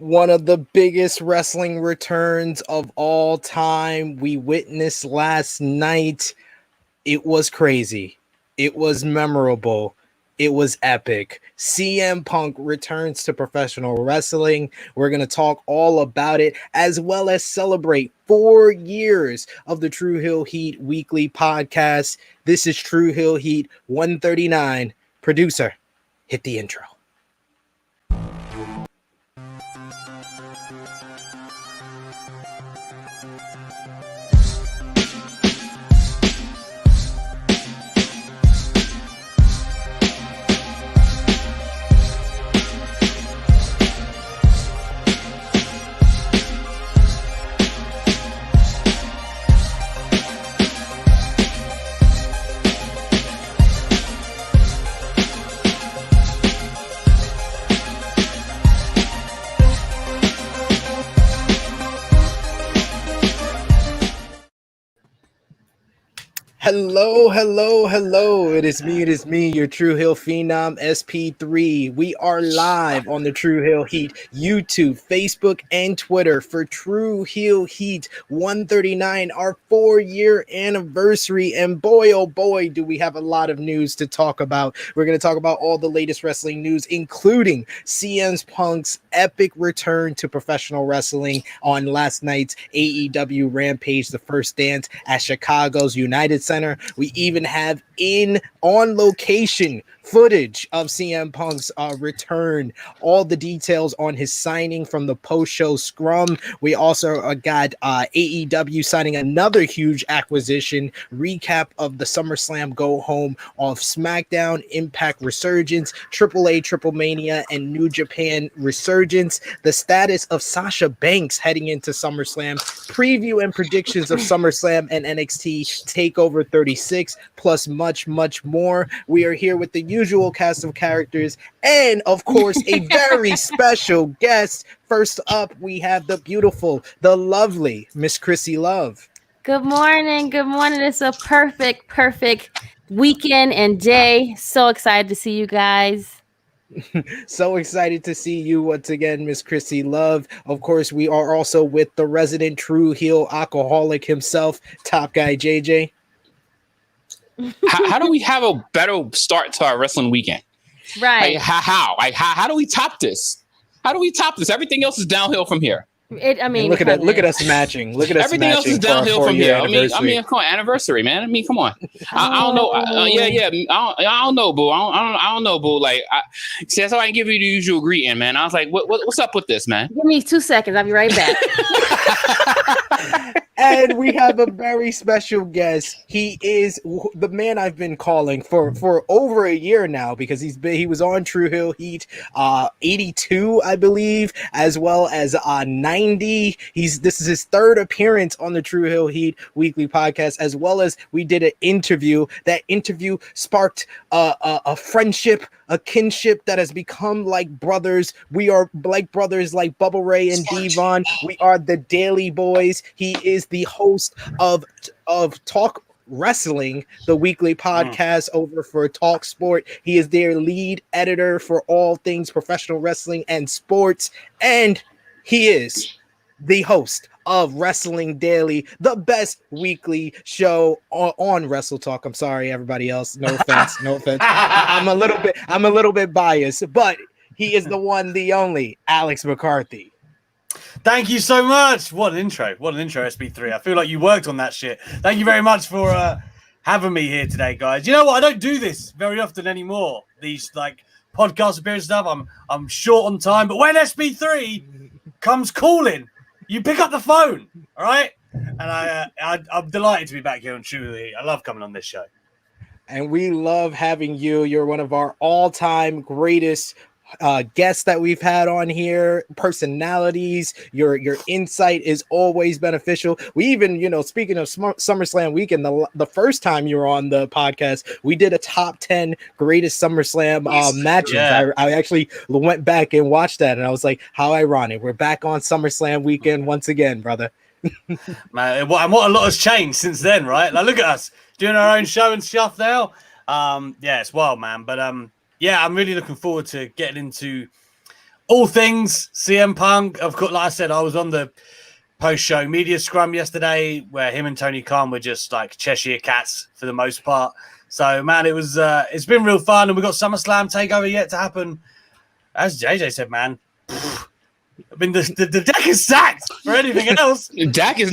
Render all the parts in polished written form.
One of the biggest wrestling returns of all time we witnessed last night. It was crazy. It was memorable. It was epic. CM Punk returns to professional wrestling. We're going to talk all about it, as well as celebrate 4 years of the Tru Heel Heat weekly podcast. This is Tru Heel Heat 139. Producer, hit the intro. Hello. It is me, your Tru Heel Phenom SP3. We are live on the Tru Heel Heat YouTube, Facebook, and Twitter for Tru Heel Heat 139, our 4-year anniversary. And boy, oh boy, do we have a lot of news to talk about. We're going to talk about all the latest wrestling news, including CM Punk's epic return to professional wrestling on last night's AEW Rampage, the first dance at Chicago's United Center. We even have on location footage of CM Punk's return, all the details on his signing from the post-show scrum. We also got AEW signing another huge acquisition, recap of the Summerslam go home of SmackDown, Impact Resurgence, AAA TripleMania, and New Japan Resurgence, the status of Sasha Banks heading into SummerSlam, preview and predictions of SummerSlam and NXT TakeOver 36, plus much more. We are here with the usual cast of characters and, of course, a very special guest. First up, we have the beautiful, the lovely Miss Krssi Love. Good morning. It's a perfect weekend and day. So excited to see you guys. So excited to see you once again, Miss Krssi Love. Of course, we are also with the resident Tru Heel alcoholic himself, Top Guy JJ. How do we have a better start to our wrestling weekend? Right. How do we top this? Everything else is downhill from here. Look at us matching. Everything else is downhill from here. I mean, come on, anniversary, man. I mean, come on. I don't know. I don't know, boo. I don't know, boo. Like, see, that's how I can give you the usual greeting, man. I was like, what's up with this, man? Give me 2 seconds. I'll be right back. And we have a very special guest. He is the man I've been calling for over a year now, because he was on Tru Heel Heat 82, I believe, as well as 90. This is his third appearance on the Tru Heel Heat weekly podcast, as well as we did an interview. That interview sparked a friendship, a kinship that has become like brothers. We are like brothers, like Bubba Ray and Devon. We are the Daily Boys. He is the host of Talk Wrestling, the weekly podcast over for talkSPORT. He is their lead editor for all things professional wrestling and sports, and he is the host of Wrestling Daily, the best weekly show on Wrestle Talk. I'm sorry, everybody else. No offense. I'm a little bit biased, but he is the one, the only Alex McCarthy. Thank you so much. What an intro, SB3. I feel like you worked on that shit. Thank you very much for having me here today, guys. You know what? I don't do this very often anymore. These like podcast appearance stuff. I'm short on time, but when SB3 comes calling, you pick up the phone, all right? And I'm delighted to be back here on Tru Heel. I love coming on this show. And we love having you. You're one of our all-time greatest guests that we've had on here, personalities. Your insight is always beneficial. We even, speaking of SummerSlam weekend, the first time you were on the podcast, we did a top 10 greatest SummerSlam matches. Yeah. I actually went back and watched that, and I was like, how ironic. We're back on SummerSlam weekend once again, brother. Man, what a lot has changed since then, right? Like, look at us doing our own show and stuff now. Yeah, it's wild, man. But yeah, I'm really looking forward to getting into all things CM Punk. Of course, like I said, I was on the post-show media scrum yesterday where him and Tony Khan were just like Cheshire cats for the most part. So, man, it was it's been real fun, and we got SummerSlam TakeOver yet to happen. As JJ said, man, I mean the deck is stacked for anything else. Dak is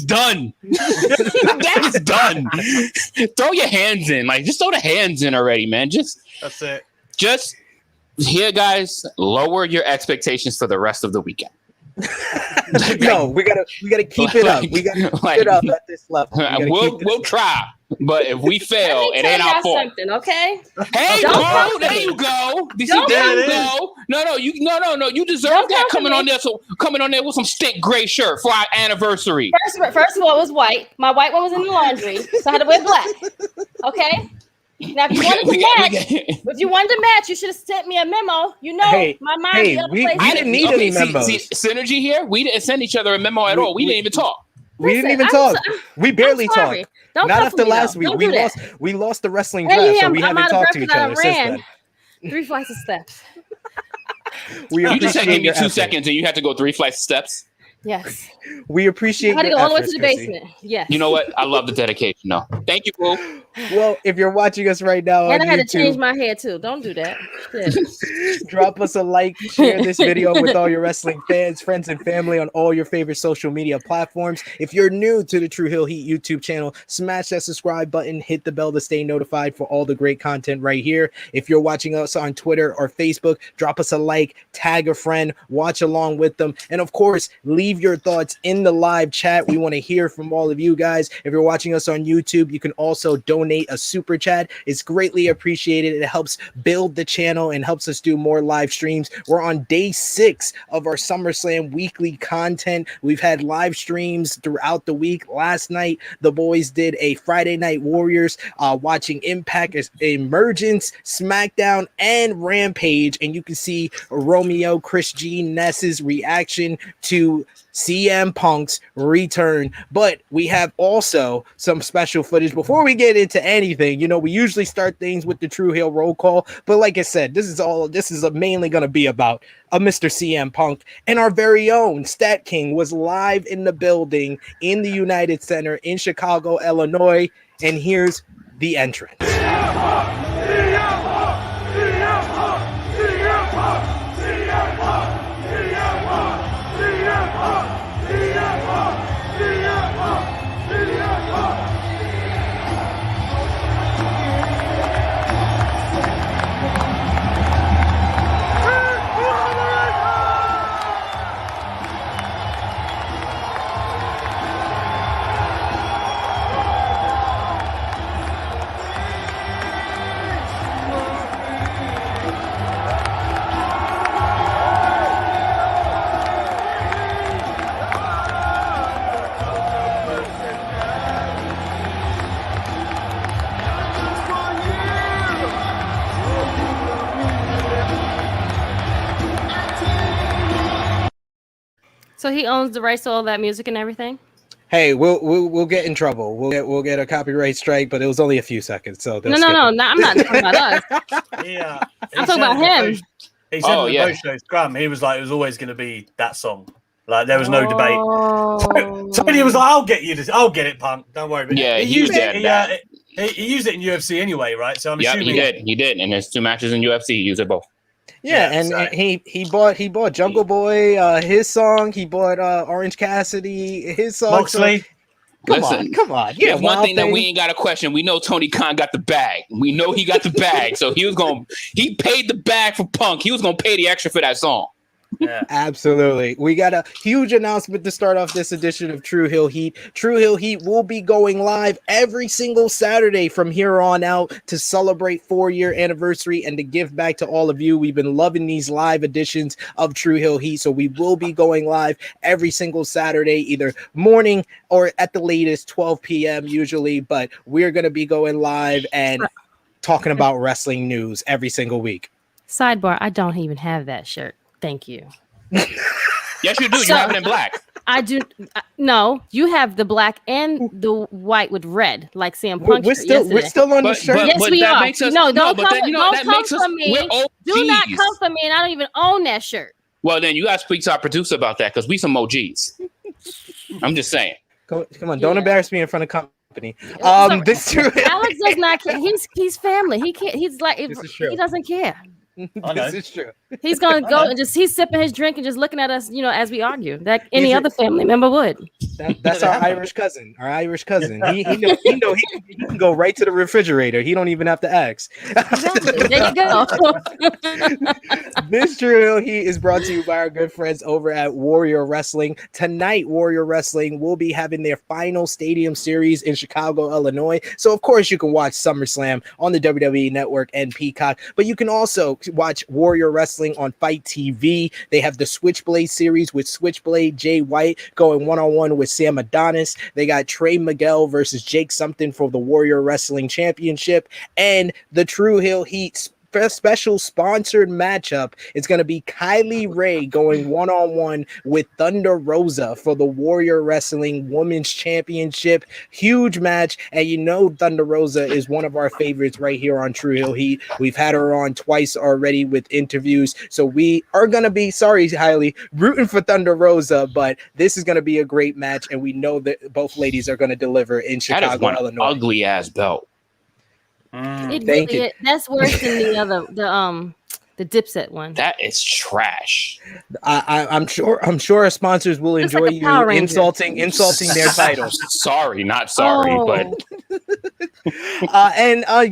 done. Dak is done. Throw your hands in, like just throw the hands in already, man. That's it. Just here, guys. Lower your expectations for the rest of the weekend. No, we gotta keep it up. We gotta keep it up at this level. We'll try, but if we fail, it ain't our fault. Something, okay? Hey, bro, there you go. There you go. No, you deserve that coming on there with some stink gray shirt for our anniversary. First of all, it was white. My white one was in the laundry, so I had to wear black. Okay. Now, if you wanted to match, you should have sent me a memo. You know, my mind. We didn't need any memos. See, synergy here. We didn't send each other a memo at all. We didn't even talk. We didn't even talk. We barely talked. Not after last week. We lost the wrestling draft, so we haven't talked to each other since then. 3 flights of steps. You just gave me 2 seconds, and you had to go 3 flights of steps. Yes. We appreciate I had to your go all the way efforts, to the Krssi. basement. Yes. You know what? I love the dedication, though. Thank you, boo. Well, if you're watching us right now and on I had YouTube, to change my hair too. Don't do that. drop us a like, share this video with all your wrestling fans, friends, and family on all your favorite social media platforms. If you're new to the Tru Heel Heat YouTube channel, smash that subscribe button, hit the bell to stay notified for all the great content right here. If you're watching us on Twitter or Facebook, drop us a like, tag a friend, watch along with them, and of course, leave your thoughts in the live chat. We want to hear from all of you guys. If you're watching us on YouTube, you can also donate a super chat. It's greatly appreciated. It helps build the channel and helps us do more live streams. We're on day 6 of our SummerSlam weekly content. We've had live streams throughout the week. Last night, the boys did a Friday Night Warriors watching Impact, Emergence, SmackDown, and Rampage. And you can see Romeo, Chris G, Ness's reaction to CM Punk's return. But we have also some special footage. Before we get into anything, you know, we usually start things with the Tru Heel roll call, but like I said, this is mainly going to be about Mr. CM Punk, and our very own Stat King was live in the building in the United Center in Chicago, Illinois, and here's the entrance. So he owns the rights to all that music and everything? Hey, we'll get in trouble. We'll get a copyright strike, but it was only a few seconds. So no, I'm not talking about us. I'm talking about him. He said in the post-show scrum, he was like, it was always going to be that song. Like there was no debate. Tony was like, I'll get it, Punk. Don't worry about it. Yeah, he used it. He used it in UFC anyway, right? So I'm assuming he did. And there's 2 matches in UFC. He used it both. Yeah, and he bought Jungle Boy his song. He bought Orange Cassidy his song. Moxley. Come on. Yeah, there's one thing that we ain't got to question. We know Tony Khan got the bag. We know he got the bag. So he paid the bag for Punk. He was gonna pay the extra for that song. Yeah, absolutely. We got a huge announcement to start off this edition of Tru Heel Heat. Tru Heel Heat will be going live every single Saturday from here on out to celebrate 4-year anniversary and to give back to all of you. We've been loving these live editions of Tru Heel Heat, so we will be going live every single Saturday, either morning or at the latest 12 p.m. usually, but we're going to be going live and talking about wrestling news every single week. Sidebar, I don't even have that shirt. Thank you. Yes, you do. You have it in black. I do. No, you have the black and the white with red, like CM Punk. We're still on the shirt. Yes, we are. Don't come for me. We're OGs. Do not come for me, and I don't even own that shirt. Well, then you got to speak to our producer about that because we some OGs. I'm just saying. Come on, don't embarrass me in front of company. This Alex does not care. He's family. He can't. He's like he doesn't care. This is true. He's gonna go and he's sipping his drink and just looking at us, as we argue. That any other family member would. That's our Irish cousin. He can go right to the refrigerator. He don't even have to ask. Exactly. There you go. This Tru Heel Heat is brought to you by our good friends over at Warrior Wrestling. Tonight, Warrior Wrestling will be having their final stadium series in Chicago, Illinois. So, of course, you can watch SummerSlam on the WWE Network and Peacock, but you can also watch Warrior Wrestling on Fight TV. They have the Switchblade series with Switchblade Jay White going one-on-one with Sam Adonis. They got Trey Miguel versus Jake Something for the Warrior Wrestling Championship, and the Tru Heel Heat special sponsored matchup. It's going to be Kylie Ray going one-on-one with Thunder Rosa for the Warrior Wrestling Women's Championship. Huge match, and Thunder Rosa is one of our favorites right here on Tru Heel Heat. We've had her on twice already with interviews, so we are going to be, sorry Kylie, rooting for Thunder Rosa, but this is going to be a great match, and we know that both ladies are going to deliver in Chicago, that is one Illinois. Ugly ass belt. Thank you. That's worse than the Dipset one. That is trash. I'm sure our sponsors will enjoy like you insulting their titles. Sorry, not sorry, but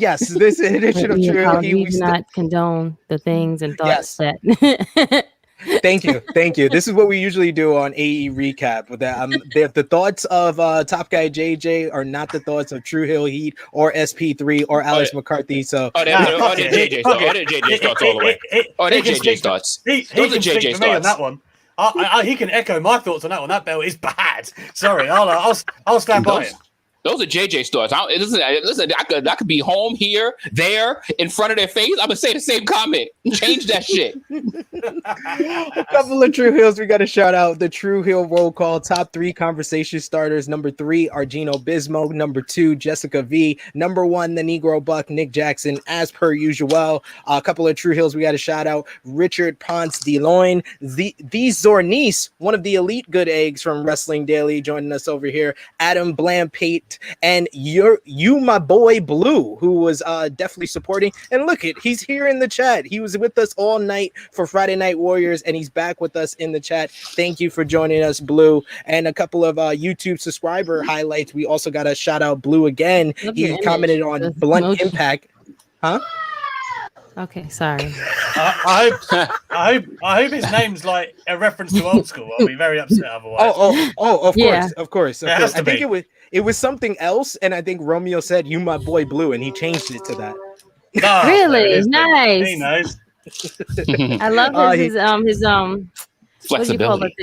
yes, this edition of Tru Heel Heat, we do not condone the things and thoughts that. Thank you. This is what we usually do on AE Recap. With that, the thoughts of Top Guy JJ are not the thoughts of Tru Heel Heat or SP3 or Alex McCarthy. So, they're JJ's thoughts all the way. They're JJ's thoughts. Those are JJ's thoughts on that one. He can echo my thoughts on that one. That belt is bad. Sorry, I'll stand by it. Those are JJ's thoughts. Listen, I could be home, here, there, in front of their face. I'm gonna say the same comment. Change that shit. A couple of Tru Heels we got to shout out. The Tru Heel roll call. Top 3 conversation starters. Number 3, Argino Bismo. Number 2, Jessica V. Number 1, the Negro Buck, Nick Jackson. As per usual, a couple of Tru Heels we got to shout out. Richard Ponce DeLoyne, the Zornice, one of the elite good eggs from Wrestling Daily, joining us over here. Adam Blampate. And you my boy Blue, who was definitely supporting. And look he's here in the chat. He was with us all night for Friday Night Warriors, and he's back with us in the chat. Thank you for joining us, Blue. And a couple of YouTube subscriber highlights. We also got to shout out Blue again. He commented on Blunt Impact. Huh? Okay, sorry. I hope his name's like a reference to old school. I'll be very upset otherwise. Of course. I think it was something else, and I think Romeo said, "You my boy Blue," and he changed it to that. Oh, really nice. He knows. I love his flexibility.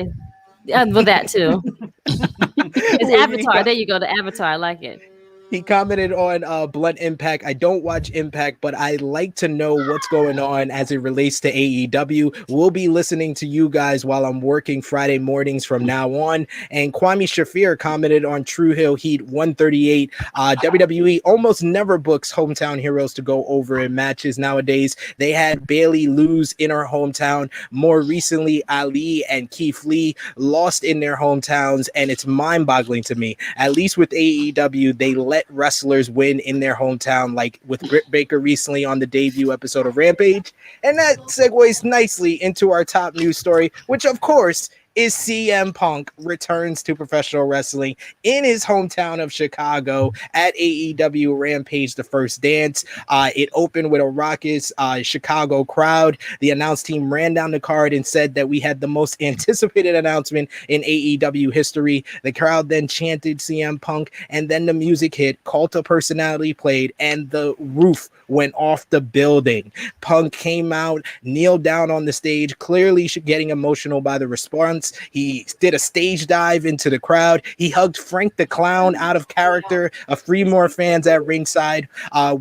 Well, that too. His avatar. There you go. The avatar. I like it. He commented on Blunt Impact. I don't watch Impact, but I like to know what's going on as it relates to AEW. We'll be listening to you guys while I'm working Friday mornings from now on. And Kwame Shafir commented on Tru Heel Heat 138. WWE almost never books hometown heroes to go over in matches nowadays. They had Bayley lose in her hometown. More recently, Ali and Keith Lee lost in their hometowns, and it's mind-boggling to me. At least with AEW, they let wrestlers win in their hometown, like with Britt Baker recently on the debut episode of Rampage. And that segues nicely into our top news story, which of course is CM Punk returns to professional wrestling in his hometown of Chicago at AEW Rampage, The First Dance. It opened with a raucous Chicago crowd. The announce team ran down the card and said that we had the most anticipated announcement in AEW history. The crowd then chanted CM Punk, and then the music hit, Cult of Personality played, and the roof went off the building. Punk came out, kneeled down on the stage, clearly getting emotional by the response. entrance. He did a stage dive into the crowd. He hugged Frank the Clown out of character. A few more fans at ringside.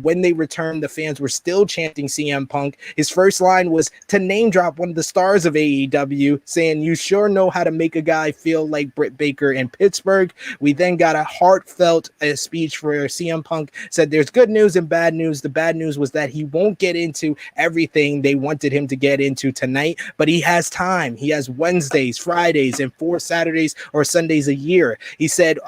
When they returned, the fans were still chanting CM Punk. His first line was to name drop one of the stars of AEW, saying, "You sure know how to make a guy feel like Britt Baker in Pittsburgh." We then got a heartfelt speech for CM Punk. Said there's good news and bad news. The bad news was that he won't get into everything they wanted him to get into tonight, but he has time. He has Wednesdays, Fridays, and 4 Saturdays or Sundays a year. He said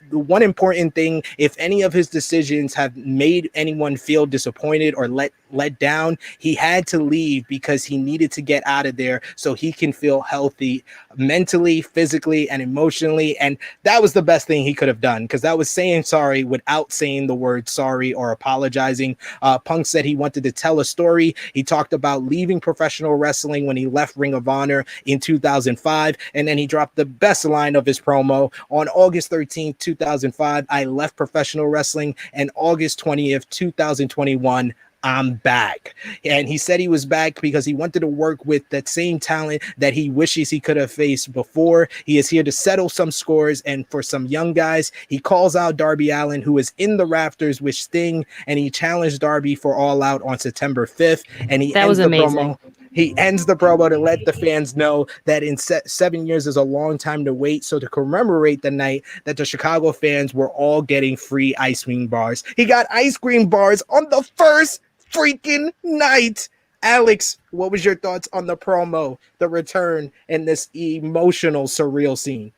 the one important thing, if any of his decisions have made anyone feel disappointed or let down, he had to leave because he needed to get out of there so he can feel healthy mentally, physically, and emotionally. And that was the best thing he could have done, because that was saying sorry without saying the word sorry or apologizing. Punk said he wanted to tell a story. He talked about leaving professional wrestling when he left Ring of Honor in 2005, and then he dropped the best line of his promo. On August 13th, 2005, I left professional wrestling, and August 20th, 2021, I'm back. And he said he was back because he wanted to work with that same talent that he wishes he could have faced before. He is here to settle some scores, and for some young guys, he calls out Darby Allin, who is in the rafters with Sting, and he challenged Darby for All Out on September 5th. And that was amazing. He ends the promo to let the fans know that in 7 years is a long time to wait. So to commemorate the night that the Chicago fans were all getting free ice cream bars. He got ice cream bars on the first freaking night. Alex, what was your thoughts on the promo, the return, and this emotional, surreal scene?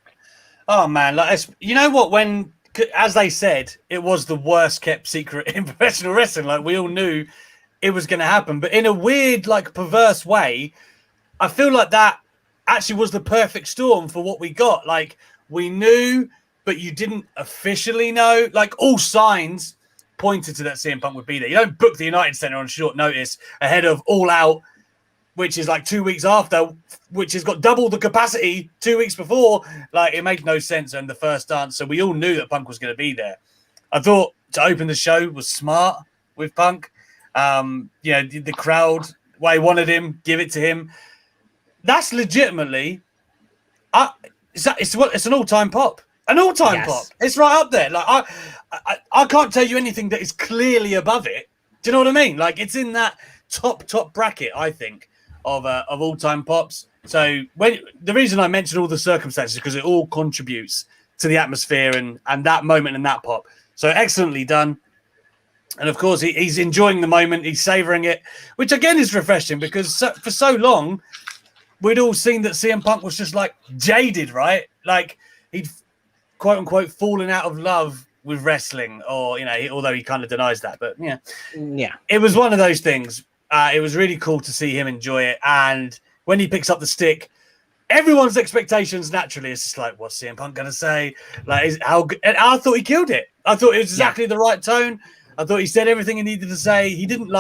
Oh man, like, you know what? When, as they said, it was the worst kept secret in professional wrestling. Like, we all knew it was going to happen, but in a weird, like, perverse way, I feel like that actually was the perfect storm for what we got. Like, we knew, but you didn't officially know. Like, all signs pointed to that CM Punk would be there. You don't book the United Center on short notice ahead of All Out, which is like 2 weeks after, which has got double the capacity 2 weeks before. Like, it made no sense in the first dance. So we all knew that Punk was going to be there. I thought to open the show was smart with Punk. The crowd, why he wanted him, give it to him. That's legitimately, it's an all-time pop. An all-time pop. It's right up there. Like, I can't tell you anything that is clearly above it. Do you know what I mean? Like, it's in that top bracket, I think, of all-time pops. So the reason I mentioned all the circumstances is because it all contributes to the atmosphere and that moment and that pop. So excellently done. And of course, he's enjoying the moment. He's savoring it, which again is refreshing because for so long, we'd all seen that CM Punk was just like jaded, right? Like, he'd quote unquote fallen out of love with wrestling, or, although he kind of denies that, but yeah, it was one of those things. It was really cool to see him enjoy it. And when he picks up the stick, everyone's expectations naturally is just like, what's CM Punk going to say? Like, and I thought he killed it. I thought it was exactly the right tone. I thought he said everything he needed to say. He didn't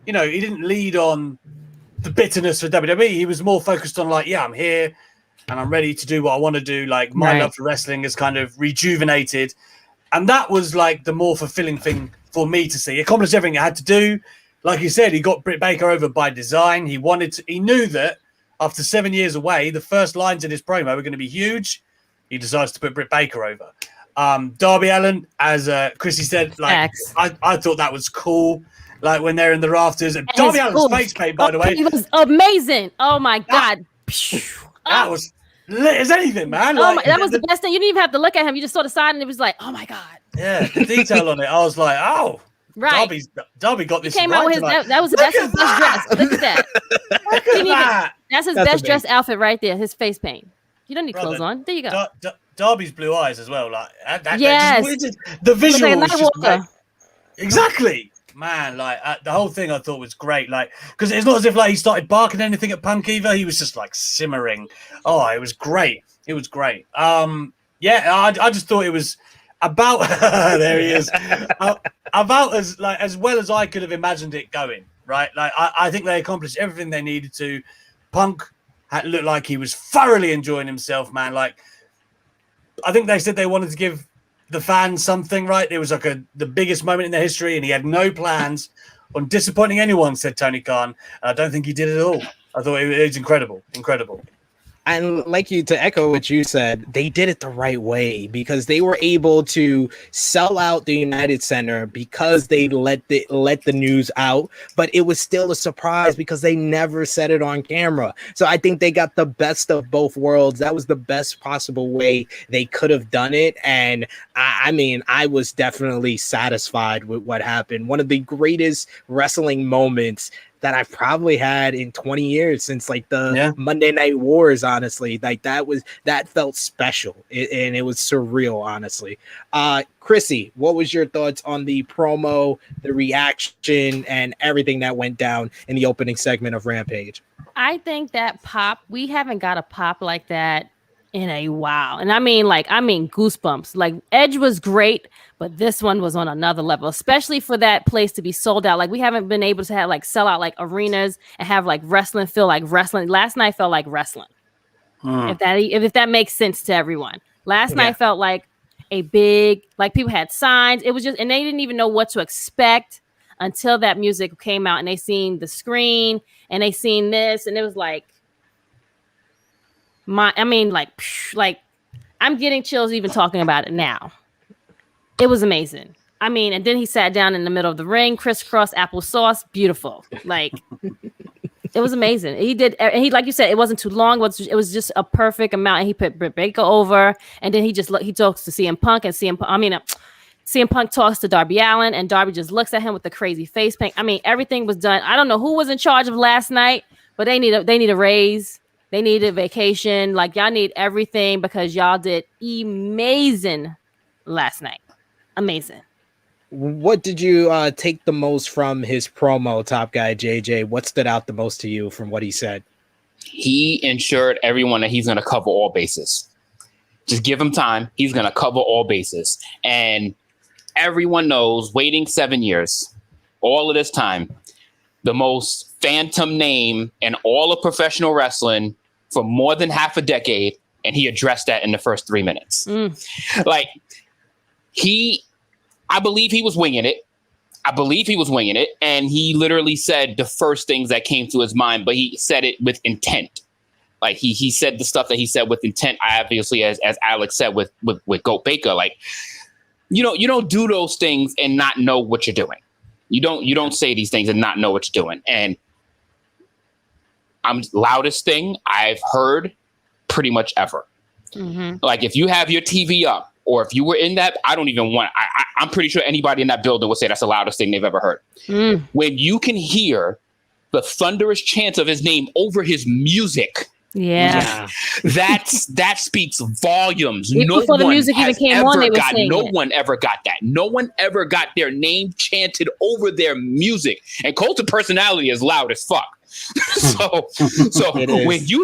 he didn't lead on the bitterness for WWE. He was more focused on like, I'm here and I'm ready to do what I want to do. Like, my love for wrestling is kind of rejuvenated. And that was like the more fulfilling thing for me to see. He accomplished everything he had to do. Like you said, he got Britt Baker over by design. He knew that after 7 years away, the first lines in his promo were going to be huge. He decides to put Britt Baker over. Darby Allin, as Krssi said, like, I thought that was cool. Like, when they're in the rafters, and Darby Allin's face paint, by the way, it was amazing. Oh my god, that was lit as anything, man. That was the best thing. You didn't even have to look at him. You just saw the side, and it was like, oh my god. Yeah, the detail on it, I was like, oh, right. Darby got this. He came out with that was the best dress. Look at that. Look at that. That's his best dress outfit right there. His face paint. You don't need clothes on. There you go. Darby's blue eyes as well. Like, the visual was just great. Exactly, man. Like, the whole thing I thought was great. Like, because it's not as if like he started barking anything at Punk either. He was just like simmering. Oh, it was great. It was great. I just thought it was about there he is. About as well as I could have imagined it going. Right. Like, I think they accomplished everything they needed to. Punk looked like he was thoroughly enjoying himself, man. Like, I think they said they wanted to give the fans something, right? It was like the biggest moment in their history, and he had no plans on disappointing anyone, said Tony Khan. And I don't think he did at all. I thought it was incredible. Incredible. And like you, to echo what you said, they did it the right way because they were able to sell out the United Center because they let the news out, but it was still a surprise because they never said it on camera. So I think they got the best of both worlds. That was the best possible way they could have done it. And I mean, I was definitely satisfied with what happened. One of the greatest wrestling moments that I've probably had in 20 years since like the Monday Night Wars, honestly. Like that felt special and it was surreal, honestly. Krssi, what was your thoughts on the promo, the reaction, and everything that went down in the opening segment of Rampage? I think that pop, we haven't got a pop like that in a while. And I mean goosebumps. Like Edge was great, but this one was on another level, especially for that place to be sold out. Like we haven't been able to have like sell out like arenas and have like wrestling feel like wrestling. Last night felt like wrestling. If that makes sense to everyone. Last night felt like a big, like people had signs. It was just, and they didn't even know what to expect until that music came out and they seen the screen and they seen this and it was like, like I'm getting chills even talking about it now. It was amazing. I mean, and then he sat down in the middle of the ring, crisscross applesauce, beautiful. Like it was amazing. He did, and he, like you said, it wasn't too long. It was just a perfect amount. And he put Britt Baker over, and then he talks to CM Punk, and CM Punk talks to Darby Allin, and Darby just looks at him with the crazy face paint. I mean, everything was done. I don't know who was in charge of last night, but they need a raise. They need a vacation. Like y'all need everything because y'all did amazing last night. Amazing. What did you take the most from his promo, Top Guy JJ? What stood out the most to you from what he said? He ensured everyone that he's going to cover all bases. Just give him time. He's going to cover all bases. And everyone knows, waiting 7 years, all of this time, the most phantom name in all of professional wrestling for more than half a decade, and he addressed that in the first 3 minutes. Like, I believe he was winging it. And he literally said the first things that came to his mind, but he said it with intent. Like he said the stuff that he said with intent, obviously, as Alex said with Goat Baker. Like, you don't do those things and not know what you're doing. You don't say these things and not know what you're doing. And loudest thing I've heard pretty much ever. Like if you have your TV up, or if you were in that, I don't even want. I'm pretty sure anybody in that building would say that's the loudest thing they've ever heard. When you can hear the thunderous chants of his name over his music, that speaks volumes. Even before the music even came on, they were saying no one ever got that. No one ever got their name chanted over their music. And Cult of Personality is loud as fuck. So when you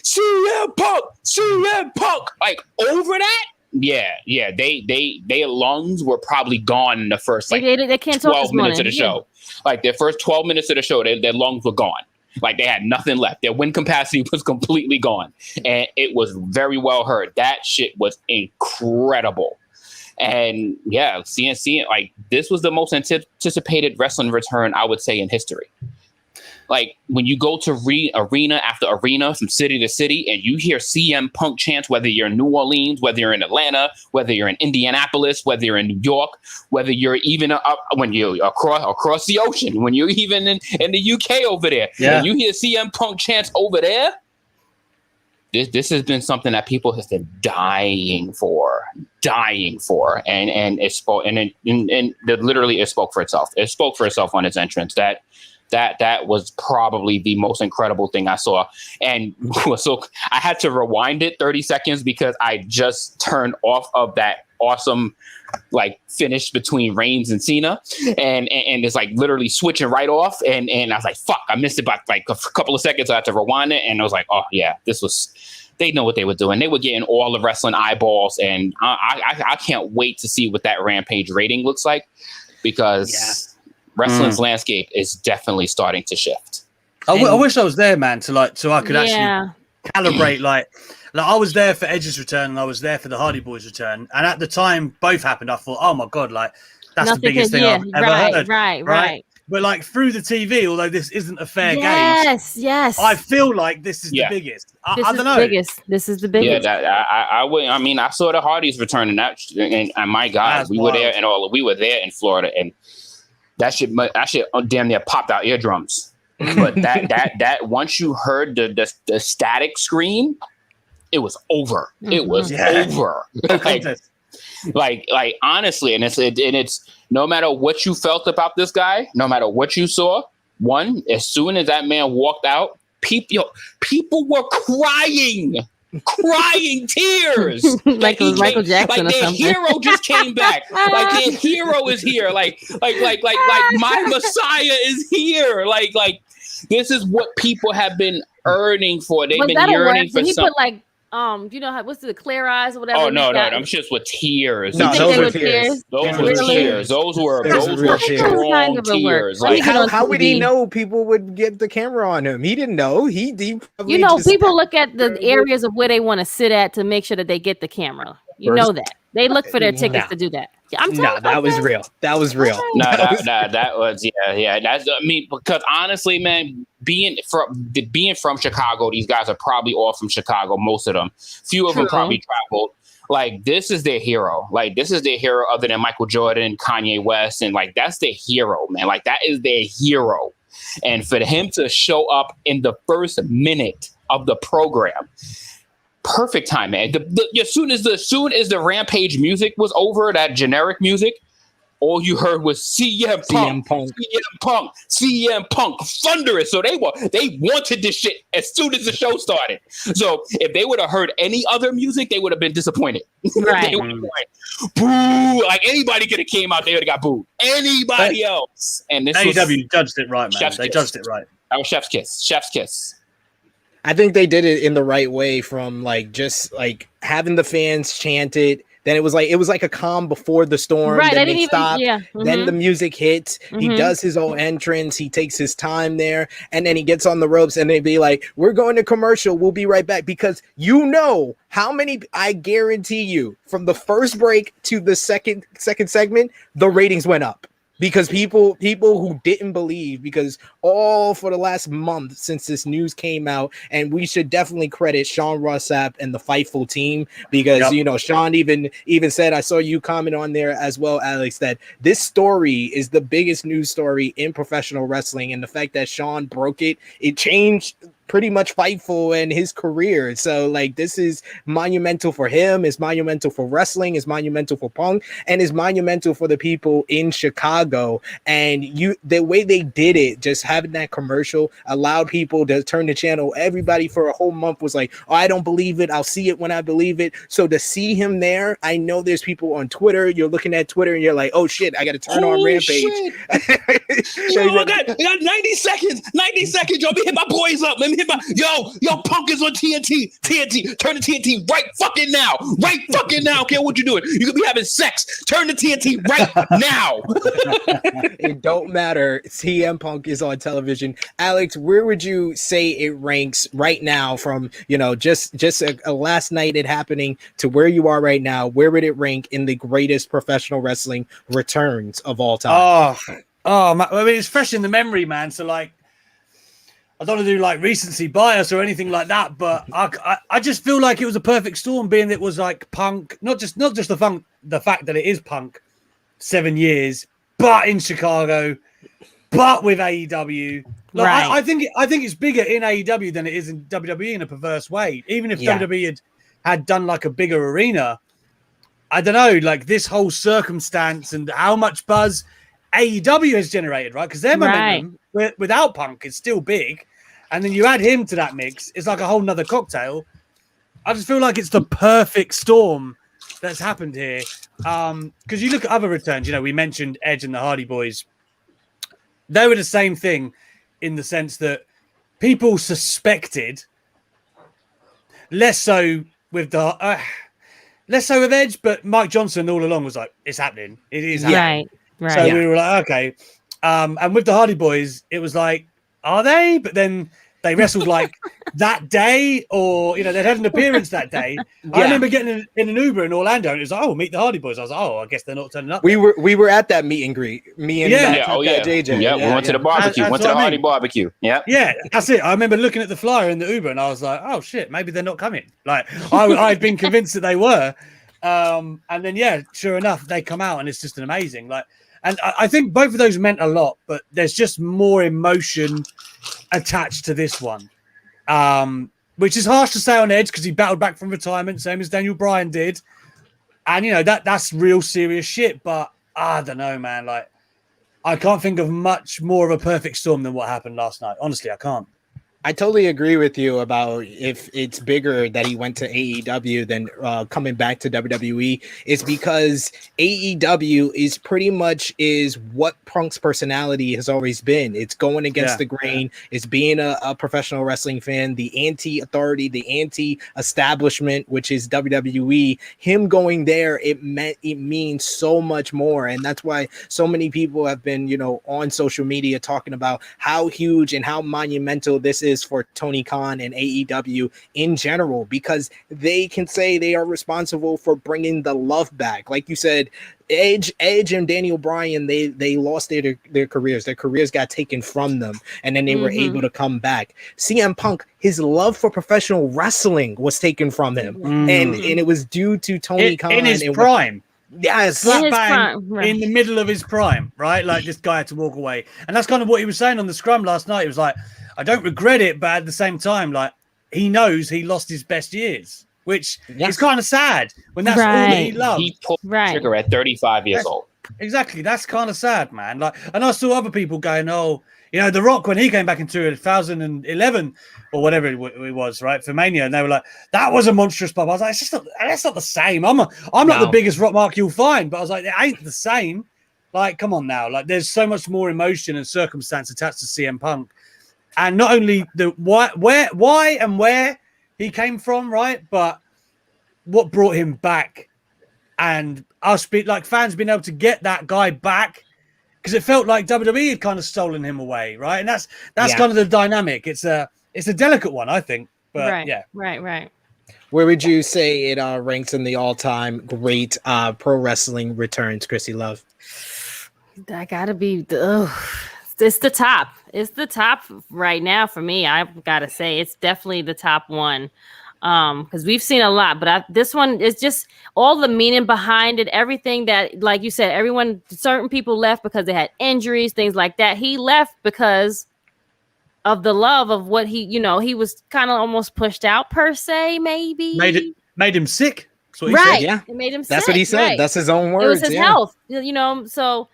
CM Punk like over that, their lungs were probably gone in the first like they can't 12 minutes of the show. Like their first 12 minutes of the show, their lungs were gone. Like they had nothing left. Their wind capacity was completely gone, and it was very well heard. That shit was incredible. And seeing like this was the most anticipated wrestling return I would say in history. Like when you go to arena after arena from city to city and you hear CM Punk chants, whether you're in New Orleans, whether you're in Atlanta, whether you're in Indianapolis, whether you're in New York, whether you're even when you're across the ocean, when you're even in the UK over there, and you hear CM Punk chants over there, this has been something that people have been dying for, and it spoke, and literally it spoke for itself. It spoke for itself on its entrance. That was probably the most incredible thing I saw. And so I had to rewind it 30 seconds because I just turned off of that awesome like finish between Reigns and Cena. And it's like literally switching right off. And I was like, fuck, I missed it by like a couple of seconds. So I had to rewind it. And I was like, oh yeah, they know what they were doing. They were getting all the wrestling eyeballs. And I can't wait to see what that Rampage rating looks like because wrestling's landscape is definitely starting to shift. I wish I was there, man, so I could actually calibrate. Like I was there for Edge's return and I was there for the Hardy Boys return. And at the time both happened, I thought, oh my God, like that's the biggest thing I've ever heard. Right. but like through the TV, although this isn't a fair gauge. Yes. I feel like this is the biggest. I don't know. This is the biggest. Yeah, I would. I mean, I saw the Hardys returning that, and my God, we were there, and we were there in Florida, and that shit damn near popped out eardrums. But that once you heard the static scream, it was over. It was over. Like honestly, and it's no matter what you felt about this guy, no matter what you saw, as soon as that man walked out, people were crying tears. Like it was Michael Jackson or something. Their hero just came back. Like their hero is here. Like my Messiah is here. Like this is what people have been earning for. They've been yearning for something. Put like you know what's the clear eyes or whatever? Oh no, them shits with tears. No, those were tears. Those were tears. Those were strong tears. Like how would he know people would get the camera on him? He didn't know. He people look at the areas of where they want to sit at to make sure that they get the camera. You know that. They look for their tickets to do that. That was real. That was real. That was That's because honestly, man, being from Chicago, these guys are probably all from Chicago. Most of them, few of them probably traveled. Like this is their hero. Like this is their hero, other than Michael Jordan, Kanye West, and like that's their hero, man. Like that is their hero, and for him to show up in the first minute of the program. Perfect time, man. As soon as the Rampage music was over, that generic music, all you heard was CM Punk, thunderous. So they wanted this shit as soon as the show started. So if they would have heard any other music, they would have been disappointed. Right. They would have been like, boo! Like anybody could have came out there and got booed. Anybody else? And this AEW judged it right, man. They judged it right. That was Chef's kiss. I think they did it in the right way, from like just like having the fans chant it. Then it was like a calm before the storm. Right, then they stop. Then the music hits. He does his own entrance. He takes his time there, and then he gets on the ropes. And they be like, "We're going to commercial. We'll be right back." Because you know how many? I guarantee you, from the first break to the second segment, the ratings went up. Because people who didn't believe, because all for the last month since this news came out, and we should definitely credit Sean Ross Sapp and the Fightful team, because you know Sean even said, I saw you comment on there as well, Alex, that this story is the biggest news story in professional wrestling, and the fact that Sean broke it changed pretty much Fightful and his career. So like this is monumental for him, it's monumental for wrestling, it's monumental for Punk, and it's monumental for the people in Chicago. And the way they did it, just having that commercial allowed people to turn the channel. Everybody for a whole month was like, oh, I don't believe it, I'll see it when I believe it. So to see him there, I know there's people on Twitter, you're looking at Twitter and you're like, oh shit, I gotta turn on Rampage. I got 90 seconds, y'all. Let me hit my boys up. Let me hit my yo Punk is on TNT. Turn to TNT right fucking now. I don't care what you're doing. You could be having sex. Turn to TNT right now. It don't matter. CM Punk is on television. Alex, where would you say it ranks right now, from just a last night it happening to where you are right now? Where would it rank in the greatest professional wrestling returns of all time? Oh, man. I mean, it's fresh in the memory, man. So like, I don't want to do like recency bias or anything like that, but I just feel like it was a perfect storm, being that it was like Punk, not just the fact that it is Punk 7 years, but in Chicago, but with AEW. Like, right. I think it's bigger in AEW than it is in WWE in a perverse way. Even if WWE had done like a bigger arena, I don't know, like this whole circumstance and how much buzz AEW has generated, right? Because their momentum without Punk is still big. And then you add him to that mix, it's like a whole nother cocktail. I just feel like it's the perfect storm that's happened here. Because you look at other returns, we mentioned Edge and the Hardy Boys. They were the same thing in the sense that people suspected, less so with Edge, but Mike Johnson all along was like, it's happening. It is happening. Right. So we were like, okay. And with the Hardy Boys, it was like, are they? But then they wrestled like that day, or they'd had an appearance that day. Yeah. I remember getting in an Uber in Orlando, and it was like, oh, meet the Hardy Boys. I was like, oh, I guess they're not turning up. We were at that meet and greet. Me and JJ. Yeah, we went to the barbecue. Went to the Hardy barbecue. Yeah, yeah, that's it. I remember looking at the flyer in the Uber, and I was like, oh shit, maybe they're not coming. Like I'd been convinced that they were, and then sure enough, they come out, and it's just an amazing like. And I think both of those meant a lot, but there's just more emotion attached to this one, which is harsh to say on Edge because he battled back from retirement, same as Daniel Bryan did. And, that's real serious shit. But I don't know, man. Like, I can't think of much more of a perfect storm than what happened last night. Honestly, I can't. I totally agree with you about if it's bigger that he went to AEW than coming back to WWE. It's because AEW is pretty much is what Punk's personality has always been. It's going against the grain. It's being a professional wrestling fan, the anti-authority, the anti-establishment, which is WWE. Him going there, it means so much more. And that's why so many people have been, on social media talking about how huge and how monumental this is for Tony Khan and AEW in general, because they can say they are responsible for bringing the love back. Like you said, Edge and Daniel Bryan, they lost their careers. Their careers got taken from them, and then they were able to come back. CM Punk, his love for professional wrestling was taken from him, and it was due to Tony Khan in his prime. Yes, in the middle of his prime, right? Like this guy had to walk away, and that's kind of what he was saying on the scrum last night. He was like, I don't regret it, but at the same time, like he knows he lost his best years, which is kind of sad when that's all that he loved. He pulled the trigger at 35 years old. Exactly, that's kind of sad, man. Like, and I saw other people going, "Oh, The Rock when he came back in 2011 or whatever it was, right, for Mania," and they were like, "That was a monstrous pop." I was like, "That's not the same. I'm not the biggest rock mark you'll find," but I was like, "It ain't the same." Like, come on now. Like, there's so much more emotion and circumstance attached to CM Punk. And not only the why and where he came from, right? But what brought him back, and us fans being able to get that guy back, because it felt like WWE had kind of stolen him away, right? And that's kind of the dynamic. It's a delicate one, I think. But right. Where would you say it ranks in the all-time great pro wrestling returns, Krssi Love? That gotta be it's the top. It's the top right now for me. I've got to say it's definitely the top one, because we've seen a lot, but this one is just all the meaning behind it. Everything that, like you said, certain people left because they had injuries, things like that. He left because of the love of what he was kind of almost pushed out per se, maybe made him sick. That's what he said. Yeah, it made him. That's sick. What he said. Right. That's his own words. It was his health. So.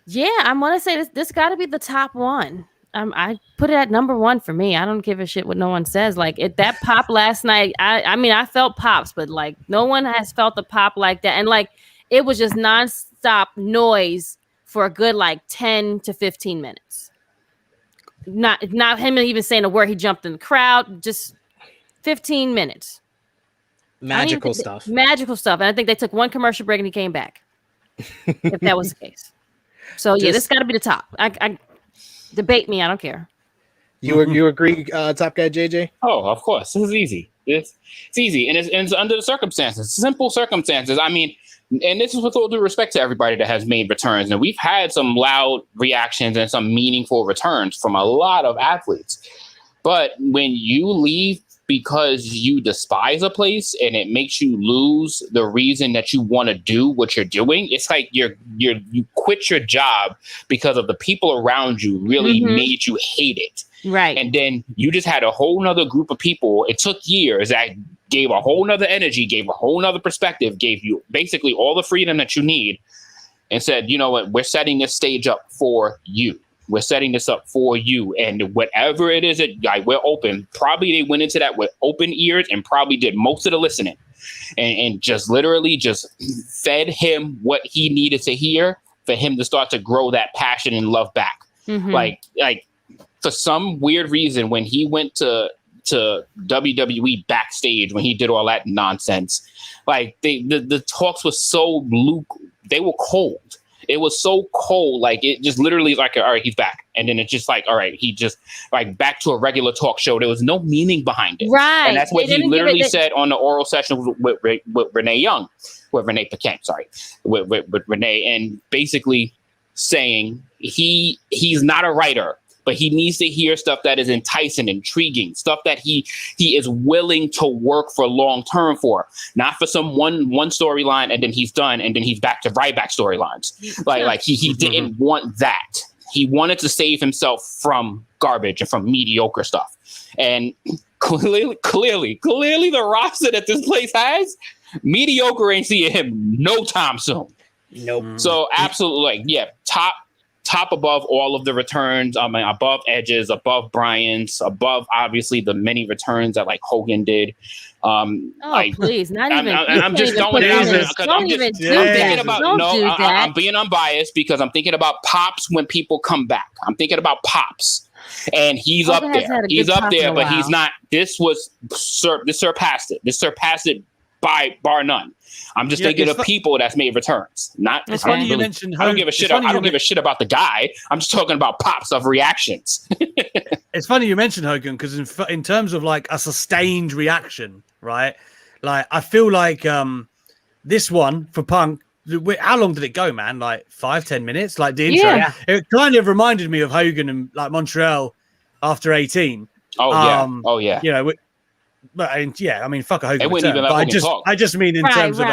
Yeah, I'm gonna say this got to be the top one. I put it at number one for me. I don't give a shit what no one says. Like that pop last night. I mean, I felt pops, but like no one has felt the pop like that. And like it was just nonstop noise for a good 10 to 15 minutes. Not him even saying a word. He jumped in the crowd. Just 15 minutes. Magical stuff. Magical stuff. And I think they took one commercial break and he came back. If that was the case. So this got to be the top. I debate me. I don't care. You agree, top guy JJ? Oh, of course. This is easy. It's easy, and it's under the circumstances, simple circumstances. I mean, and this is with all due respect to everybody that has made returns, and we've had some loud reactions and some meaningful returns from a lot of athletes. But when you leave because you despise a place and it makes you lose the reason that you want to do what you're doing, it's like you quit your job because of the people around you really made you hate it. Right. And then you just had a whole nother group of people. It took years that gave a whole nother energy, gave a whole nother perspective, gave you basically all the freedom that you need, and said, you know what, we're setting this stage up for you. We're setting this up for you, and whatever it is that we're open. Probably they went into that with open ears and probably did most of the listening, and just literally just fed him what he needed to hear for him to start to grow that passion and love back. Like for some weird reason, when he went to WWE backstage, when he did all that nonsense, like the talks were so they were cold. It was so cold. Like, it just literally like, all right, he's back. And then it's just like, all right, he just like back to a regular talk show. There was no meaning behind it. Right. And that's what he literally said on the oral session with Renee Young, with Renee Paquin, with Renee, and basically saying he's not a writer, but he needs to hear stuff that is enticing, intriguing, stuff that he is willing to work for long term for, not for some one storyline and then he's done and then he's back to Ryback storylines. Like he didn't want that. He wanted to save himself from garbage and from mediocre stuff. And clearly the roster that this place has, mediocre ain't seeing him no time soon. Nope. So absolutely, like, yeah, top above all of the returns. I mean, above Edge's, above Bryan's, above obviously the many returns that like Hogan did. Please, not even. I'm just throwing it out there because I'm thinking about. I'm being unbiased because I'm thinking about Pops when people come back. I'm thinking about Pops, and he's up there. He's up there, but he's not. This surpassed it. This surpassed it by bar none. I'm just thinking of people that's made returns. It's funny you mentioned. I don't give a shit. I don't give a shit about the guy. I'm just talking about Pops of reactions. It's funny you mentioned Hogan because in terms of like a sustained reaction, right? Like I feel like this one for Punk. How long did it go, man? Like 5-10 minutes. Like the intro. Yeah. It kind of reminded me of Hogan and like Montreal after 18. Oh yeah. You know. But yeah, I mean, fuck a Hogan. It wouldn't even let Hogan talk. I just mean in terms of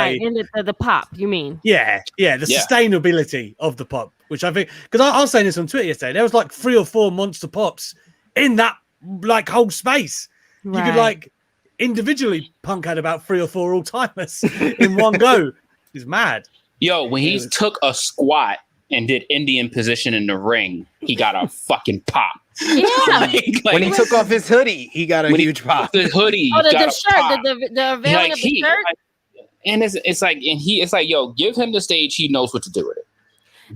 the pop. You mean? Yeah, the sustainability of the pop, which I think because I was saying this on Twitter yesterday. There was like 3 or 4 monster pops in that like whole space. Right. You could like individually Punk had about 3 or 4 all timers in one go. It's mad. Yo, when he took a squat and did Indian position in the ring, he got a fucking pop. Yeah, when he took off his hoodie, he got a huge pop. The hoodie, the shirt, the unveiling of the shirt. And it's like, yo, give him the stage. He knows what to do with it.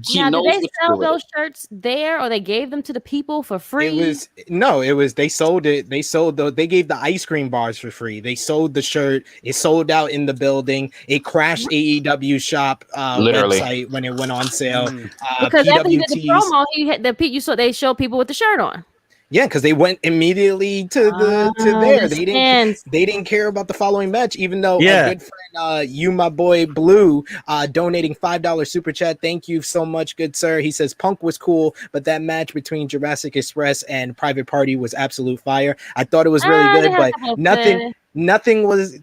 Did they sell those shirts there, or they gave them to the people for free? They sold it. They gave the ice cream bars for free. They sold the shirt. It sold out in the building. It crashed AEW shop website when it went on sale. Because after he did the promo, they showed people with the shirt on. Yeah, because they went immediately to there. They didn't care about the following match, even though my good friend, you my boy Blue, donating $5 super chat. Thank you so much, good sir. He says Punk was cool, but that match between Jurassic Express and Private Party was absolute fire. I thought it was really good, but nothing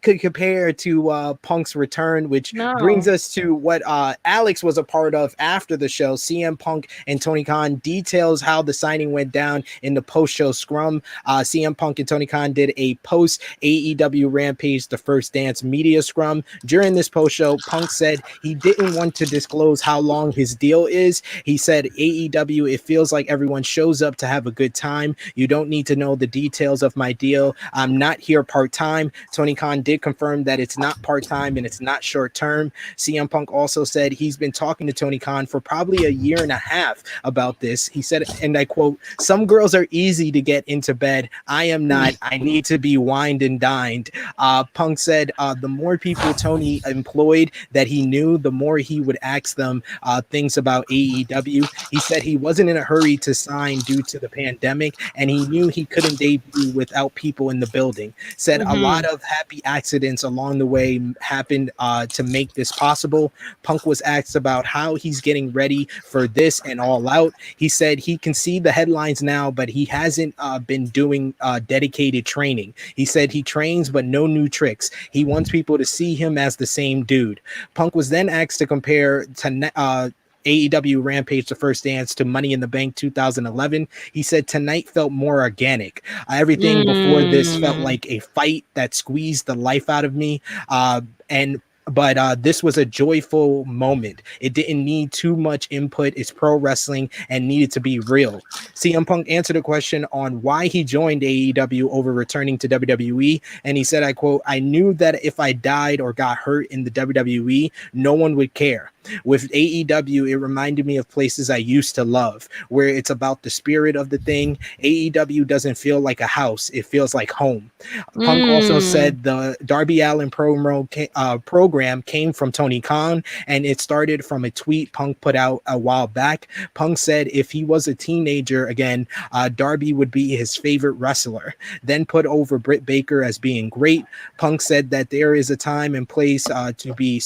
could compare to Punk's return, which brings us to what Alex was a part of after the show. CM Punk and Tony Khan details how the signing went down in the post-show scrum. CM Punk and Tony Khan did a post AEW Rampage The First Dance media scrum. During this post-show, Punk said he didn't want to disclose how long his deal is. He said, AEW, it feels like everyone shows up to have a good time. You don't need to know the details of my deal. I'm not here part-time. Tony Khan did confirm that it's not part-time and it's not short-term. CM Punk also said he's been talking to Tony Khan for probably a year and a half about this. He said, and I quote, "Some girls are easy to get into bed. I am not. I need to be wined and dined." Punk said the more people Tony employed that he knew, the more he would ask them things about AEW. He said he wasn't in a hurry to sign due to the pandemic, and he knew he couldn't debut without people in the building. Said a lot of happy accidents along the way happened to make this possible. Punk was asked about how he's getting ready for this and All Out. He said he can see the headlines now, but he hasn't been doing dedicated training. He said he trains, but no new tricks. He wants people to see him as the same dude. Punk was then asked to compare to AEW Rampage The First Dance to Money in the Bank 2011. He said tonight felt more organic. Everything before this felt like a fight that squeezed the life out of me. But this was a joyful moment. It didn't need too much input. It's pro wrestling and needed to be real. CM Punk answered a question on why he joined AEW over returning to WWE. And he said, I quote, "I knew that if I died or got hurt in the WWE, no one would care. With AEW, it reminded me of places I used to love, where it's about the spirit of the thing. AEW doesn't feel like a house, it feels like home. Punk also said the Darby Allin program came from Tony Khan, and it started from a tweet Punk put out a while back. Punk said if he was a teenager again, Darby would be his favorite wrestler. Then put over Britt Baker as being great. Punk said that there is a time and place to be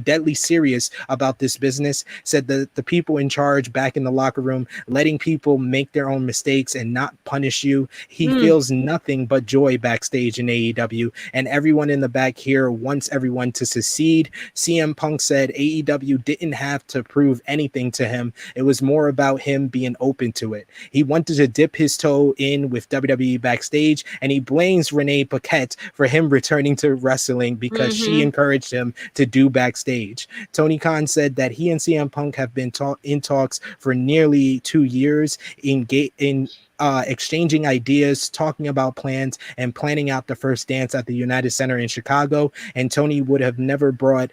deadly serious about this business. Said that the people in charge back in the locker room, letting people make their own mistakes and not punish you. He feels nothing but joy backstage in AEW, and everyone in the back here wants everyone to succeed. CM Punk said AEW didn't have to prove anything to him. It was more about him being open to it. He wanted to dip his toe in with WWE backstage, and he blames Renee Paquette for him returning to wrestling because she encouraged him to do backstage. Tony Khan said that he and CM Punk have been in talks for nearly 2 years in exchanging ideas, talking about plans, and planning out the first dance at the United Center in Chicago. And Tony would have never brought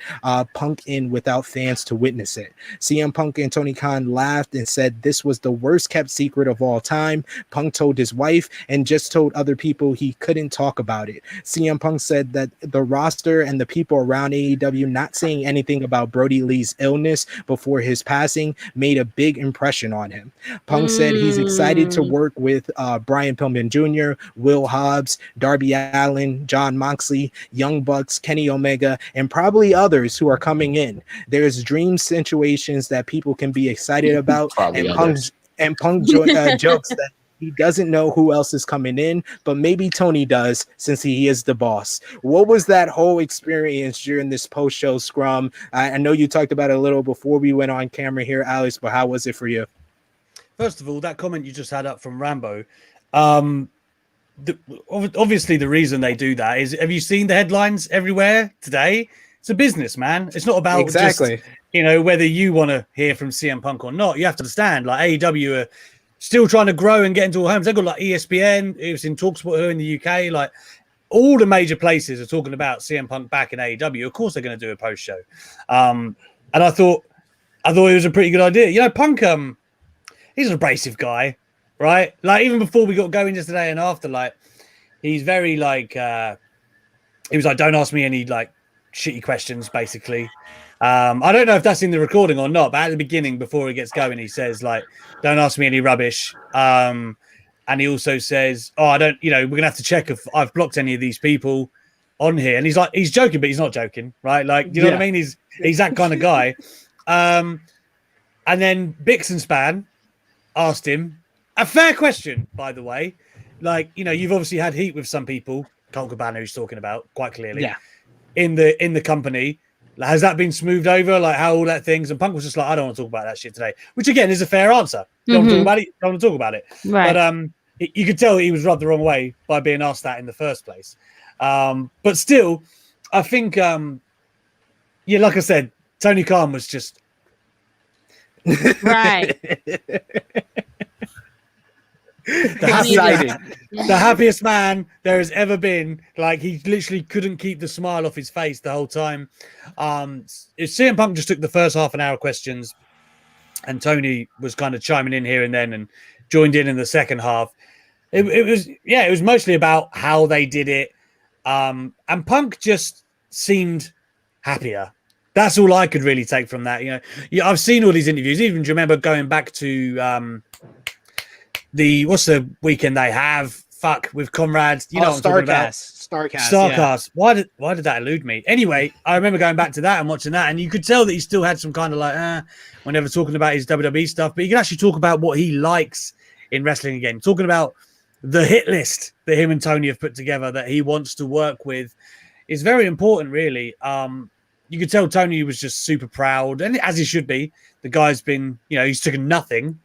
Punk in without fans to witness it. CM Punk and Tony Khan laughed and said this was the worst kept secret of all time. Punk told his wife and just told other people he couldn't talk about it. CM Punk said that the roster and the people around AEW not saying anything about Brody Lee's illness before his passing made a big impression on him. Punk said he's excited to work with Brian Pillman Jr., Will Hobbs, Darby Allin, John Moxley, Young Bucks, Kenny Omega, and probably others who are coming in. There's dream situations that people can be excited about, and Punk jokes that he doesn't know who else is coming in, but maybe Tony does since he is the boss. What was that whole experience during this post-show scrum? I know you talked about it a little before we went on camera here, Alex, but how was it for you? First of all, that comment you just had up from Rambo, obviously the reason they do that is, have you seen the headlines everywhere today? It's a business, man. It's not about just, whether you want to hear from CM Punk or not. You have to understand, like, AEW are still trying to grow and get into all homes. They've got like ESPN, it was in talkSPORT here in the UK, like all the major places are talking about CM Punk back in AEW. Of course they're going to do a post show. And I thought it was a pretty good idea. Punk, he's an abrasive guy, right? Like, even before we got going yesterday and after, like, he's very like, he was like, don't ask me any like shitty questions, basically. I don't know if that's in the recording or not, but at the beginning, before he gets going, he says like, don't ask me any rubbish. And he also says, I don't, we're going to have to check if I've blocked any of these people on here. And he's like, he's joking, but he's not joking, right? Like, you know what I mean? He's that kind of guy. And then Bix and Span asked him a fair question, by the way. Like, you've obviously had heat with some people, Colt Cabana, who's talking about quite clearly, in the company. Has that been smoothed over? Like, how all that things? And Punk was just like, I don't want to talk about that shit today, which again is a fair answer. You don't want to talk about it. You don't want to talk about it. Right. But you could tell he was rubbed the wrong way by being asked that in the first place. But still, I think, like I said, Tony Khan was just right. The happiest man there has ever been. Like, he literally couldn't keep the smile off his face the whole time. CM Punk just took the first half an hour questions, and Tony was kind of chiming in here and then and joined in the second half. It was mostly about how they did it. And Punk just seemed happier. That's all I could really take from that. I've seen all these interviews. Even do you remember going back to what's the weekend they have? With Conrad. Starcast. Yeah. Why did that elude me? Anyway, I remember going back to that and watching that, and you could tell that he still had some kind of like, whenever talking about his WWE stuff, but he could actually talk about what he likes in wrestling again. Talking about the hit list that him and Tony have put together that he wants to work with is very important, really. You could tell Tony was just super proud, and as he should be. The guy's been, he's taken nothing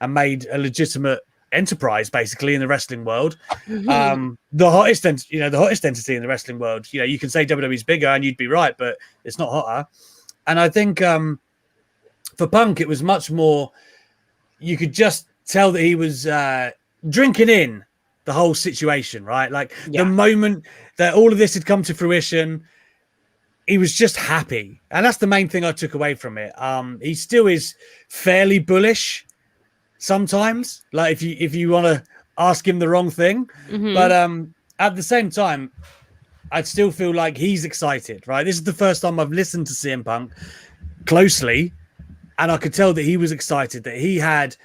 and made a legitimate enterprise, basically, in the wrestling world. The hottest entity in the wrestling world. You can say WWE's bigger, and you'd be right, but it's not hotter. And I think for Punk, it was much more. You could just tell that he was drinking in the whole situation, right? Like the moment that all of this had come to fruition. he was just happy, and that's the main thing I took away from it. He still is fairly bullish sometimes, like if you want to ask him the wrong thing, but at the same time, I still feel like he's excited. Right, this is the first time I've listened to CM Punk closely, and I could tell that he was excited, that he had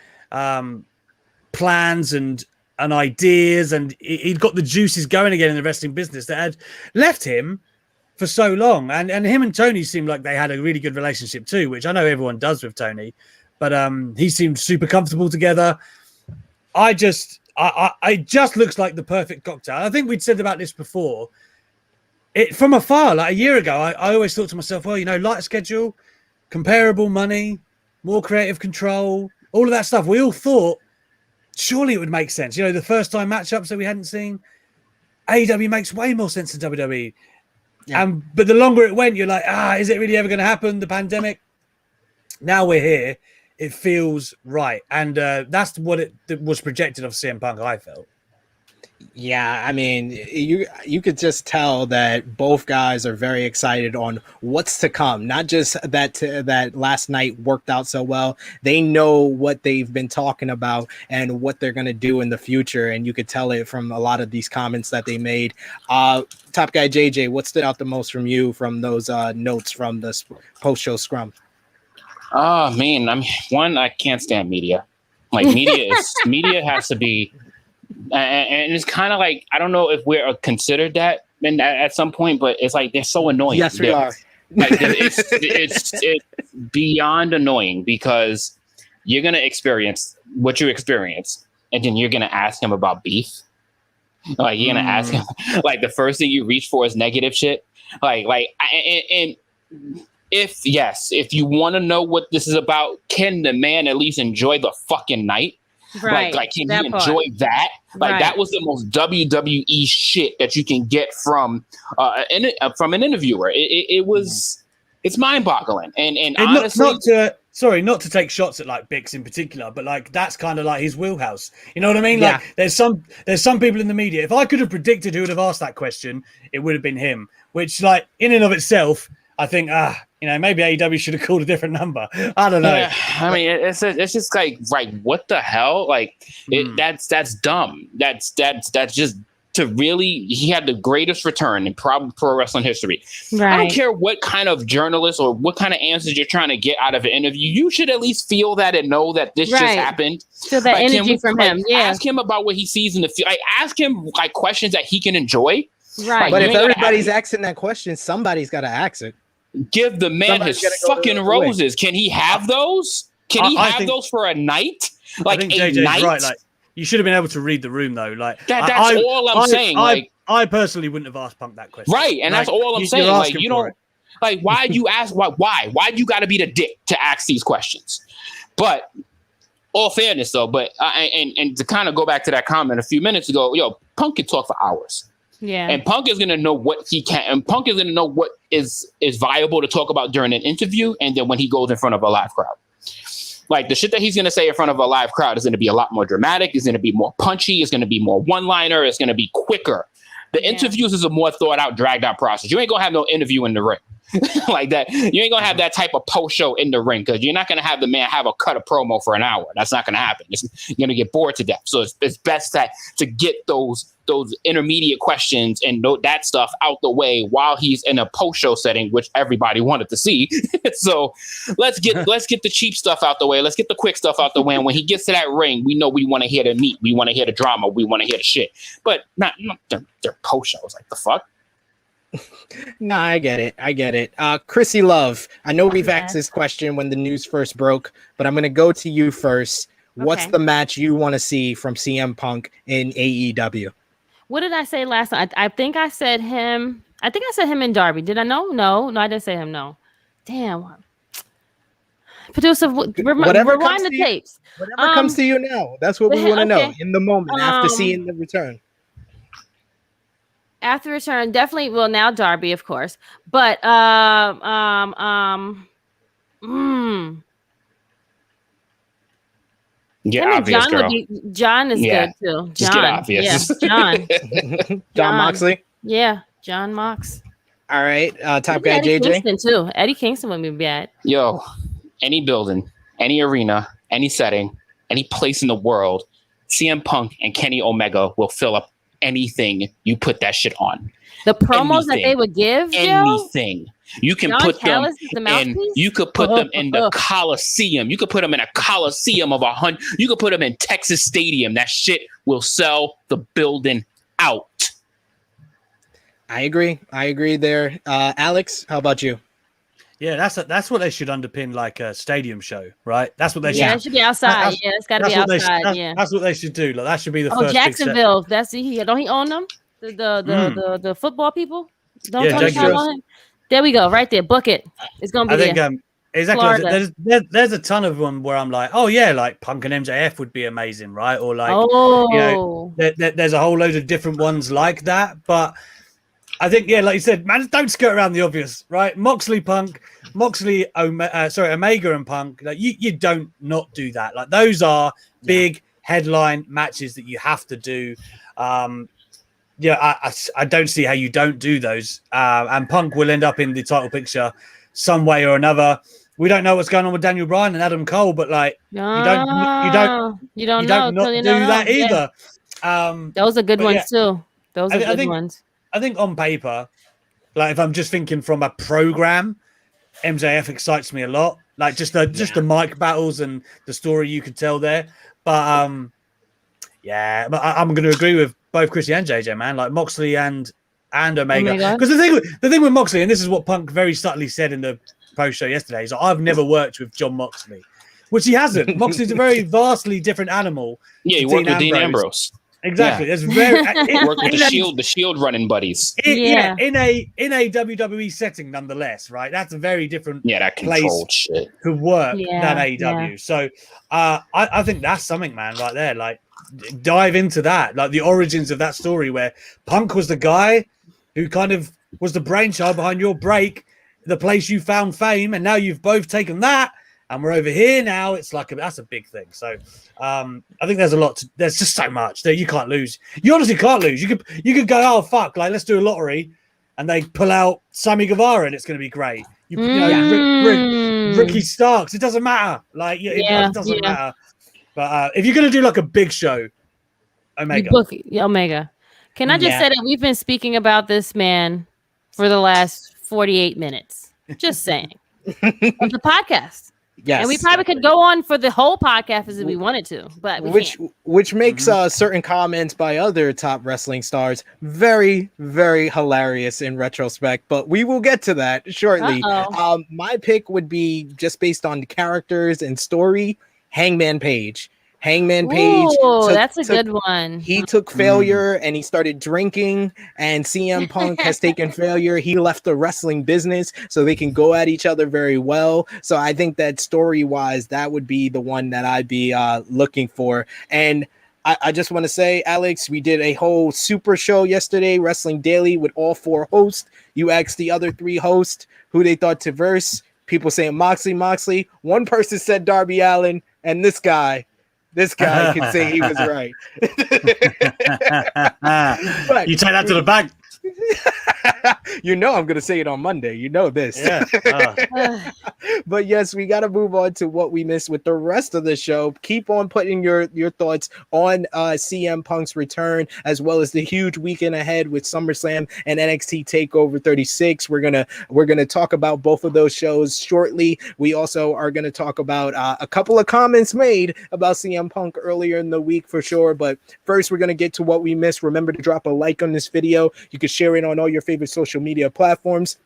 plans and ideas, and he'd got the juices going again in the wrestling business that had left him for so long. And him and Tony seemed like they had a really good relationship too, which I know everyone does with Tony, but he seemed super comfortable together. It just looks like the perfect cocktail. I think we'd said about this before. It from afar, like a year ago, I always thought to myself, well, lighter schedule, comparable money, more creative control, all of that stuff. We all thought surely it would make sense. The first time matchups that we hadn't seen, AEW makes way more sense than WWE. Yeah. But the longer it went, you're like, is it really ever going to happen? The pandemic. Now we're here. It feels right. And that's what it was projected of CM Punk, I felt. Yeah, I mean, you could just tell that both guys are very excited on what's to come. Not just that last night worked out so well. They know what they've been talking about and what they're going to do in the future. And you could tell it from a lot of these comments that they made. Top Guy JJ, what stood out the most from you from those notes from the post-show scrum? Oh, man. I mean, one, I can't stand media. Like, media has to be... And it's kind of like, I don't know if we're considered that at some point, but it's like they're so annoying. Yes, we are. Like, it's beyond annoying because you're going to experience what you experience, and then you're going to ask him about beef. Like, you're going to ask him, like, the first thing you reach for is negative shit. And if you want to know what this is about, can the man at least enjoy the fucking night? Right. Like can he enjoy that? Like, that was the most WWE shit that you can get from an interviewer. It was, it's mind-boggling. And honestly, not to take shots at like Bix in particular, but like that's kind of like his wheelhouse. You know what I mean? Yeah. Like there's some people in the media. If I could have predicted who would have asked that question, it would have been him. Which, like, in and of itself, I think maybe AEW should have called a different number. I don't know. Yeah, I mean, it's just like what the hell? Like, that's dumb. That's just to really. He had the greatest return in pro wrestling history. Right. I don't care what kind of journalist or what kind of answers you're trying to get out of an interview. You should at least feel that and know that this just happened. Feel that energy from him. Yeah. Ask him about what he sees in the field. Like, ask him like questions that he can enjoy. Right. But if everybody's asking that question, somebody's got to ask it. Give the man his fucking roses. Can he have those? Can he have those for a night? Like, I think a JJ's night? right. Like, you should have been able to read the room, though. Like, that's all I'm saying. Like, I personally wouldn't have asked Punk that question. Right, and that's all I'm saying. Like, you know, like, why you ask? Why? Why you got to be the dick to ask these questions? But all fairness, though. But and to kind of go back to that comment a few minutes ago, Punk can talk for hours. Yeah. And Punk is going to know what he can, and Punk is going to know what is viable to talk about during an interview, and then when he goes in front of a live crowd. Like, the shit that he's going to say in front of a live crowd is going to be a lot more dramatic, it's going to be more punchy, it's going to be more one-liner, it's going to be quicker. The interviews is a more thought-out, dragged-out process. You ain't going to have no interview in the ring. Like that. You ain't going to have that type of post-show in the ring, because you're not going to have the man have a cut of promo for an hour. That's not going to happen. You're going to get bored to death. So it's best to get those intermediate questions and that stuff out the way while he's in a post-show setting, which everybody wanted to see. So let's get the cheap stuff out the way. Let's get the quick stuff out the way. And when he gets to that ring, we know we want to hear the meat. We want to hear the drama. We want to hear the shit. But not their post-shows. Like, the fuck? No, I get it. Krssi Love, I know we've asked this question when the news first broke, but I'm going to go to you first. Okay. What's the match you want to see from CM Punk in AEW? What did I say last time? I think I said him. I think I said him and Darby. Did I know? No, I didn't say him. No. Damn. Producer, rewind the tapes. Whatever comes to you now. That's what we want to know in the moment after seeing the return. After return, definitely. Well, now Darby, of course, but Get obvious, girl. John is good too. John, just get obvious. Yeah, John. John Moxley. Yeah, John Mox. All right, top guy Eddie JJ. Kingston too. Eddie Kingston would be bad. Yo, any building, any arena, any setting, any place in the world, CM Punk and Kenny Omega will fill up anything you put that shit on. The promos that they would give, anything. You can John put Callis them in. You could put them in the Coliseum. You could put them in a Coliseum of 100. You could put them in Texas Stadium. That shit will sell the building out. I agree there. Alex, how about you? Yeah, that's what they should underpin, like a stadium show, right? That's what they should. Yeah, it should be outside. It's got to be outside. That's what they should do. Like that should be the first. Oh, Jacksonville. That's he. Don't he own them? The football people. Don't Tony Khan own him? There we go. Right there. Book it. It's gonna be. I think exactly. There's a ton of them where I'm like, oh yeah, like Punk and MJF would be amazing, right? Or like, there's a whole load of different ones like that, but. I think, yeah, like you said, man, don't skirt around the obvious, right? Omega and Punk. Like you don't not do that. Like those are big headline matches that you have to do. I don't see how you don't do those. And Punk will end up in the title picture some way or another. We don't know what's going on with Daniel Bryan and Adam Cole, but like you don't not do that either. Those are good ones too. Those are good ones. I think on paper, like if I'm just thinking from a program, MJF excites me a lot. Like just the mic battles and the story you could tell there. But but I'm going to agree with both Krssi and JJ, man. Like Moxley and Omega. Because the thing with Moxley, and this is what Punk very subtly said in the post show yesterday, is I've never worked with John Moxley, which he hasn't. Moxley's a very vastly different animal. Yeah, he worked with Dean Ambrose. Exactly. It's very work with the shield running buddies. In a WWE setting, nonetheless, right? That's a very different that controlled shit to work than AEW. Yeah. So I think that's something, man, right there. Like dive into that, like the origins of that story where Punk was the guy who kind of was the brainchild behind your break, the place you found fame, and now you've both taken that. And we're over here now. It's like that's a big thing. So I think there's a lot. There's just so much that you can't lose. You honestly can't lose. You could go, oh fuck, like let's do a lottery, and they pull out Sammy Guevara, and it's going to be great. You know, Ricky Starks. It doesn't matter. Like it doesn't matter. But if you're going to do like a big show, Omega. Omega. Can I just say that we've been speaking about this man for the last 48 minutes? Just saying. Of the podcast. Yes, and we probably could go on for the whole podcast as if we wanted to, but which makes certain comments by other top wrestling stars very, very hilarious in retrospect. But we will get to that shortly. My pick would be just based on the characters and story. Hangman Page. Ooh, that's a good one. He took failure and he started drinking, and CM Punk has taken failure. He left the wrestling business so they can go at each other very well. So I think that story-wise, that would be the one that I'd be looking for. And I just want to say, Alex, we did a whole super show yesterday, Wrestling Daily, with all 4 hosts. You asked the other 3 hosts who they thought to verse. People saying Moxley. One person said Darby Allin, and this guy can say he was right. But, you take that to the bank. You know I'm going to say it on Monday. You know this. Yeah. But yes, we got to move on to what we missed with the rest of the show. Keep on putting your thoughts on CM Punk's return, as well as the huge weekend ahead with SummerSlam and NXT TakeOver 36. We're gonna talk about both of those shows shortly. We also are going to talk about a couple of comments made about CM Punk earlier in the week for sure. But first, we're going to get to what we missed. Remember to drop a like on this video. You can share it on all your favorite social media platforms.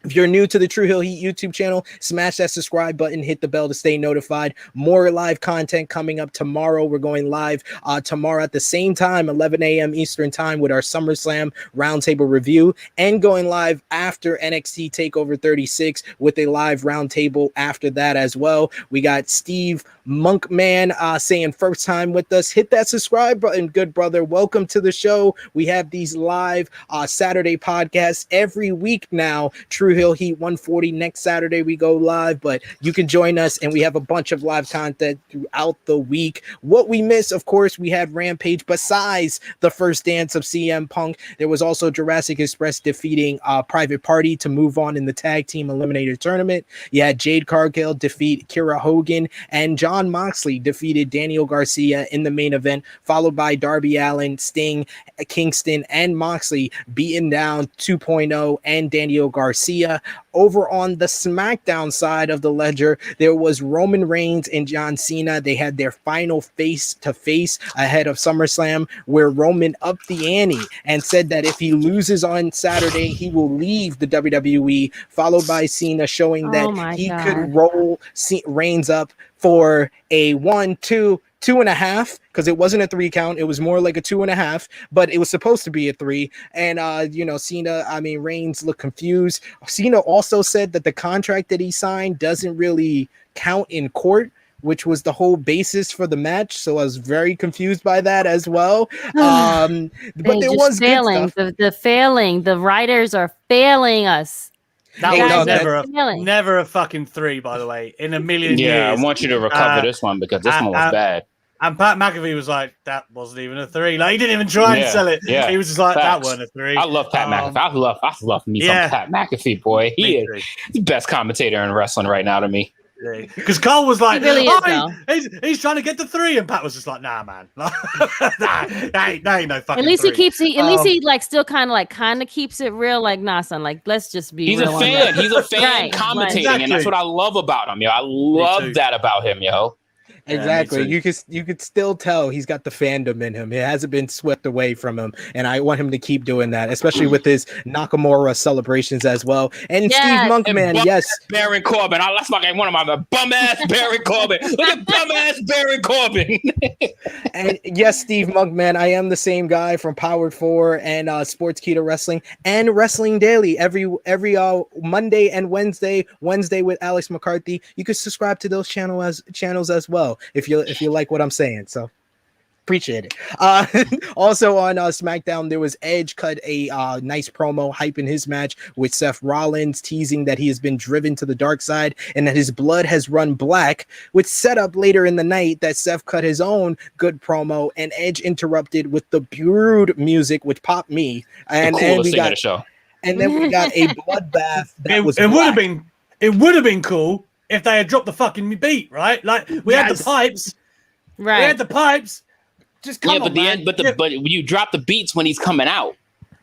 If you're new to the Tru Heel Heat YouTube channel, smash that subscribe button, hit the bell to stay notified. More live content coming up tomorrow. We're going live tomorrow at the same time, 11 a.m. Eastern time, with our SummerSlam roundtable review, and going live after NXT TakeOver 36 with a live roundtable after that as well. We got Steve Monkman saying first time with us. Hit that subscribe button, good brother. Welcome to the show. We have these live Saturday podcasts every week now. Tru Heel Heat 140 next Saturday. We go live, but you can join us, and we have a bunch of live content throughout the week. What we miss, of course, we had Rampage. Besides the first dance of CM Punk, there was also Jurassic Express defeating Private Party to move on in the tag team eliminator tournament. You had Jade Cargill defeat Kira Hogan, and Jon Moxley defeated Daniel Garcia in the main event, followed by Darby Allin, Sting, Kingston, and Moxley beating down 2.0 and Daniel Garcia. Over on the SmackDown side of the ledger, there was Roman Reigns and John Cena. They had their final face-to-face ahead of SummerSlam, where Roman upped the ante and said that if he loses on Saturday, he will leave the WWE, followed by Cena showing that he could roll Reigns up for a 1, 2, 2.5, because it wasn't a 3 count. It was more like a 2.5, but it was supposed to be a 3. And, Reigns looked confused. Cena also said that the contract that he signed doesn't really count in court, which was the whole basis for the match. So I was very confused by that as well. But there was failing. The writers are failing us. That was never a fucking 3, by the way, in a million years. Yeah, I want you to recover this one because this one was bad. And Pat McAfee was like, that wasn't even a 3. Like, he didn't even try and sell it. Yeah, he was just like, that wasn't a 3. I love Pat McAfee. I love me some Pat McAfee, boy. He is the best commentator in wrestling right now to me. Because Cole was like, he's trying to get the 3, and Pat was just like, nah, man, that ain't no fucking. At least 3. At least he like still kind of keeps it real. Like, nah, son, like let's just be. He's real a fan. He's a fan commentating, and that's what I love about him, yo. I love that about him, yo. Exactly. You could still tell he's got the fandom in him. It hasn't been swept away from him, and I want him to keep doing that, especially with his Nakamura celebrations as well. And Steve Monkman, Baron Corbin. That's fucking one of my bum ass Baron Corbin. Look at bum ass Baron Corbin. And yes, Steve Monkman, I am the same guy from Powered 4 and Sports Keto Wrestling and Wrestling Daily every Monday and Wednesday with Alex McCarthy. You can subscribe to those channels as well if you like what I'm saying. So appreciate it. Also on SmackDown, there was Edge cut a nice promo hyping his match with Seth Rollins, teasing that he has been driven to the dark side and that his blood has run black, which set up later in the night that Seth cut his own good promo, and Edge interrupted with the Brood music, which popped me. And then we got a bloodbath. It would have been cool if they had dropped the fucking beat, right? Like we had the pipes, right? We had the pipes. Just come on, man. But you drop the beats when he's coming out.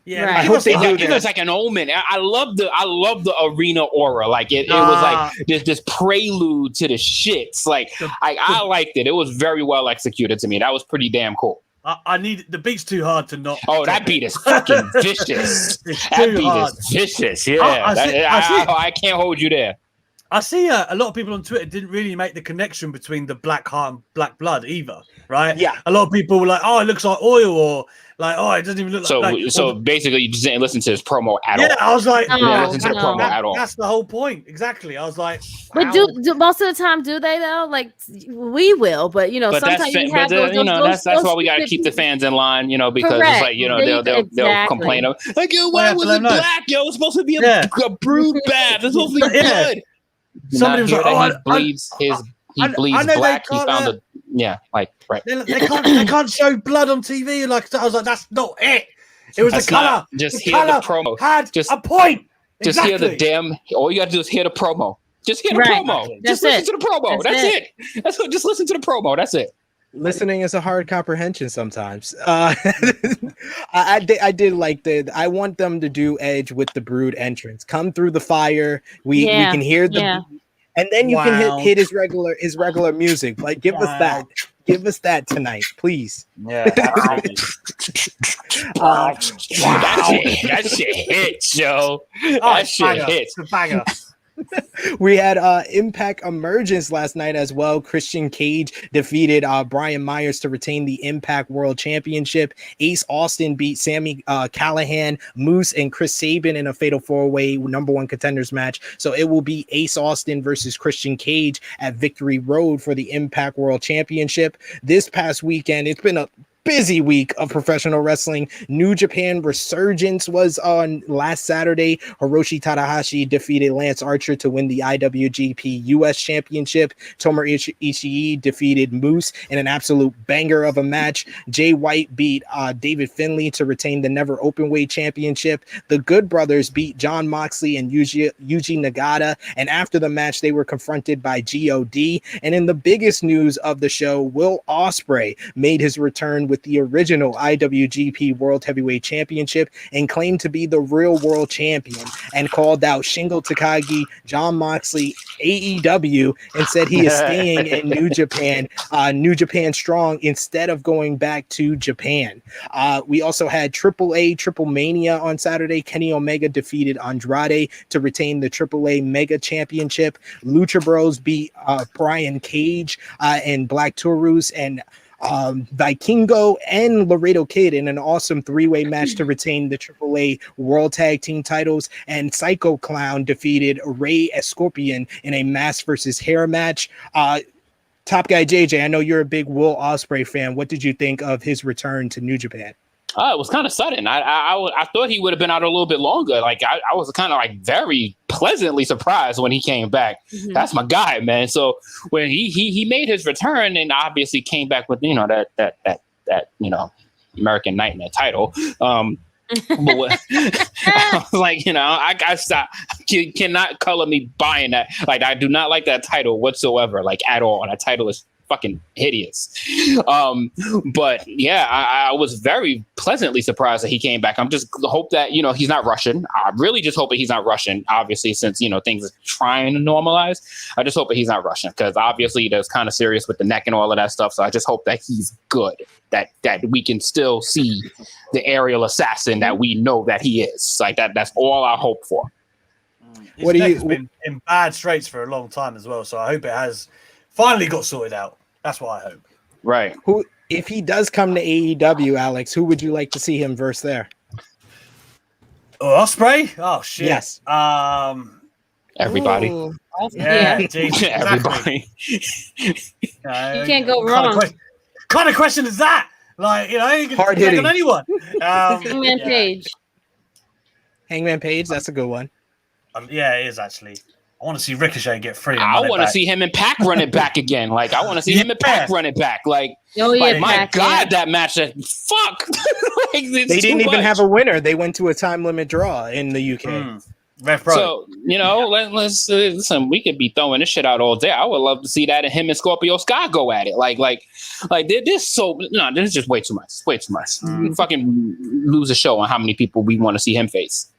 Yeah, right. I hope it was like an omen. I love the arena aura. Like it was like this prelude to the shits. Like I liked it. It was very well executed to me. That was pretty damn cool. I need the beat's too hard to not. Oh, that beat is fucking vicious. That beat is vicious. Yeah, I can't hold you there. I see a lot of people on Twitter didn't really make the connection between the black heart and black blood either, right? Yeah. A lot of people were like, oh, it looks like oil, or like, oh, it doesn't even look like. So basically, you just didn't listen to his promo at all. Yeah, I was like, listen to the promo at all. That's the whole point. Exactly. I was like, wow. But do most of the time, do they though? Like, we will, but sometimes that's why we got to keep the fans in line, because it's like, they'll complain of like, yo, why was it black? Yo, it's supposed to be a brood bath. It's supposed to be blood. Somebody was like, he bleeds black. He found right. They can't show blood on TV. Like I was like, that's not it. It was the color. Just hear the promo. Had a point. Just hear the damn. All you got to do is hear the promo. Just hear the promo. Just listen to the promo. That's it. Just listen to the promo. That's it. Listening is a hard comprehension sometimes. I did like I want them to do Edge with the Brood entrance. Come through the fire. We can hear the and then you can hit his regular music. Like give us that. Give us that tonight, please. Yeah. That shit hits, Joe. That shit hits. We had Impact Emergence last night as well. Christian Cage defeated Brian Myers to retain the Impact World Championship. Ace Austin beat Sami Callihan, Moose, and Chris Sabin in a Fatal 4-Way #1 contenders match. So it will be Ace Austin versus Christian Cage at Victory Road for the Impact World Championship. This past weekend, it's been a busy week of professional wrestling. New Japan Resurgence was on last Saturday. Hiroshi Tanahashi defeated Lance Archer to win the IWGP US Championship. Tomohiro Ishii defeated Moose in an absolute banger of a match. Jay White beat David Finlay to retain the Never Openweight Championship. The Good Brothers beat Jon Moxley and Yuji Nagata, and after the match, they were confronted by GOD. And in the biggest news of the show, Will Ospreay made his return with the original IWGP World Heavyweight Championship and claimed to be the real world champion, and called out Shingo Takagi, Jon Moxley, AEW, and said he is staying in New Japan Strong instead of going back to Japan. We also had AAA TripleMania on Saturday. Kenny Omega defeated Andrade to retain the AAA Mega Championship. Lucha Bros beat Brian Cage and Black Taurus and Vikingo and Laredo Kid in an awesome three-way match to retain the AAA World Tag Team titles. And Psycho Clown defeated Rey Escorpion in a mask versus hair match. Top Guy JJ, I know you're a big Will Ospreay fan. What did you think of his return to New Japan? It was kind of sudden. I thought he would have been out a little bit longer. Like I was kind of like very pleasantly surprised when he came back. Mm-hmm. That's my guy, man. So when he made his return and obviously came back with that American Nightmare title. But what, I was like, I stopped. You cannot color me buying that. Like I do not like that title whatsoever, like at all. And that title is fucking hideous. But yeah, I was very pleasantly surprised that he came back. I'm just hope that, he's not Russian. I really just hope that he's not Russian, obviously, since, things are trying to normalize. I just hope that he's not Russian because obviously that's kind of serious with the neck and all of that stuff. So I just hope that he's good, that we can still see the aerial assassin that we know that he is. Like that's all I hope for. His neck's been in bad straits for a long time as well. So I hope it has finally got sorted out. That's what I hope. Right. If he does come to AEW, Alex, who would you like to see him versus there? Ospreay? Oh shit. Yes. Everybody. Ooh. Yeah. Geez, everybody. You can't go wrong. What kind of question is that? Like, you can hard hitting on anyone. Hangman Page. Hangman Page, that's a good one. Yeah, it is actually. I want to see Ricochet get free. I want to see him and Pac run it back again. Like I want to see him and Pac run it back. Like, my God, that match! Fuck. They didn't even have a winner. They went to a time limit draw in the UK. So let's listen. We could be throwing this shit out all day. I would love to see that, and him and Scorpio Sky go at it. Like this is just way too much. Way too much. Fucking lose a show on how many people we want to see him face.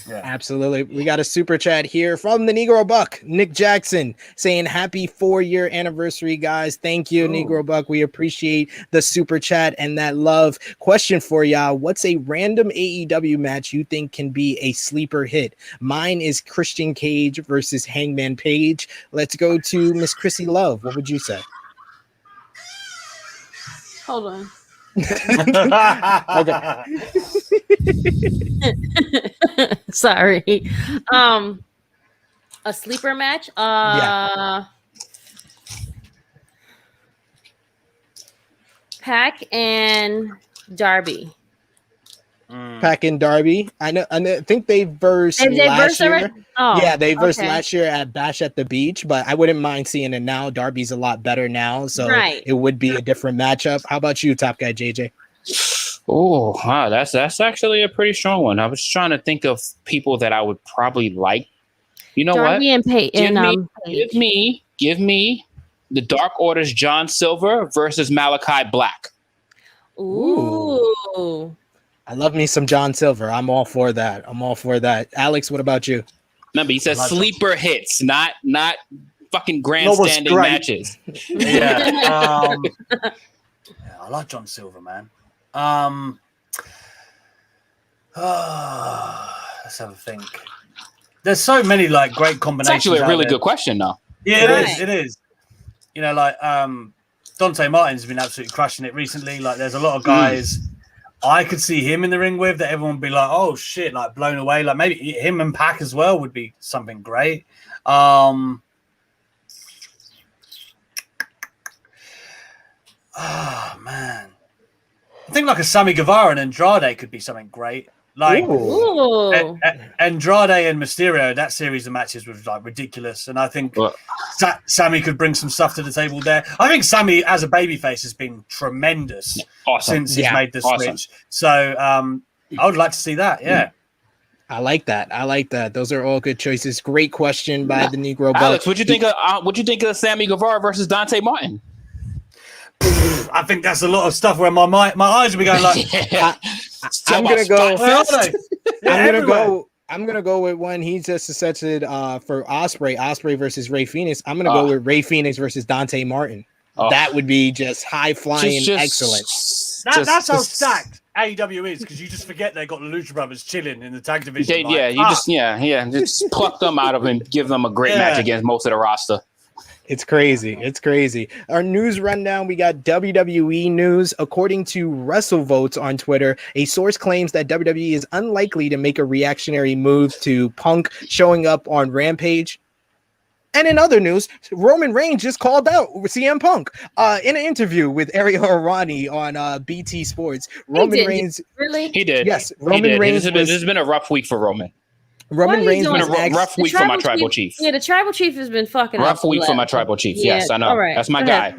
Yeah, absolutely. We got a super chat here from the Negro Buck, Nick Jackson, saying happy 4-year anniversary, guys. Thank you, Negro Buck. We appreciate the super chat and that love. Question for y'all: what's a random AEW match you think can be a sleeper hit? Mine is Christian Cage versus Hangman Page. Let's go to Miss Krssi Love. What would you say? Hold on. Okay. Sorry. A sleeper match? Pac and Darby. Pac and Darby. I think they versed last year. They versed last year at Bash at the Beach, but I wouldn't mind seeing it now. Darby's a lot better now, so it would be a different matchup. How about you, Top Guy JJ? Oh, wow, that's actually a pretty strong one. I was trying to think of people that I would probably like. You know Darby what? And Give me the Dark Order's John Silver versus Malachi Black. Ooh. I love me some John Silver. I'm all for that. Alex, what about you? Remember, he says sleeper hits, not fucking grandstanding matches. Yeah. I like John Silver, man. Let's have a think. There's so many great combinations. It's actually a really good question, though. Yeah, it is. Dante Martin's been absolutely crushing it recently. Like, there's a lot of guys I could see him in the ring with that everyone would be like, oh shit, like blown away. Like maybe him and Pac as well would be something great. Oh man. I think like a Sammy Guevara and Andrade could be something great. Like Andrade and Mysterio, that series of matches was like ridiculous, and I think Sammy could bring some stuff to the table there. I think Sammy as a babyface has been tremendous since he's made the switch. So I would like to see that. Yeah. I like that. Those are all good choices. Great question by the Negro Buck. Alex, what'd you think of Sammy Guevara versus Dante Martin? I think that's a lot of stuff where my eyes will be going like. I'm gonna go with one he just suggested for Ospreay versus Ray Phoenix. I'm gonna go with Ray Phoenix versus Dante Martin. That would be just high flying excellence. That's how stacked AEW is, because you just forget they got the Lucha Brothers chilling in the tag division. Just pluck them out of and give them a great match against most of the roster. It's crazy. Our news rundown, we got WWE news. According to WrestleVotes on Twitter, a source claims that WWE is unlikely to make a reactionary move to Punk showing up on Rampage. And in other news, Roman Reigns just called out CM Punk in an interview with Ariel Arani on BT Sports. Roman Reigns. Really? He did. Yes. Roman Reigns. This has been a rough week for Roman. Roman Reigns been a rough week for my tribal chief. Yeah, the tribal chief has been fucking rough week for my tribal chief. Yeah, yes, I know. Right. That's my guy.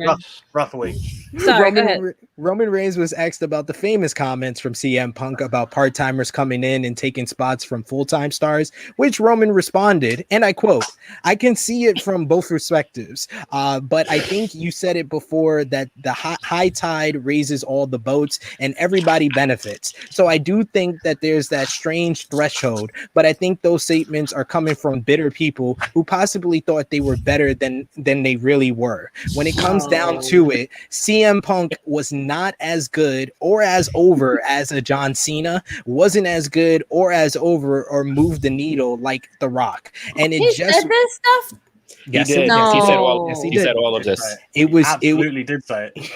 Rough week. Sorry, go ahead. Roman Reigns was asked about the famous comments from CM Punk about part-timers coming in and taking spots from full-time stars, which Roman responded, and I quote, "I can see it from both perspectives, but I think you said it before that the high tide raises all the boats and everybody benefits. So I do think that there's that strange threshold, but I think those statements are coming from bitter people who possibly thought they were better than they really were. When it comes down to it, CM Punk was not as good or as over as a John Cena, wasn't as good or as over or moved the needle like The Rock." And it said this stuff? Yes, he did. No. He said all of this. It was absolutely did say it.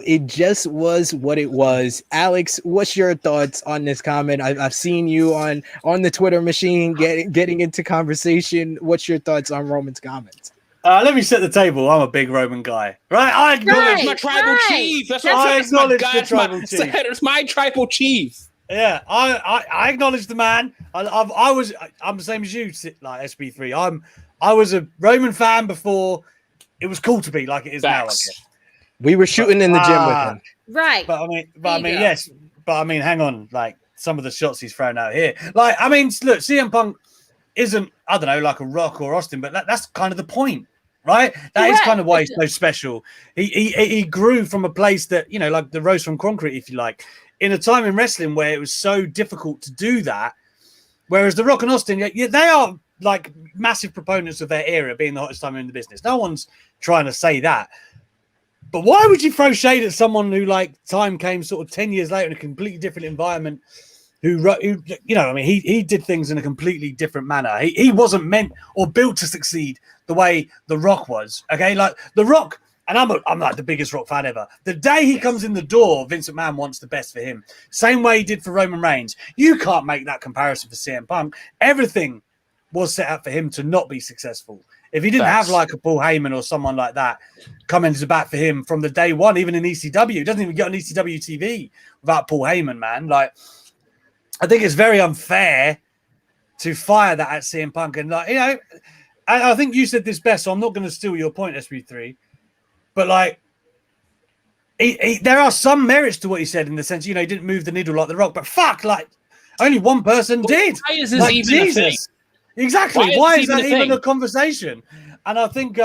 It just was what it was. Alex, what's your thoughts on this comment? I've seen you on the Twitter machine getting into conversation. What's your thoughts on Roman's comments? Let me set the table. I'm a big Roman guy, right? I acknowledge my tribal chief. That's what I I'm saying. acknowledge the tribal chief. It's my tribal chief. Yeah, I acknowledge the man. I'm the same as you, like SB3. I was a Roman fan before it was cool to be like it is now. I guess. We were shooting in the gym with him, right? But I mean, hang on, like some of the shots he's thrown out here. Like, I mean, look, CM Punk isn't, I don't know, like a Rock or Austin, but that's kind of the point. Right, that is kind of why he's so special. He grew from a place that, you know, like the rose from concrete, if you like, in a time in wrestling where it was so difficult to do that. Whereas the Rock and Austin, they are like massive proponents of their era being the hottest time in the business. No one's trying to say that. But why would you throw shade at someone who, like, time came sort of 10 years later in a completely different environment? Who you know, I mean, he did things in a completely different manner. He wasn't meant or built to succeed the way The Rock was. Okay, like The Rock, and I'm like the biggest Rock fan ever. The day he comes in the door, Vince McMahon wants the best for him. Same way he did for Roman Reigns. You can't make that comparison for CM Punk. Everything was set up for him to not be successful. If he didn't have like a Paul Heyman or someone like that coming to bat for him from the day one, even in ECW, he doesn't even get on ECW TV without Paul Heyman, man. Like, I think it's very unfair to fire that at CM Punk. And, like, you know, I think you said this best, so I'm not going to steal your point, SB3. But, like, there are some merits to what he said in the sense, you know, he didn't move the needle like The Rock. But fuck, like, only one person did. Why is this like, even Jesus. a thing? Exactly. Why is that even a conversation? And I think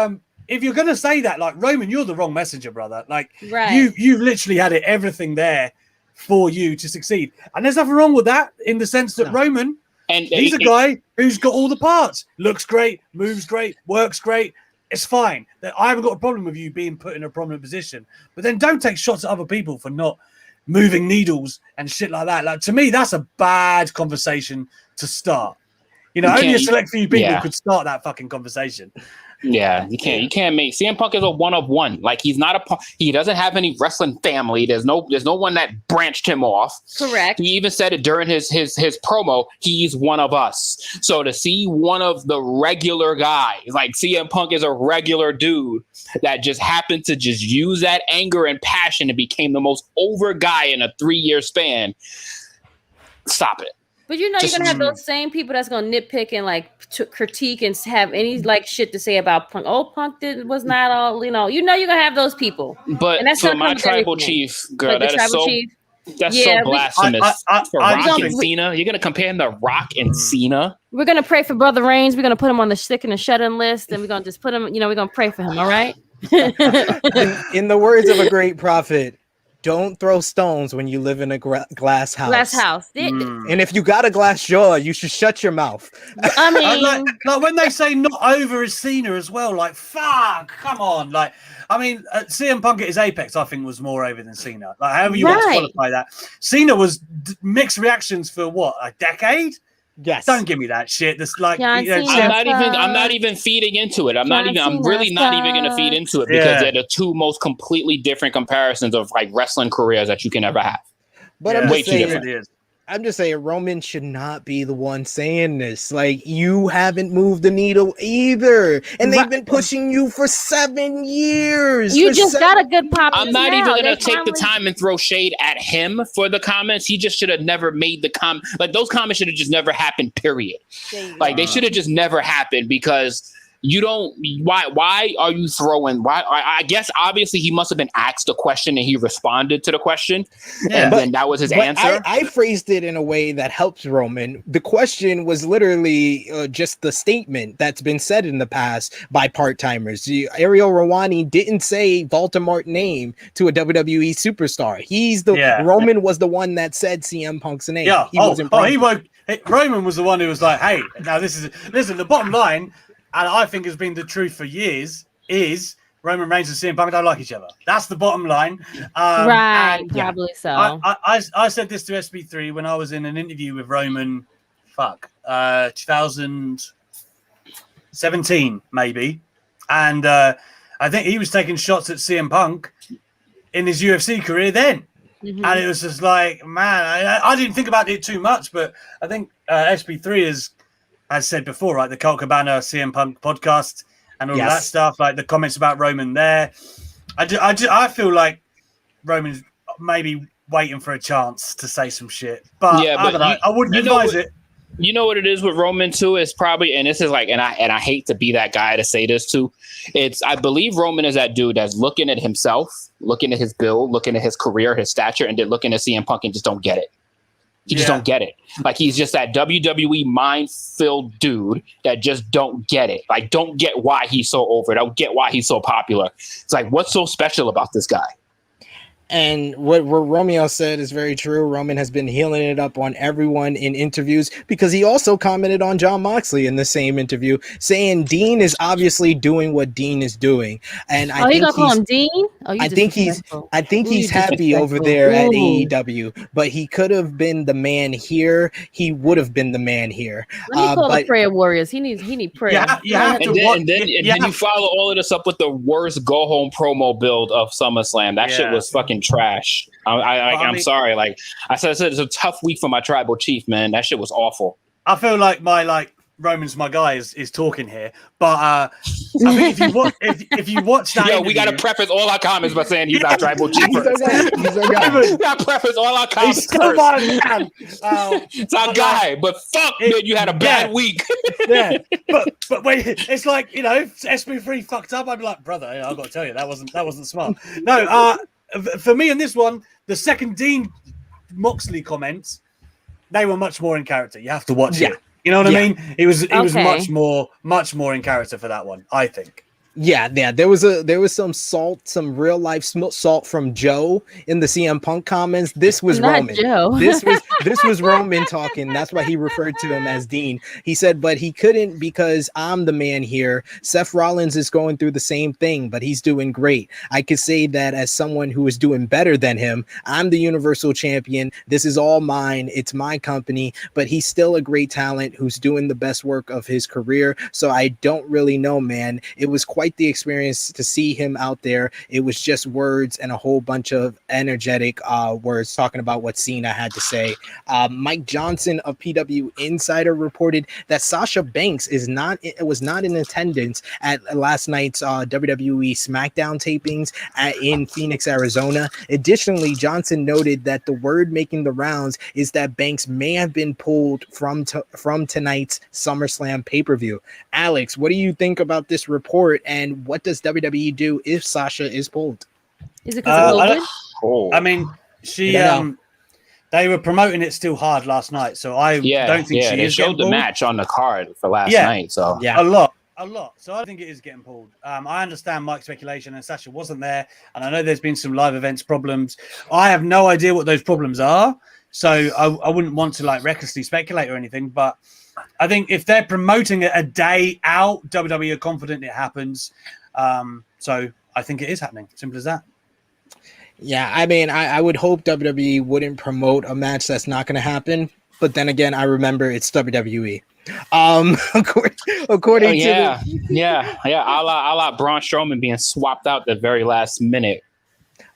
if you're going to say that, like, Roman, you're the wrong messenger, brother. Like, you've literally had everything there for you to succeed. And there's nothing wrong with that in the sense that Roman, he's a guy who's got all the parts. Looks great, moves great, works great. It's fine. I haven't got a problem with you being put in a prominent position. But then don't take shots at other people for not moving needles and shit like that. Like, to me, that's a bad conversation to start. You know, only a select few people could start that fucking conversation. Yeah, you can't make CM Punk is a one of one. Like he doesn't have any wrestling family. There's no one that branched him off. Correct. He even said it during his promo. He's one of us. So to see one of the regular guys, like CM Punk is a regular dude that just happened to just use that anger and passion and became the most over guy in a 3-year span. Stop it. But you're gonna have those same people that's gonna nitpick and like critique and have any like shit to say about Punk. Oh, Punk was not all, you're gonna have those people. But and that's for my tribal chief, girl, like that's so blasphemous. For Rock and Cena, you're gonna compare him to Rock and Cena. We're gonna pray for Brother Reigns. We're gonna put him on the sick and the shut-in list, and we're gonna just put him. We're gonna pray for him. All right. in the words of a great prophet, don't throw stones when you live in a glass house. Glass house. And if you got a glass jaw, you should shut your mouth. I mean, like when they say not over as Cena as well, like, fuck, come on. Like, I mean, CM Punk at his apex, I think, was more over than Cena. Like, however you want to qualify that. Cena was mixed reactions for what, a decade? Yes. Don't give me that shit. That's like I'm not even feeding into it. I'm really not even gonna feed into it because they're the two most completely different comparisons of like wrestling careers that you can ever have. But I'm just saying Roman should not be the one saying this. Like, you haven't moved the needle either. And they've been pushing you for 7 years. You just got a good pop. I'm not even going to take the time and throw shade at him for the comments. He just should have never made the comment. Like, those comments should have just never happened, period. Like, they should have just never happened because you don't. Why are you throwing? I guess obviously he must have been asked a question and he responded to the question, and then that was his answer. I phrased it in a way that helps Roman. The question was literally just the statement that's been said in the past by part-timers. Ariel Rawani didn't say Voldemort's name to a WWE superstar. Roman was the one that said CM Punk's name. Yeah. Roman was the one who was like, "Hey, now listen. The bottom line." And I think has been the truth for years is Roman Reigns and CM Punk don't like each other. That's the bottom line. Probably so. I said this to SB3 when I was in an interview with Roman, 2017 maybe. And I think he was taking shots at CM Punk in his UFC career then. Mm-hmm. And it was just like, man, I didn't think about it too much, but I think SB3 is, as said before, right, the Colt Cabana CM Punk podcast and all that stuff, like the comments about Roman there. I feel like Roman's maybe waiting for a chance to say some shit, but I don't know. I wouldn't advise it. You know what it is with Roman too? Is probably, and this is like, and I hate to be that guy to say this too. I believe Roman is that dude that's looking at himself, looking at his build, looking at his career, his stature, and then looking at CM Punk and just don't get it. He just don't get it. Like, he's just that WWE mind-filled dude that just don't get it. Like, don't get why he's so over. Don't get why he's so popular. It's like, what's so special about this guy? And what Romeo said is very true. Roman has been healing it up on everyone in interviews because he also commented on Jon Moxley in the same interview, saying Dean is obviously doing what Dean is doing. And I think call him Dean? I think he's happy over there at AEW, but he could have been the man here. He would have been the man here. Let me call the prayer warriors. He need prayer. And then you follow all of this up with the worst go home promo build of SummerSlam. That shit was fucking trash. I'm sorry. Like I said, it's a tough week for my tribal chief, man. That shit was awful. I feel like Roman's my guy is talking here, but I think if you watch that, we gotta preface all our comments by saying he's our tribal chief. We gotta preface all our comments. He's still my man. It's our guy, but fuck, man, you had a bad week. But wait, it's like, if SB3 fucked up, I'd be like, brother, I've got to tell you that wasn't smart. No, for me in this one, the second Dean Moxley comments, they were much more in character. You have to watch it. You know what I mean? It was much more in character for that one, I think. Yeah, there was some salt, some real life salt from Joe in the CM Punk comments. This was Not Roman. Joe. this was Roman talking. That's why he referred to him as Dean. He said, but he couldn't because I'm the man here. Seth Rollins is going through the same thing, but he's doing great. I could say that as someone who is doing better than him. I'm the Universal Champion. This is all mine. It's my company, but he's still a great talent who's doing the best work of his career. So I don't really know, man. It was quite the experience to see him out there. It was just words and a whole bunch of energetic words talking about what Cena had to say. Mike Johnson of PW Insider reported that Sasha Banks was not in attendance at last night's WWE SmackDown tapings in Phoenix, Arizona. Additionally, Johnson noted that the word making the rounds is that Banks may have been pulled from tonight's SummerSlam pay-per-view. Alex, what do you think about this report, and what does WWE do if Sasha is pulled? Is it because of COVID? I mean, they were promoting it still hard last night, so I don't think she is. They showed the match on the card for last night, so a lot. So I think it is getting pulled. I understand Mike's speculation, and Sasha wasn't there, and I know there's been some live events problems. I have no idea what those problems are, so I wouldn't want to like recklessly speculate or anything, but I think if they're promoting it a day out, WWE are confident it happens. So I think it is happening. Simple as that. Yeah, I mean, I would hope WWE wouldn't promote a match that's not going to happen. But then again, I remember it's WWE. According to a la Braun Strowman being swapped out the very last minute.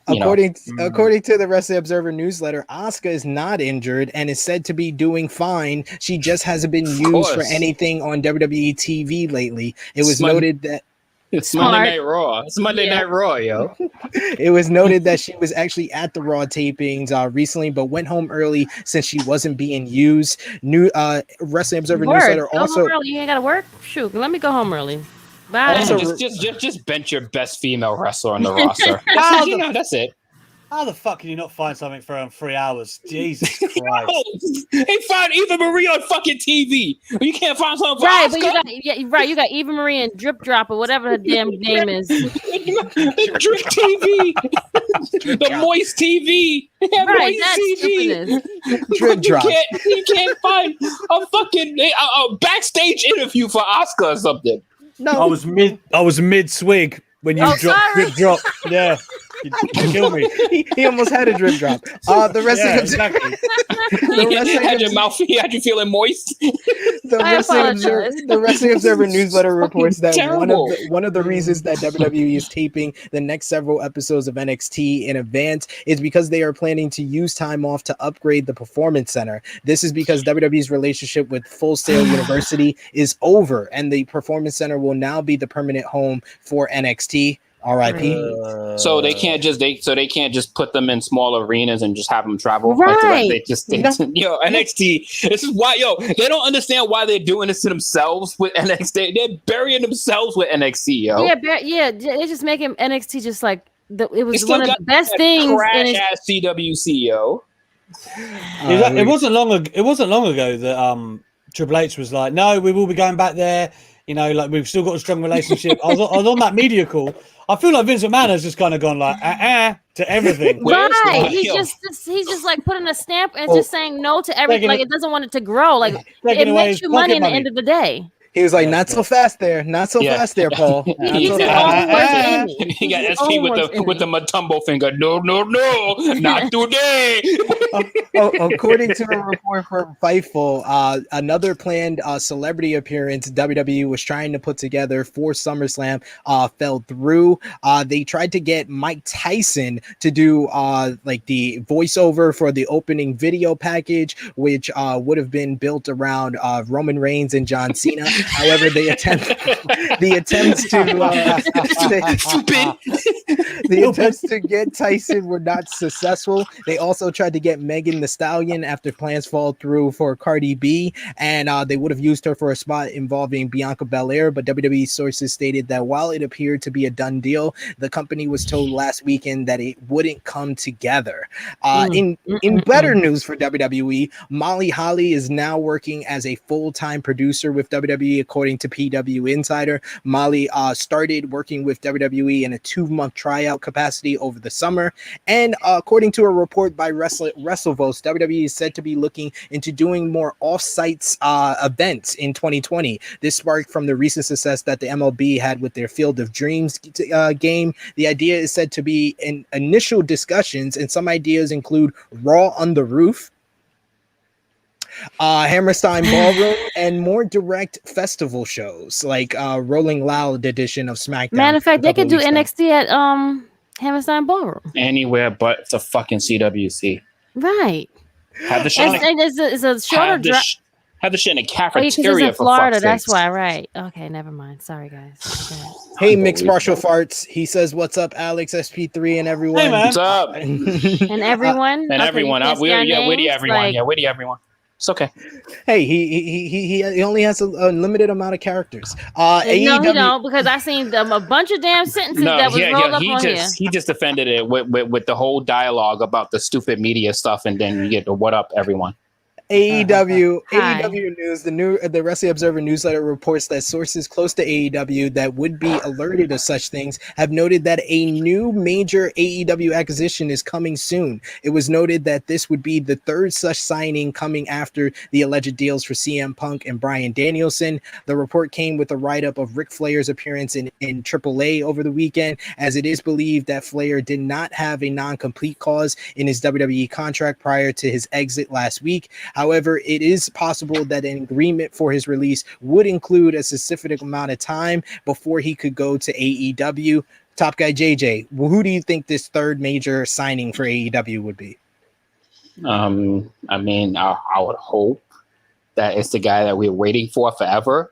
According to the Wrestling Observer newsletter, Asuka is not injured and is said to be doing fine. She just hasn't been used for anything on WWE TV lately. It was noted that it's Monday Night Raw. It's Monday Night Raw, yo. It was noted that she was actually at the Raw tapings recently, but went home early since she wasn't being used. New Wrestling Observer newsletter also. Home early. You ain't gotta work. Shoot, let me go home early. Bye. Also, just bench your best female wrestler on the roster. That's it. How the fuck can you not find something for her in 3 hours? Jesus Christ. They found Eva Marie on fucking TV. You can't find something for Asuka? But you got Eva Marie and Drip Drop or whatever her damn name is. Drip TV. The Moist TV. Yeah, right, Moist that's TV. Drip Drop. You can't find a fucking a backstage interview for Asuka or something. No. I was mid swig when you dropped Drip Drop. Yeah. You killed me. He almost had a drip drop. The He had you feeling moist. The Wrestling Observer newsletter reports that one of the reasons that WWE is taping the next several episodes of NXT in advance is because they are planning to use time off to upgrade the Performance Center. This is because WWE's relationship with Full Sail University is over, and the Performance Center will now be the permanent home for NXT. R.I.P. So they can't just put them in small arenas and just have them travel. Right. NXT. This is why they don't understand why they're doing this to themselves with NXT. They're burying themselves with NXT. They're just making NXT just like it was one of the best things. Crash ass CWC. It wasn't long ago that Triple H was like, "No, we will be going back there. Like we've still got a strong relationship." I was on that media call. I feel like Vince McMahon has just kind of gone like to everything. Right. He's just like putting a stamp and just saying no to everything. Like it doesn't want it to grow. Like it makes you money at the end of the day. He was like, not so fast there, fast there, Paul. He got SP with the Matumbo finger. No, not today. According to a report from Fightful, another planned celebrity appearance WWE was trying to put together for SummerSlam fell through. They tried to get Mike Tyson to do like the voiceover for the opening video package, which would have been built around Roman Reigns and John Cena. However, the attempts to get Tyson were not successful. They also tried to get Megan Thee Stallion after plans fall through for Cardi B, and they would have used her for a spot involving Bianca Belair, but WWE sources stated that while it appeared to be a done deal, the company was told last weekend that it wouldn't come together. In better news for WWE, Molly Holly is now working as a full-time producer with WWE, according to PW Insider. Molly started working with WWE in a 2-month tryout capacity over the summer, and according to a report by WrestleVotes, WWE is said to be looking into doing more off-sites events in 2020. This sparked from the recent success that the MLB had with their Field of Dreams game. The idea is said to be in initial discussions, and some ideas include Raw on the Roof, Hammerstein Ballroom, and more direct festival shows like Rolling Loud edition of SmackDown. Matter of fact, they could do NXT at Hammerstein Ballroom. Anywhere but the fucking CWC. Right. Have the shit. It's a shorter drive. Have the shit in a cafeteria Oh, in for Florida. That's why, right? Okay, never mind. Sorry, guys. Hey, Mixed Martial Farts. He says, "What's up, Alex SP3 and everyone?" Hey, man. What's up? And everyone. And everyone. Where do everyone? Where do everyone? It's okay. Hey, he only has a limited amount of characters. No, he don't, because I seen a bunch of damn sentences that was rolled up on here. He just defended it with the whole dialogue about the stupid media stuff, and then you get the "what up, everyone." AEW news. The Wrestling Observer newsletter reports that sources close to AEW that would be alerted of such things have noted that a new major AEW acquisition is coming soon. It was noted that this would be the third such signing coming after the alleged deals for CM Punk and Bryan Danielson. The report came with a write-up of Ric Flair's appearance in AAA over the weekend, as it is believed that Flair did not have a non-complete clause in his WWE contract prior to his exit last week. However, it is possible that an agreement for his release would include a specific amount of time before he could go to AEW. Top Guy JJ, who do you think this third major signing for AEW would be? I mean, I would hope that it's the guy that we're waiting for forever,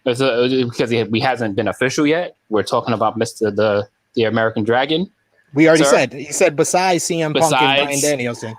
because he hasn't been official yet. We're talking about the American Dragon. We already said. He said besides CM Punk and Bryan Danielson.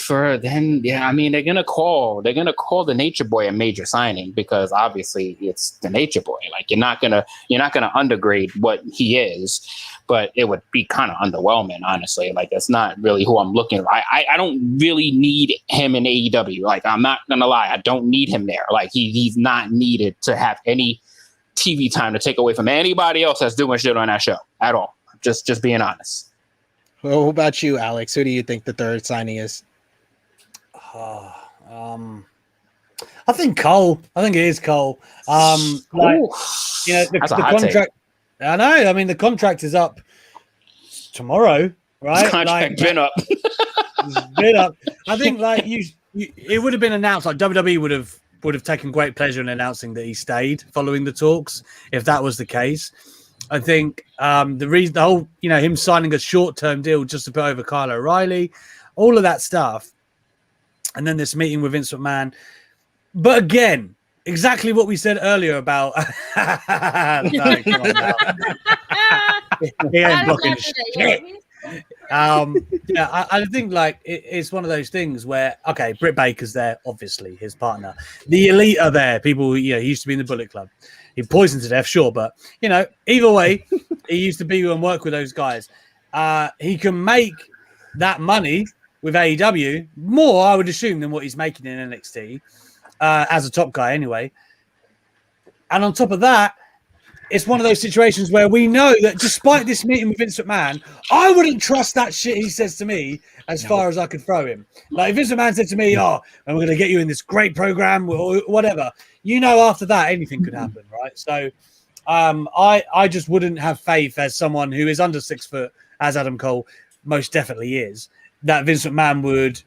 They're gonna call the Nature Boy a major signing, because obviously it's the Nature Boy. Like, you're not gonna undergrade what he is, but it would be kind of underwhelming, honestly. Like, that's not really who I'm looking for. I don't really need him in AEW. Like, I'm not gonna lie, I don't need him there. Like, he's not needed to have any TV time to take away from anybody else that's doing shit on that show at all. Just being honest. Well, what about you, Alex? Who do you think the third signing is? I think Cole. I think it is Cole. The contract. Take. I know. I mean, the contract is up tomorrow, right? The contract been up. Been up. I think it would have been announced. Like, WWE would have taken great pleasure in announcing that he stayed following the talks, if that was the case. I think him signing a short-term deal just to put over Kyle O'Reilly, all of that stuff, and then this meeting with Vince McMahon. But again, exactly what we said earlier about. No, come on now. He ain't blocking shit. I think it's one of those things where, okay, Britt Baker's there, obviously his partner. The Elite are there. People, he used to be in the Bullet Club. He poisoned to death, sure, but either way, he used to be and work with those guys. He can make that money with AEW more, I would assume, than what he's making in NXT as a top guy, anyway. And on top of that, it's one of those situations where we know that despite this meeting with Vince McMahon, I wouldn't trust that shit he says to me as far as I could throw him. Like, if Vince McMahon said to me, and we're going to get you in this great program or whatever, after that, anything could happen, right? So I just wouldn't have faith as someone who is under 6 foot, as Adam Cole most definitely is, that Vince McMahon would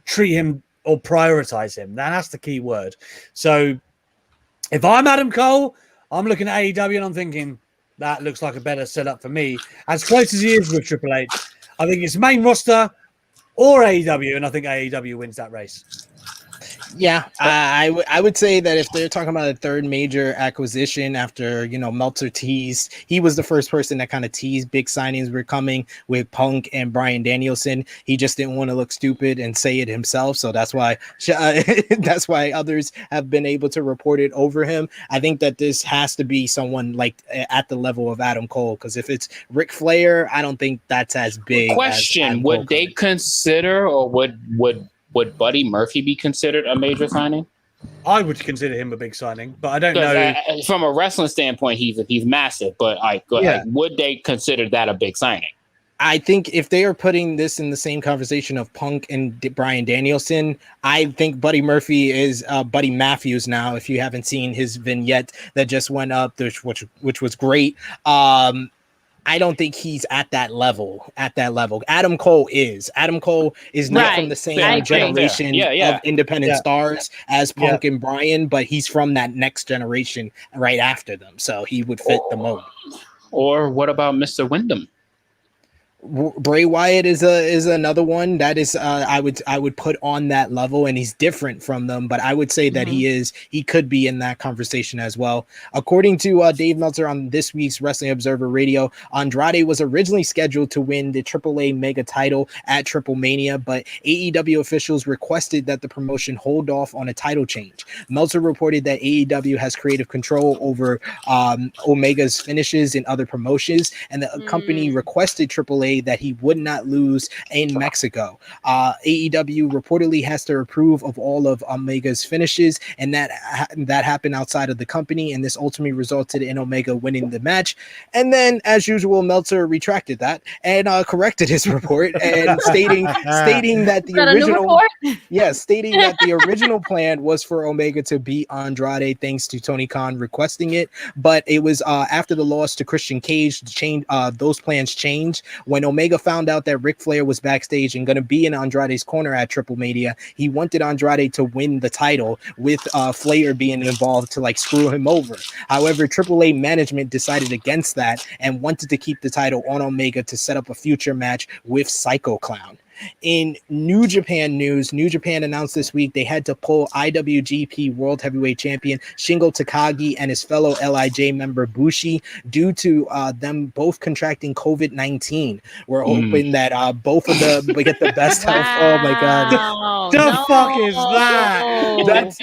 treat him or prioritize him. That's the key word. So if I'm Adam Cole, I'm looking at AEW and I'm thinking, that looks like a better setup for me. As close as he is with Triple H, I think it's main roster or AEW, and I think AEW wins that race. Yeah, I would say that if they're talking about a third major acquisition after, Meltzer teased, he was the first person that kind of teased big signings were coming with Punk and Bryan Danielson. He just didn't want to look stupid and say it himself, so that's why that's why others have been able to report it over him. I think that this has to be someone like at the level of Adam Cole, because if it's Ric Flair, I don't think that's as big. Question: would they consider, or would Buddy Murphy be considered a major signing? I would consider him a big signing, but I don't know. From a wrestling standpoint, he's massive. But would they consider that a big signing? I think if they are putting this in the same conversation of Punk and Bryan Danielson, I think Buddy Murphy is Buddy Matthews now. If you haven't seen his vignette that just went up, which was great. I don't think he's at that level. Adam Cole is not from the same generation of independent stars as Punk and Bryan, but he's from that next generation right after them. So he would fit the mold. Or what about Mr. Wyndham? Bray Wyatt is another one that is I would put on that level, and he's different from them, but I would say that he could be in that conversation as well. According to Dave Meltzer on this week's Wrestling Observer Radio, Andrade was originally scheduled to win the AAA Mega title at TripleMania, but AEW officials requested that the promotion hold off on a title change. Meltzer reported that AEW has creative control over Omega's finishes in other promotions, and the company requested AAA that he would not lose in Mexico. AEW reportedly has to approve of all of Omega's finishes, and that happened outside of the company, and this ultimately resulted in Omega winning the match. And then, as usual, Meltzer retracted that and corrected his report and stating that the original plan was for Omega to beat Andrade thanks to Tony Khan requesting it, but it was after the loss to Christian Cage, those plans changed. When Omega found out that Ric Flair was backstage and going to be in Andrade's corner at TripleMania, he wanted Andrade to win the title with Flair being involved to screw him over. However, AAA management decided against that and wanted to keep the title on Omega to set up a future match with Psycho Clown. In New Japan news, New Japan announced this week they had to pull IWGP World Heavyweight Champion Shingo Takagi and his fellow LIJ member Bushi due to them both contracting COVID-19. We're hoping that both of them get the best health. Oh my God. The fuck is that? That's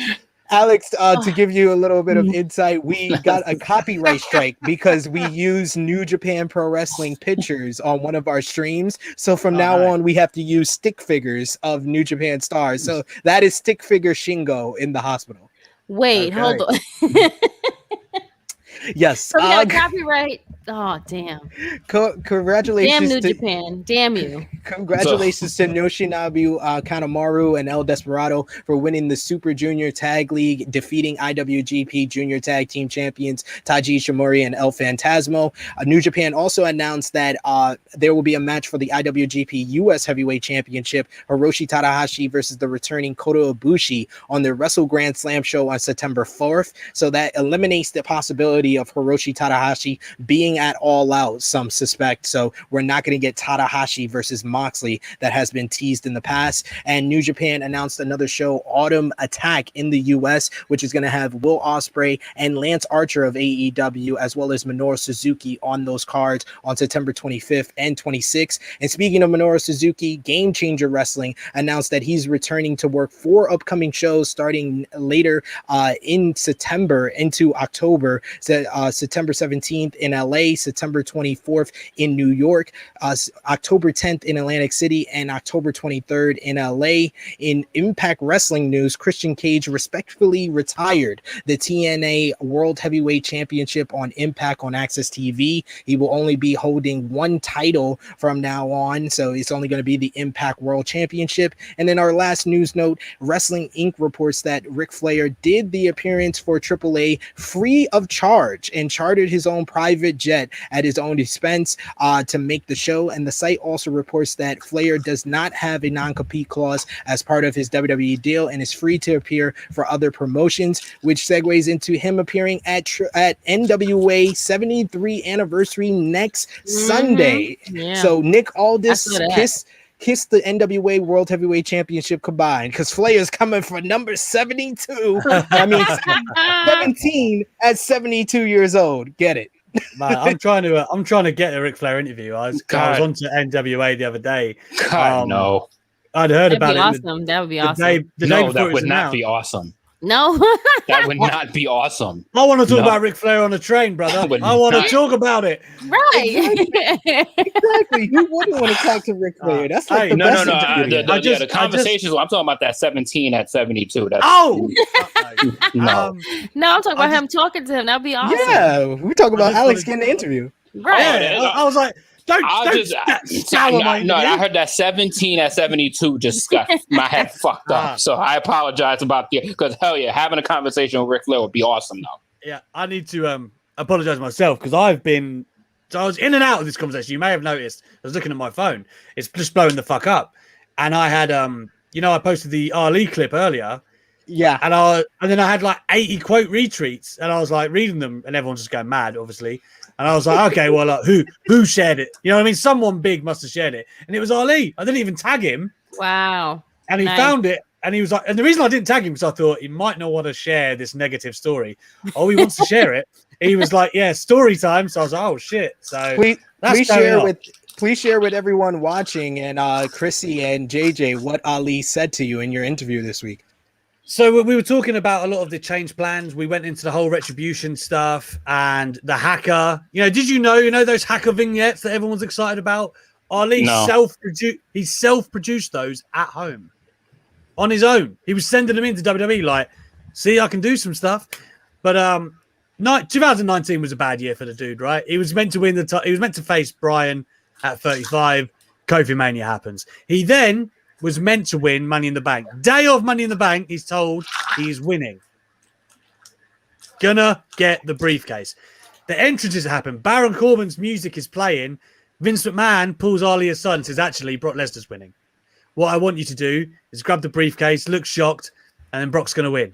Alex, to give you a little bit of insight, we got a copyright strike because we use New Japan Pro Wrestling pictures on one of our streams. So from now on, we have to use stick figures of New Japan stars. So that is stick figure Shingo in the hospital. Wait, hold on. Yes. So we got copyright. Oh, damn. Congratulations. Damn New Japan. Damn you. Congratulations to Yoshinobu Kanemaru and El Desperado for winning the Super Junior Tag League, defeating IWGP Junior Tag Team Champions Taiji Ishimori and El Phantasmo. New Japan also announced that there will be a match for the IWGP US Heavyweight Championship, Hiroshi Tanahashi versus the returning Kota Ibushi on the Wrestle Grand Slam show on September 4th. So that eliminates the possibility of Hiroshi Tanahashi being at All Out, some suspect. So we're not going to get Tanahashi versus Moxley that has been teased in the past. And New Japan announced another show, Autumn Attack, in the US, which is going to have Will Ospreay and Lance Archer of AEW, as well as Minoru Suzuki on those cards on September 25th and 26th. And speaking of Minoru Suzuki, Game Changer Wrestling announced that he's returning to work 4 upcoming shows starting later in September into October. So, September 17th in LA, September 24th in New York, October 10th in Atlantic City, and October 23rd in LA. In Impact Wrestling news, Christian Cage respectfully retired the TNA World Heavyweight Championship on Impact on Access TV. He will only be holding one title from now on, so it's only going to be the Impact World Championship. And then our last news note, Wrestling Inc. reports that Ric Flair did the appearance for AAA free of charge and chartered his own private jet at his own expense to make the show. And the site also reports that Flair does not have a non-compete clause as part of his WWE deal and is free to appear for other promotions, which segues into him appearing at NWA 73 anniversary next Sunday. Yeah. So Nick Aldis kiss the NWA World Heavyweight Championship combined, because Flair's coming for number 72. I mean, 17 at 72 years old. Get it? Man, I'm trying to get a Ric Flair interview. I was on to NWA the other day. No. I'd heard That'd about be it. awesome. That would be awesome. That would not be awesome. No, that would not be awesome. I want to talk about Ric Flair on a train, brother. I want to talk about it. Right. Exactly. Who wouldn't want to talk to Ric Flair? That's like the conversations. I'm talking about that 17 at 72. That's, no. No, I'm talking about him talking to him. That'd be awesome. Yeah, we're talking about Alex getting the interview. Right. I was like, I heard that 17 at 72 just got my head fucked up. So I apologize about because hell yeah, having a conversation with Ric Flair would be awesome though. Yeah, I need to apologize myself because I was in and out of this conversation. You may have noticed I was looking at my phone. It's just blowing the fuck up. And I had I posted the Ali clip earlier. Yeah. And then I had like 80 quote retweets and I was like reading them and everyone's just going mad, obviously. And I was like, okay, well, who shared it? You know what I mean? Someone big must have shared it. And it was Ali. I didn't even tag him. Wow. And he found it. And he was like, and the reason I didn't tag him because I thought he might not want to share this negative story. Oh, he wants to share it. He was like, yeah, story time. So I was like, oh, shit. So please share with everyone watching and Krssi and JJ what Ali said to you in your interview this week. So we were talking about a lot of the change plans. We went into the whole retribution stuff and the hacker. Did you know those hacker vignettes that everyone's excited about? Ali self-produced those at home on his own. He was sending them into WWE like, see, I can do some stuff. But 2019 was a bad year for the dude, right? He was meant to win he was meant to face Bryan at 35. Kofi Mania happens. He then was meant to win Money in the Bank. Day of Money in the Bank, he's told he's winning. Gonna get the briefcase. The entrances happen. Baron Corbin's music is playing. Vince McMahon pulls Ali aside and says, actually, Brock Lesnar's winning. What I want you to do is grab the briefcase, look shocked, and then Brock's going to win.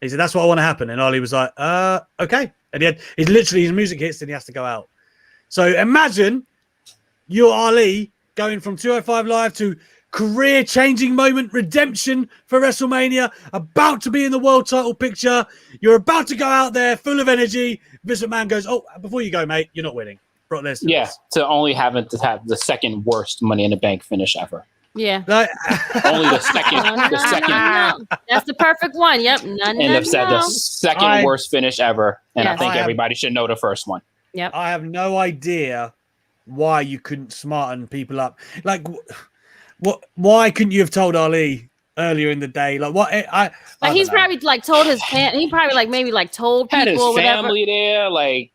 He said, that's what I want to happen. And Ali was like, okay. And his music hits and he has to go out. So imagine you're Ali going from 205 Live to career-changing moment, redemption for WrestleMania, about to be in the world title picture. You're about to go out there full of energy. Vince McMahon goes, oh, before you go, mate, you're not winning. Brock Lesnar. Yeah, to only have the second worst Money in the Bank finish ever. Yeah. Only the second. No. That's the perfect one. Yep. The second worst finish ever. And I think everybody should know the first one. Yep. I have no idea why you couldn't smarten people up. Like, why couldn't you have told Ali earlier in the day? Like, what? He's probably like told his family. He probably told people. Had his whatever. family there, like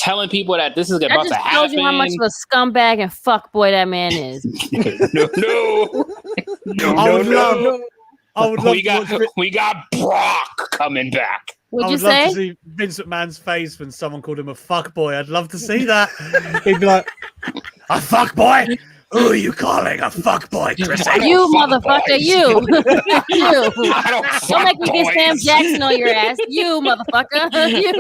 telling people that this is about to happen. That just shows you how much of a scumbag and fuckboy that man is. We got Brock coming back. Would you love say? To see Vince McMahon's face when someone called him a fuckboy. I'd love to see that. He'd be like, a fuckboy? Who are you calling a fuckboy, Krssi? You motherfucker, you. You. Don't make me get Sam Jackson on your ass. You motherfucker, you.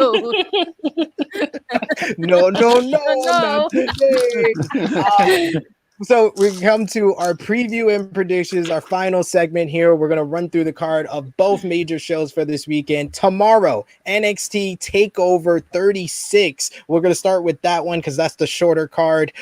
No, not today. So we come to our preview and predictions, our final segment here. We're going to run through the card of both major shows for this weekend. Tomorrow, NXT TakeOver 36. We're going to start with that one because that's the shorter card.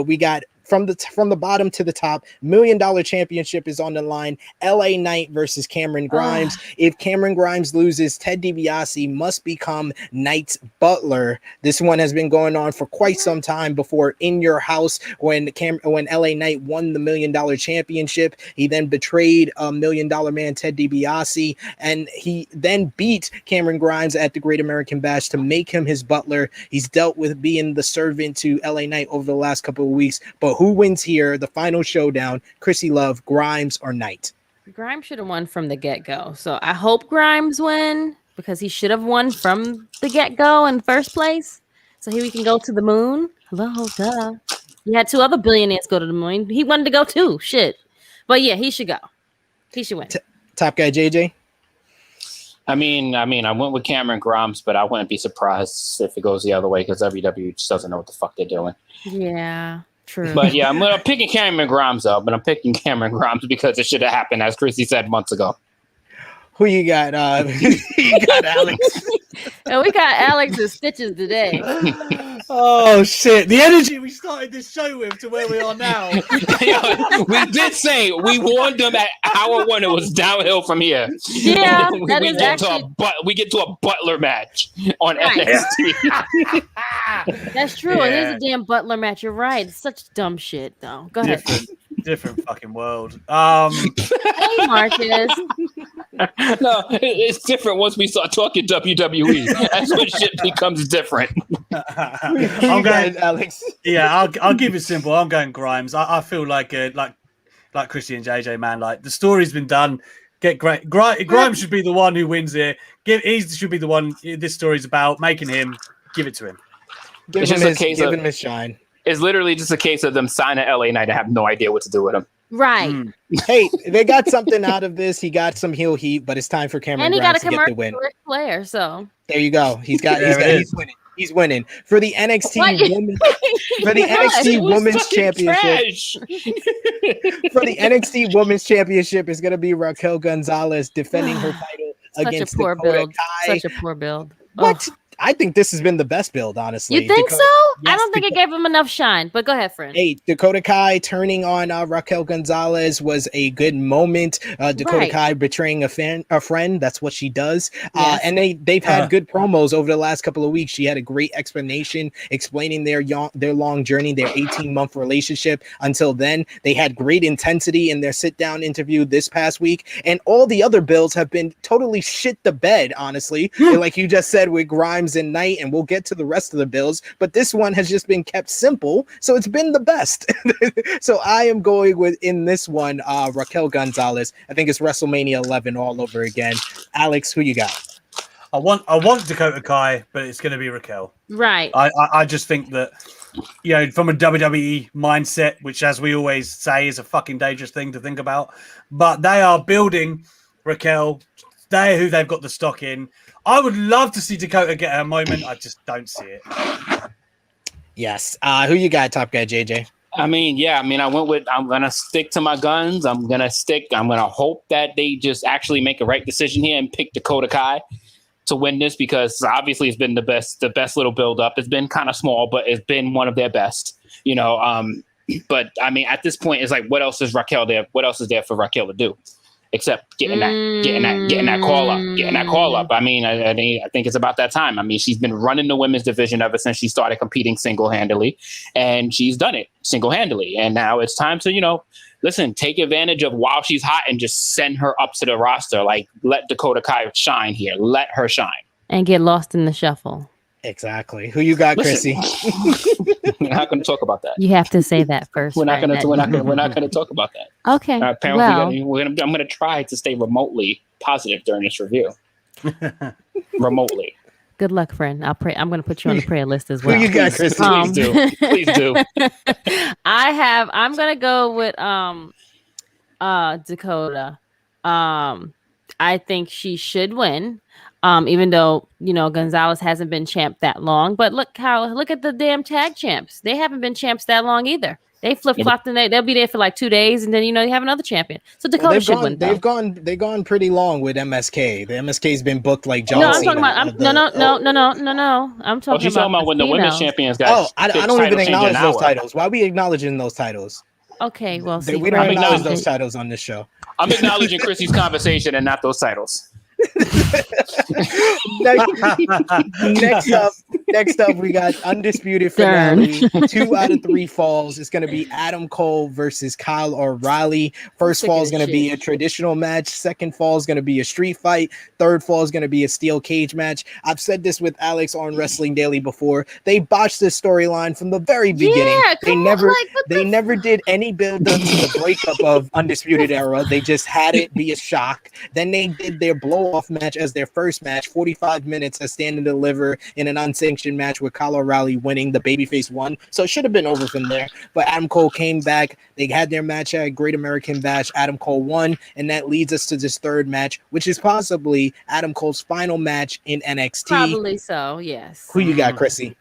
We got from the bottom to the top, $1 million championship is on the line. LA Knight versus Cameron Grimes. If Cameron Grimes loses, Ted DiBiase must become Knight's butler. This one has been going on for quite some time before In Your House when LA Knight won the $1 million championship. He then betrayed $1 million man Ted DiBiase, and he then beat Cameron Grimes at the Great American Bash to make him his butler. He's dealt with being the servant to LA Knight over the last couple of weeks, but who wins here? The final showdown. Krssi Love, Grimes or Knight? Grimes should have won from the get-go. So I hope Grimes win because he should have won from the get-go in first place. So here we can go to the moon. Hello, duh. You had two other billionaires go to the moon. He wanted to go too. Shit. But yeah, he should go. He should win. Top guy, JJ? I mean, I went with Cameron Grimes, but I wouldn't be surprised if it goes the other way because WWE just doesn't know what the fuck they're doing. Yeah. True. But yeah, I'm picking Cameron Grimes up, but I'm picking Cameron Grimes because it should have happened, as Krssi said months ago. Who you got? You got Alex. And we got Alex in stitches today. Oh shit! The energy we started this show with to where we are now. We did say we warned them at hour 1 it was downhill from here. Yeah, we that get to a Butler match on NXT. That's true. Yeah. It is a damn Butler match. You're right. It's such dumb shit, though. Go ahead. Different fucking world. Hey, Marcus. No, it's different once we start talking WWE. That's when shit becomes different. I'm going, Alex. Yeah, I'll keep it simple. I'm going Grimes. I feel like Krssi and JJ, man. Like the story's been done. Get great. Grimes should be the one who wins here. He should be the one. This story's about making him. Give it to him. Give him his shine. It's literally just a case of them signing LA Knight and have no idea what to do with him. Right. Hey, they got something out of this. He got some heel heat, but it's time for Cameron Grimes to get the win. Player, so there you go. He's winning. He's winning for the NXT Women's Championship. For the NXT Women's Championship is going to be Raquel Gonzalez defending her title against Dakota Kai. Such a poor build. What? I think this has been the best build, honestly. You think so? Yes, I don't think it gave him enough shine, but go ahead, friend. Hey, Dakota Kai turning on Raquel Gonzalez was a good moment. Dakota Kai betraying a friend. That's what she does. Yes. And they've had good promos over the last couple of weeks. She had a great explanation explaining their long journey, their 18-month relationship. Until then, they had great intensity in their sit-down interview this past week. And all the other builds have been totally shit the bed, honestly. Like you just said with Grimes and Knight, and we'll get to the rest of the builds, but this one has just been kept simple, so it's been the best. So I am going with, in this one, Raquel Gonzalez. I think it's WrestleMania 11 all over again. Alex, who you got? I want Dakota Kai, but it's going to be Raquel. Right. I just think that, from a WWE mindset, which, as we always say, is a fucking dangerous thing to think about, but they are building Raquel. They're who they've got the stock in. I would love to see Dakota get her moment. I just don't see it. Yes. Who you got, top guy, JJ? I went with, I'm going to stick to my guns. I'm going to hope that they just actually make a right decision here and pick Dakota Kai to win this, because obviously it's been the best little build up. It's been kind of small, but it's been one of their best, but at this point, it's like, what else is Raquel there? What else is there for Raquel to do? Except getting that call up. I think it's about that time. She's been running the women's division ever since she started competing single-handedly, and she's done it single-handedly. And now it's time to, take advantage of while she's hot and just send her up to the roster. Like, let Dakota Kai shine here. Let her shine. And get lost in the shuffle. Exactly. Who you got, Krssi? We're not going to talk about that. You have to say that first. We're not going to talk about that. Okay. Apparently, I'm going to try to stay remotely positive during this review. Remotely. Good luck, friend. I'll pray. I'm going to put you on the prayer list as well. Who you got, Krssi? Please do. I'm going to go with Dakota. I think she should win. Even though, Gonzalez hasn't been champ that long, but look at the damn tag champs. They haven't been champs that long either. They flip-flopped and they'll be there for like 2 days, and then you have another champion. So Dakota should win. They've gone pretty long with MSK. The MSK's been booked like John Cena. No, I'm talking about. I'm talking about when the women's champions got. I don't even acknowledge those titles. Why are we acknowledging those titles? Okay, well, we don't acknowledge those titles on this show. I'm acknowledging Krissi's conversation and not those titles. Next up, we got undisputed finale. 2 out of 3 falls. It's going to be Adam Cole versus Kyle O'Reilly. First fall is going to be a traditional match. Second fall is going to be a street fight. Third fall is going to be a steel cage match. I've said this with Alex on Wrestling Daily before. They botched this storyline from the very beginning. They never did any build up to the breakup of Undisputed Era. They just had it be a shock. Then they did their blow off match as their first match, 45 minutes as Stand and Deliver in an unsanctioned match with Kyle O'Reilly winning. The babyface won, so it should have been over from there. But Adam Cole came back. They had their match at Great American Bash. Adam Cole won, and that leads us to this third match, which is possibly Adam Cole's final match in NXT. Probably so, yes. Who you got, Krssi?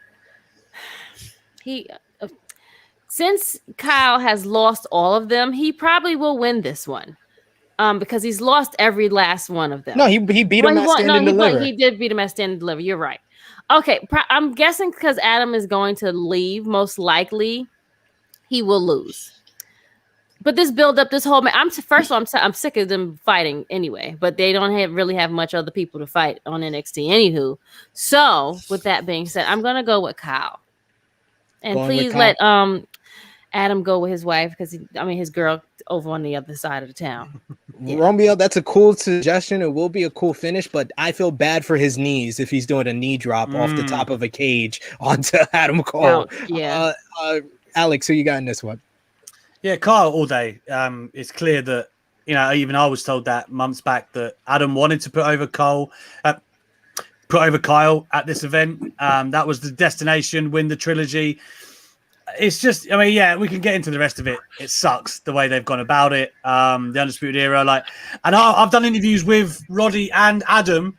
since Kyle has lost all of them, he probably will win this one. Because he's lost every last one of them. No, he beat him at Stand and Deliver. He did beat him at Stand and Deliver. You're right. Okay, I'm guessing because Adam is going to leave, most likely he will lose. But this build up, this whole I'm sick of them fighting anyway. But they don't really have much other people to fight on NXT. Anywho, so with that being said, I'm gonna go with Kyle. And please let Adam go with his wife because his girl over on the other side of the town. Yeah. Romeo, that's a cool suggestion. It will be a cool finish, but I feel bad for his knees if he's doing a knee drop off the top of a cage onto Adam Cole. Yeah. Alex, who you got in this one? Yeah, Kyle all day. It's clear that, even I was told that months back that Adam wanted to put over Kyle at this event. That was the destination, win the trilogy. It's just, we can get into the rest of it. It sucks the way they've gone about it. The Undisputed Era, and I've done interviews with Roddy and Adam,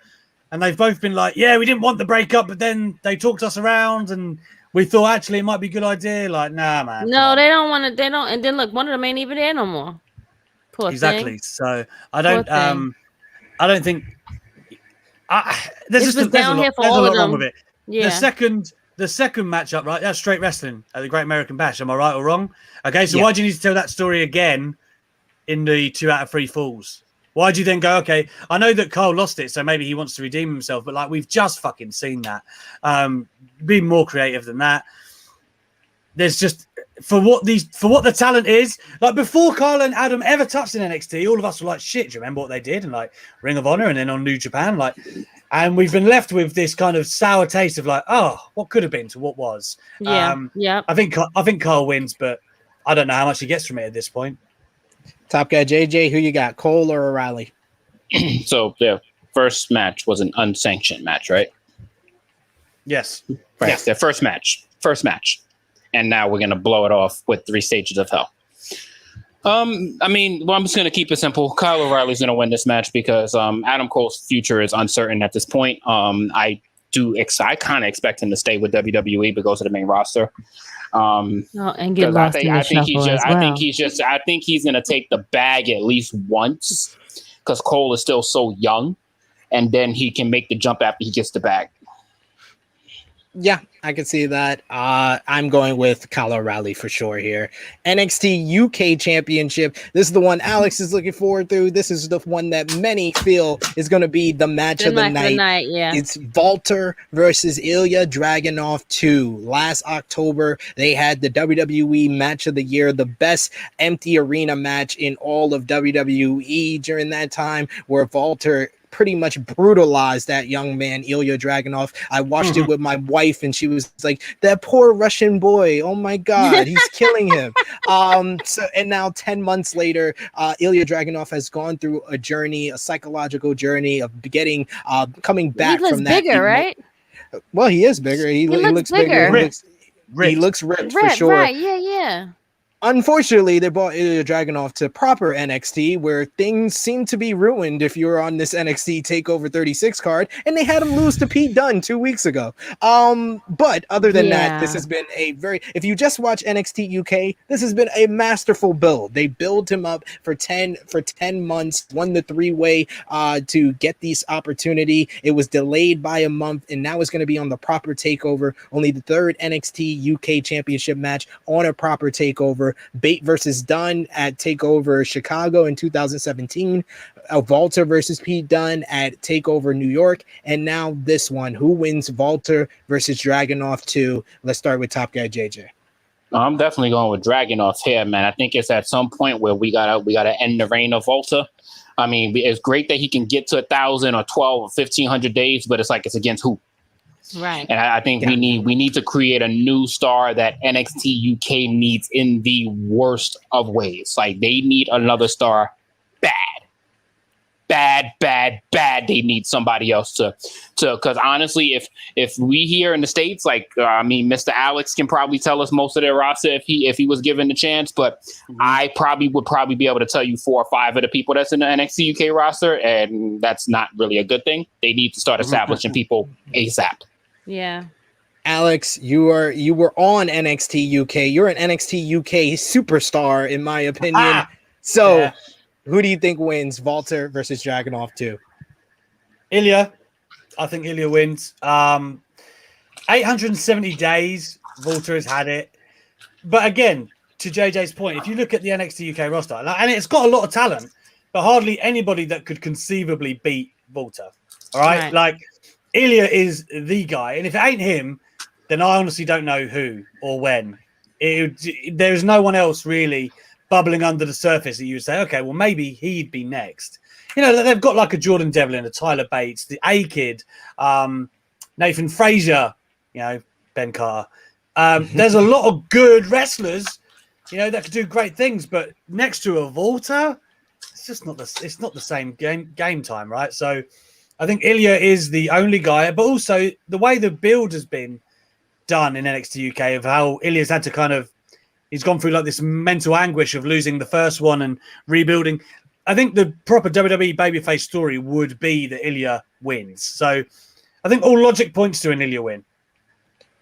and they've both been like, yeah, we didn't want the breakup, but then they talked us around, and we thought actually it might be a good idea. Like, nah, man. No, they don't want to. They don't. And then look, one of them ain't even there no more. Poor exactly. Thing. So I don't think. There's downhill for all of them. Wrong with it. Yeah. The second matchup, right? That's straight wrestling at the Great American Bash. Am I right or wrong? Okay, so why do you need to tell that story again in the 2 out of 3 falls? Why do you then go, okay, I know that Cole lost it, so maybe he wants to redeem himself, but we've just fucking seen that. Be more creative than that. There's just for what the talent is, before Kyle and Adam ever touched in NXT, all of us were like, shit, do you remember what they did? And Ring of Honor and then on New Japan, and we've been left with this kind of sour taste of what could have been to what was. Yeah. I think Kyle wins, but I don't know how much he gets from it at this point. Top guy JJ, who you got, Cole or O'Reilly? So their first match was an unsanctioned match, right? Yes. Right. Yes. Their first match, and now we're gonna blow it off with 3 stages of hell. I'm just gonna keep it simple. Kyle O'Reilly's gonna win this match because Adam Cole's future is uncertain at this point. I kind of expect him to stay with WWE but go to the main roster. And get lost in the shuffle as well. I think he's gonna take the bag at least once because Cole is still so young, and then he can make the jump after he gets the bag. Yeah, I can see that. I'm going with Kyle O'Reilly for sure here. NXT UK Championship. This is the one Alex is looking forward to. This is the one that many feel is going to be the match of the night. Yeah. It's Walter versus Ilya Dragunov 2. Last October, they had the WWE Match of the Year, the best empty arena match in all of WWE during that time, where Walter pretty much brutalized that young man, Ilya Dragunov. I watched it with my wife, and she was like, that poor Russian boy. Oh my God, he's killing him. And now 10 months later, Ilya Dragunov has gone through a psychological journey of coming back from that. He looks bigger, right? Well, he is bigger. He looks bigger. He looks ripped for sure. Right, yeah. Unfortunately, they brought Ilya Dragunov to proper NXT, where things seem to be ruined if you were on this NXT TakeOver 36 card, and they had him lose to Pete Dunne 2 weeks ago. But other than that, this has been if you just watch NXT UK, this has been a masterful build. They built him up for 10 months, won the 3-way to get this opportunity. It was delayed by a month, and now it's going to be on the proper TakeOver, only the 3rd NXT UK Championship match on a proper TakeOver. Bate versus Dunne at TakeOver Chicago in 2017, Walter versus Pete Dunne at TakeOver New York, and now this one. Who wins Walter versus Dragunov 2? Let's start with top guy JJ. I'm definitely going with Dragunov here, man. I think it's at some point where we gotta end the reign of Walter. I mean, it's great that he can get to 1,000 or 12 or 1,500 days, but it's against who? Right. And I think we need to create a new star that NXT UK needs in the worst of ways. They need another star bad. They need somebody else to because honestly, if we here in the States, Mr. Alex can probably tell us most of their roster if he was given the chance, but I would be able to tell you 4 or 5 of the people that's in the NXT UK roster, and that's not really a good thing. They need to start establishing people ASAP. Yeah. Alex, you were on NXT UK. You're an NXT UK superstar, in my opinion. So, who do you think wins, Walter versus Dragunov 2? Ilya. I think Ilya wins. 870 days, Walter has had it. But again, to JJ's point, if you look at the NXT UK roster, and it's got a lot of talent, but hardly anybody that could conceivably beat Walter. All right? Like, Ilya is the guy. And if it ain't him, then I honestly don't know who or when. There's no one else really bubbling under the surface that you would say, okay, well, maybe he'd be next. You know, they've got like a Jordan Devlin, a Tyler Bates, the A-Kid, Nathan Frazier, you know, Ben Carter. There's a lot of good wrestlers, you know, that could do great things, but next to a Walter, it's just not the same game time, right? So I think Ilya is the only guy, but also the way the build has been done in NXT UK of how Ilya's had to he's gone through like this mental anguish of losing the first one and rebuilding. I think the proper WWE babyface story would be that Ilya wins. So I think all logic points to an Ilya win.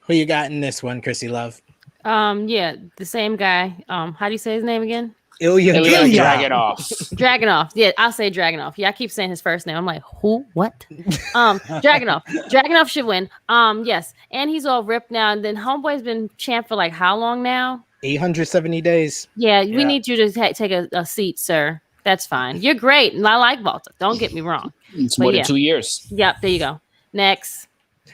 Who you got in this one, Krssi Love? Yeah, the same guy. How do you say his name again? Ilya Dragunov. Dragunov. Yeah, I'll say Dragunov. Yeah, I keep saying his first name. I'm like, who? What? Dragunov. Dragunov should win. Yes. And he's all ripped now. And then Homeboy's been champ for like how long now? 870 days. Yeah, we need you to take a seat, sir. That's fine. You're great. And I like Walter. Don't get me wrong. It's more than 2 years. Yep, there you go. Next.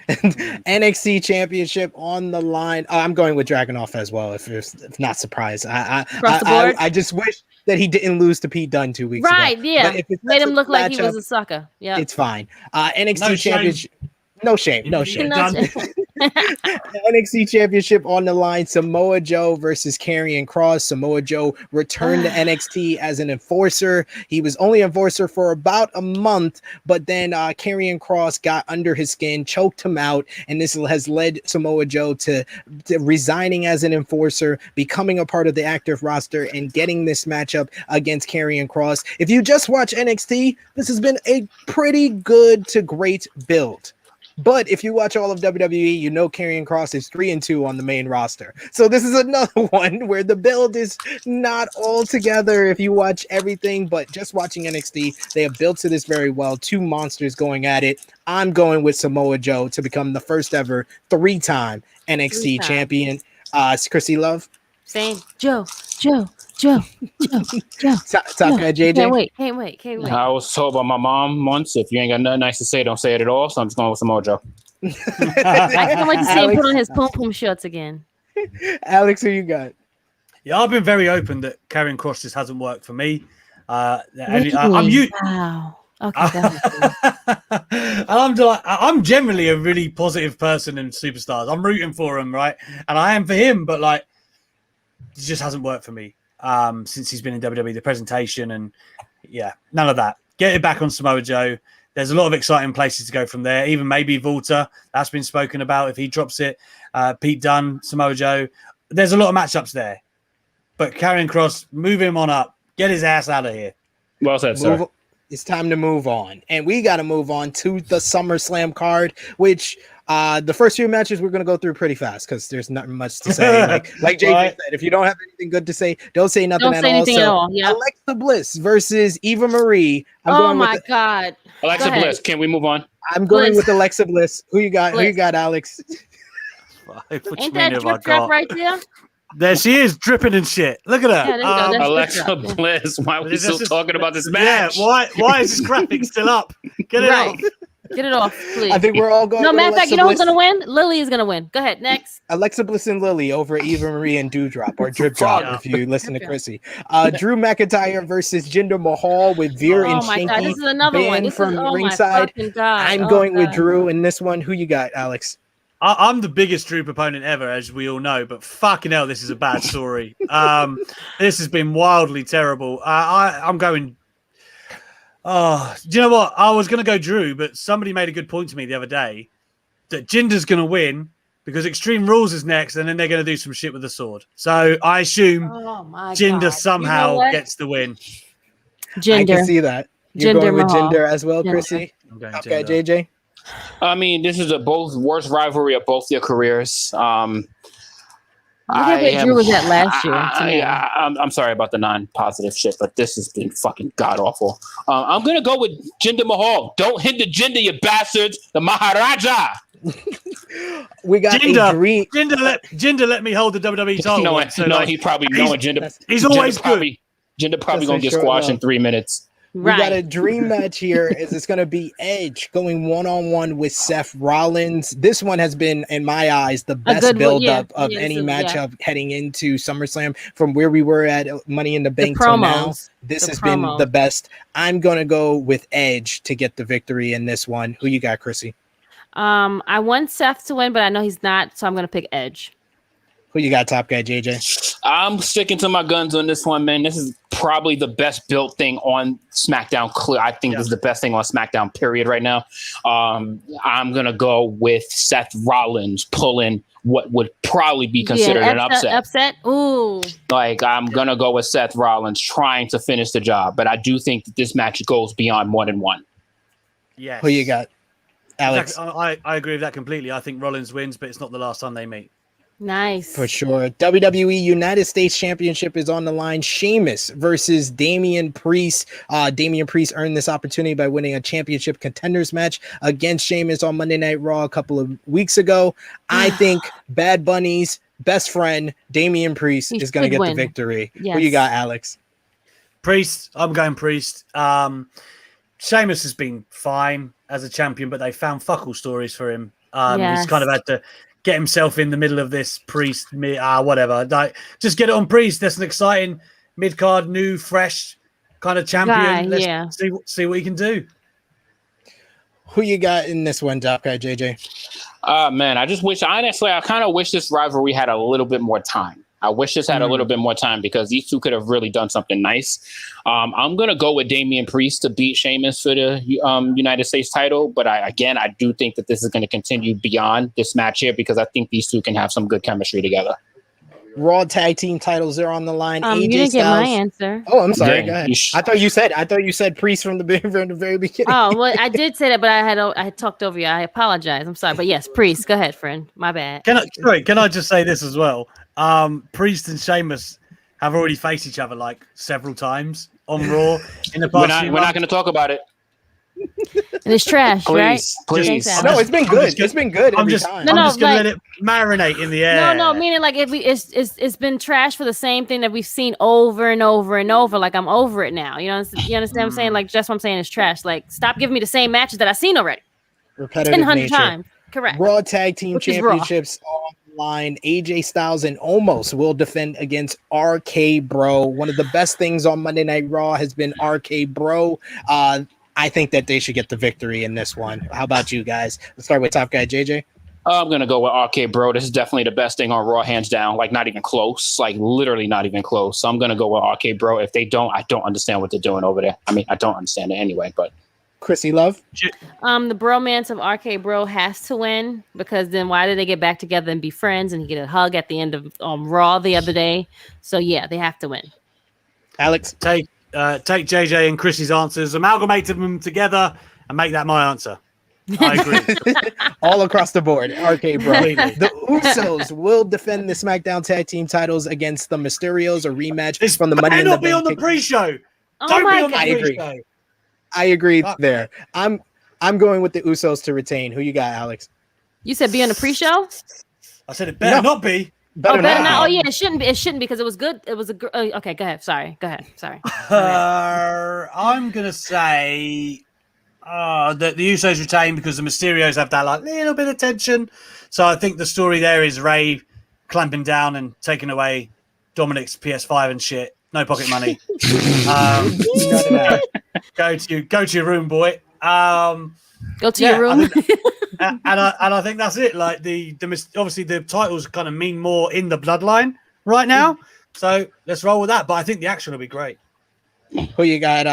NXT Championship on the line. I'm going with Dragunov as well. If not surprised, I just wish that he didn't lose to Pete Dunne 2 weeks ago. Right? Yeah, made him look like he was a sucker. Yeah, it's fine. NXT Championship. No shame. NXT Championship on the line. Samoa Joe versus Karrion Kross. Samoa Joe returned to NXT as an enforcer. He was only enforcer for about a month, but then Karrion Kross got under his skin, choked him out, and this has led Samoa Joe to resigning as an enforcer, becoming a part of the active roster, and getting this matchup against Karrion Kross. If you just watch NXT, this has been a pretty good to great build. But if you watch all of WWE, you know Karrion Kross is 3-2 on the main roster. So this is another one where the build is not all together if you watch everything, but just watching NXT, they have built to this very well. Two monsters going at it. I'm going with Samoa Joe to become the first ever three-time NXT champion. Krssi Love? Same. Joe. Talk, JJ. Can't wait. I was told by my mom once, if you ain't got nothing nice to say, don't say it at all. So I'm just going with Samoa Joe. I can't wait to see him put on his pom pom shorts again. Alex, who you got? Yeah, I've been very open that Karrion Kross just hasn't worked for me. Wow. Okay. I'm generally a really positive person in superstars. I'm rooting for him, right? And I am for him, but like, it just hasn't worked for me since he's been in WWE. The presentation and none of that. Get it back on Samoa Joe. There's a lot of exciting places to go from there. Even maybe Walter, that's been spoken about if he drops it. Pete Dunne, Samoa Joe. There's a lot of matchups there. But Karrion Kross, move him on up. Get his ass out of here. Well said, sir. It's time to move on. And we got to move on to the SummerSlam card, which the first few matches we're going to go through pretty fast because there's not much to say. Like JJ said, if you don't have anything good to say, don't say nothing at all. Yeah. Alexa Bliss versus Eva Marie. God. Alexa Bliss. Can we move on? I'm going with Alexa Bliss. Who you got? Who you got, Alex? Ain't that drip drop right there? There she is, dripping and shit. Look at her. Yeah, Alexa Bliss. Why are we still talking about this match? Yeah, why is this graphic still up? Get it off. Get it off, please. I think we're all going. No, matter of fact, you know who's going to win? Lily is going to win. Go ahead, next. Alexa Bliss and Lily over Eva Marie and Dewdrop or Drip Drop if you listen to Krssi. Drew McIntyre versus Jinder Mahal with Veer and Shanky. God, this is another one. This from is, ringside. I'm going with Drew in this one. Who you got, Alex? I'm the biggest Drew proponent ever, as we all know, but fucking hell, this is a bad story. This has been wildly terrible. I'm going. Oh, do you know what? I was going to go Drew, but somebody made a good point to me the other day that Jinder's going to win because Extreme Rules is next, and then they're going to do some shit with the sword. So I assume Jinder somehow gets the win. Jinder. I can see that. You're going with Jinder as well, Krssi? Okay, JJ? I mean, this is the both worst rivalry of both their careers. Look at what Drew was at last year. I'm sorry about the non-positive shit, but this has been fucking god awful. I'm gonna go with Jinder Mahal. Don't hit the Jinder, you bastards. The Maharaja. We got a dream. Jinder let me hold the WWE title. He probably knowing Jinder. He's always good. Jinder probably gonna get squashed in 3 minutes. We got a dream match here. It's going to be Edge going one-on-one with Seth Rollins. This one has been, in my eyes, the best build-up of any matchup heading into SummerSlam from where we were at Money in the Bank till now. This has been the best. I'm going to go with Edge to get the victory in this one. Who you got, Krssi? I want Seth to win, but I know he's not, so I'm going to pick Edge. Who you got, top guy, JJ? I'm sticking to my guns on this one, man. This is probably the best built thing on SmackDown. I think this is the best thing on SmackDown, period, right now. I'm going to go with Seth Rollins pulling what would probably be considered an upset. Ooh. Like, I'm going to go with Seth Rollins trying to finish the job. But I do think that this match goes beyond 1-1. Yes. Who you got, Alex? I agree with that completely. I think Rollins wins, but it's not the last time they meet. Nice. For sure. WWE United States Championship is on the line. Sheamus versus Damian Priest. Damian Priest earned this opportunity by winning a championship contenders match against Sheamus on Monday Night Raw a couple of weeks ago. I think Bad Bunny's best friend, Damian Priest, is going to get the victory. Yes. Who you got, Alex? Priest. I'm going Priest. Sheamus has been fine as a champion, but they found fuck all stories for him. He's kind of had to get himself in the middle of this Priest, whatever. Like, just get it on Priest. That's an exciting mid-card, new, fresh kind of champion. Let's see what he can do. Who you got in this one, top guy, JJ? Man, I kind of wish this rivalry had a little bit more time. I wish this had a little bit more time because these two could have really done something nice. I'm going to go with Damian Priest to beat Sheamus for the United States title. But I do think that this is going to continue beyond this match here because I think these two can have some good chemistry together. Raw tag team titles are on the line. AJ you didn't Styles. Get my answer. Oh, I'm sorry. Go ahead. I thought you said Priest from the very beginning. Oh, well, I did say that, but I had talked over you. I apologize. I'm sorry, but yes, Priest. Go ahead, friend. My bad. Can I just say this as well? Priest and Sheamus have already faced each other like several times on Raw in the past. We're not going to talk about it. And it's trash, please. No, it's been good. It's been good. I'm just going to let it marinate in the air. No, meaning like it's been trash for the same thing that we've seen over and over and over. Like I'm over it now. You understand what I'm saying? Like just what I'm saying is trash. Like stop giving me the same matches that I've seen already. Repetitive 100 times. Correct. Raw tag team championships on the line. AJ Styles and Omos will defend against RK Bro. One of the best things on Monday Night Raw has been RK Bro. I think that they should get the victory in this one. How about you guys? Let's start with top guy JJ. I'm going to go with RK Bro. This is definitely the best thing on Raw, hands down. Like, not even close. Like, literally not even close. So I'm going to go with RK Bro. If they don't, I don't understand what they're doing over there. I mean, I don't understand it anyway, but. Krssi Love? The bromance of RK Bro has to win because then why did they get back together and be friends and get a hug at the end of Raw the other day? So, yeah, they have to win. Alex? Take JJ and Chrissy's answers, amalgamate them together, and make that my answer. I agree. All across the board. RK Bro. The Usos will defend the SmackDown Tag Team titles against the Mysterios, a rematch from the Money in the Bank. Be on the pre-show. Don't be on the pre-show. I agree there. I'm going with the Usos to retain. Who you got, Alex? You said be on the pre-show? I said it better not be. Better not. Oh yeah, it shouldn't be. It shouldn't because it was good. It was a good. Okay, go ahead. Sorry. I'm gonna say that the Usos retain because the Mysterios have that like little bit of tension. So I think the story there is Ray clamping down and taking away Dominic's PS5 and shit. No pocket money. Go to your room, boy. Go to your room. And I think that's it. Like the obviously the titles kind of mean more in the bloodline right now. So let's roll with that. But I think the action will be great. Who you got,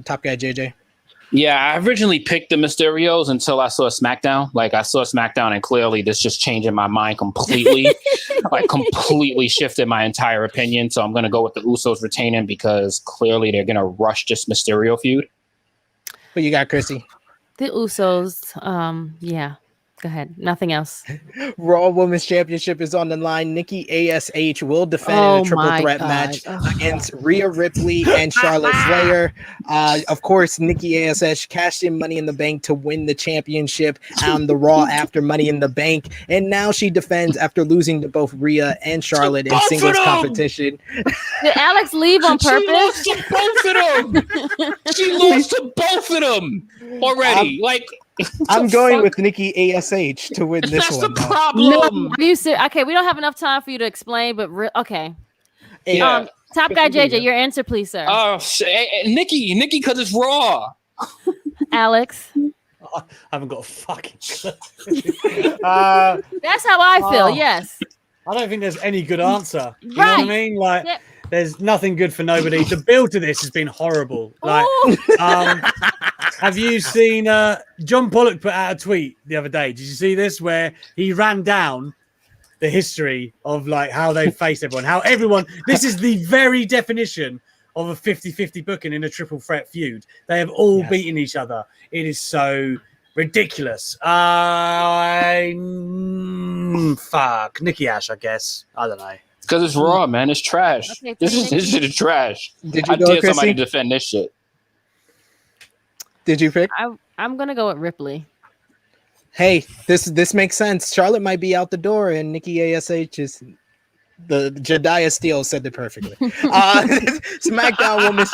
top guy JJ? Yeah, I originally picked the Mysterios until I saw SmackDown. Like I saw SmackDown and clearly this just changing my mind completely. Like completely shifted my entire opinion. So I'm going to go with the Usos retaining because clearly they're going to rush this Mysterio feud. Who you got, Krssi? The Usos, yeah. Go ahead. Nothing else. Raw Women's Championship is on the line. Nikki ASH will defend in a triple threat match against Rhea Ripley and Charlotte Flair. Of course, Nikki ASH cashed in Money in the Bank to win the championship on the Raw after Money in the Bank. And now she defends after losing to both Rhea and Charlotte in singles competition. Did Alex leave on purpose? She lost to both of them. She lost to both of them already. I'm going with Nikki ASH to win this one. That's the problem. No, you said okay. We don't have enough time for you to explain, but okay. Yeah. Top guy JJ, your answer, please, sir. Nikki, because it's Raw. Alex, I haven't got a fucking clue. that's how I feel. Yes. I don't think there's any good answer. You know what I mean? There's nothing good for nobody. The build to this has been horrible. Have you seen John Pollock put out a tweet the other day? Did you see this where he ran down the history of how they face everyone, how everyone, this is the very definition of a 50-50 booking in a triple threat feud. They have all beaten each other. It is so ridiculous. Fuck. Nikki Ash, I guess. I don't know. Because it's Raw, man. It's trash. Okay, this shit is trash. Did you I go, dare Krssi? somebody defend this shit. Did you pick? I'm gonna go with Ripley. Hey, this makes sense. Charlotte might be out the door, and Nikki ASH is the Jediah Steele said it perfectly. SmackDown Women's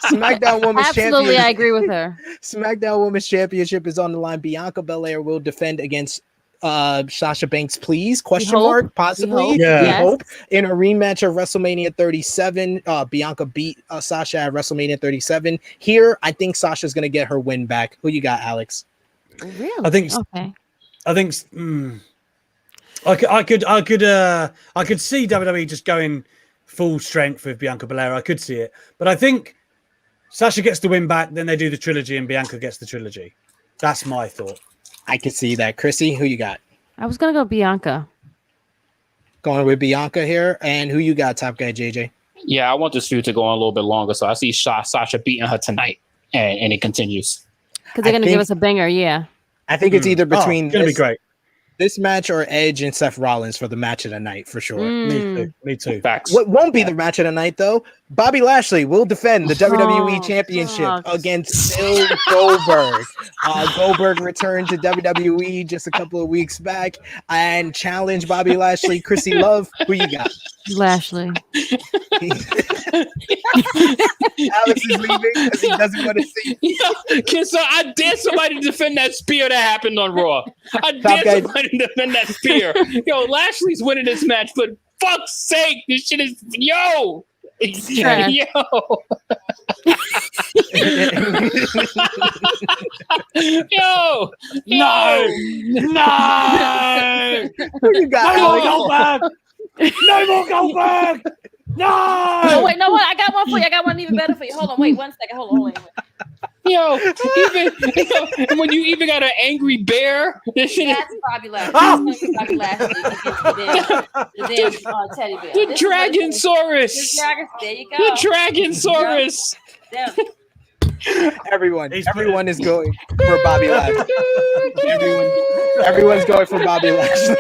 Absolutely, Champion. I agree with her. SmackDown Women's Championship is on the line. Bianca Belair will defend against Sasha Banks, please? Question mark? Possibly. We hope. In a rematch of WrestleMania 37. Bianca beat Sasha at WrestleMania 37. Here, I think Sasha's gonna get her win back. Who you got, Alex? Really? I think I could see WWE just going full strength with Bianca Belair. I could see it, but I think Sasha gets the win back. Then they do the trilogy, and Bianca gets the trilogy. That's my thought. I can see that. Krssi, who you got? I was gonna go Bianca. Going with Bianca here, and who you got, top guy JJ? Yeah, I want this feud to go on a little bit longer, so I see Sasha beating her tonight, and it continues. Because they're gonna give us a banger, yeah. I think it's either between it's gonna be great. This match or Edge and Seth Rollins for the match of the night for sure. Me too. Facts. What won't be the match of the night though? Bobby Lashley will defend the WWE Championship against Bill Goldberg. Goldberg returned to WWE just a couple of weeks back and challenged Bobby Lashley. Krssi Love, who you got? Lashley. Alex is leaving because he doesn't want to see. So I dare somebody to defend that spear that happened on Raw. I dare somebody to defend that spear. Yo, Lashley's winning this match, but fuck's sake, this shit is yo. Yo. Yo. No. Who you got, No more Goldberg. No more Goldberg. No. Oh wait, no, what? I got one for you. I got one even better for you. Hold on, wait 1 second. Hold on. Yo, and when you even got an angry bear, this shit That's Bobby Lashley. Bobby Lashley. The damn teddy bear. The Dragonsaurus. There you go. The Dragonsaurus. Everyone is going for Bobby Lashley. Everyone's going for Bobby Lashley.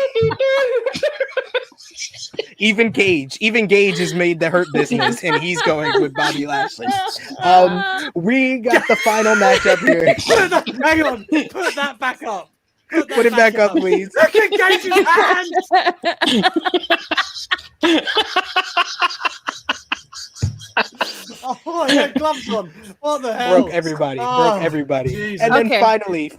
Even Gage has made the Hurt Business, and he's going with Bobby Lashley. We got the final matchup here. Hang on, put that back up. Put it back up, please. Look at Gage's hand. Oh, he had gloves on. What the hell? Broke everybody. Jesus. And then finally,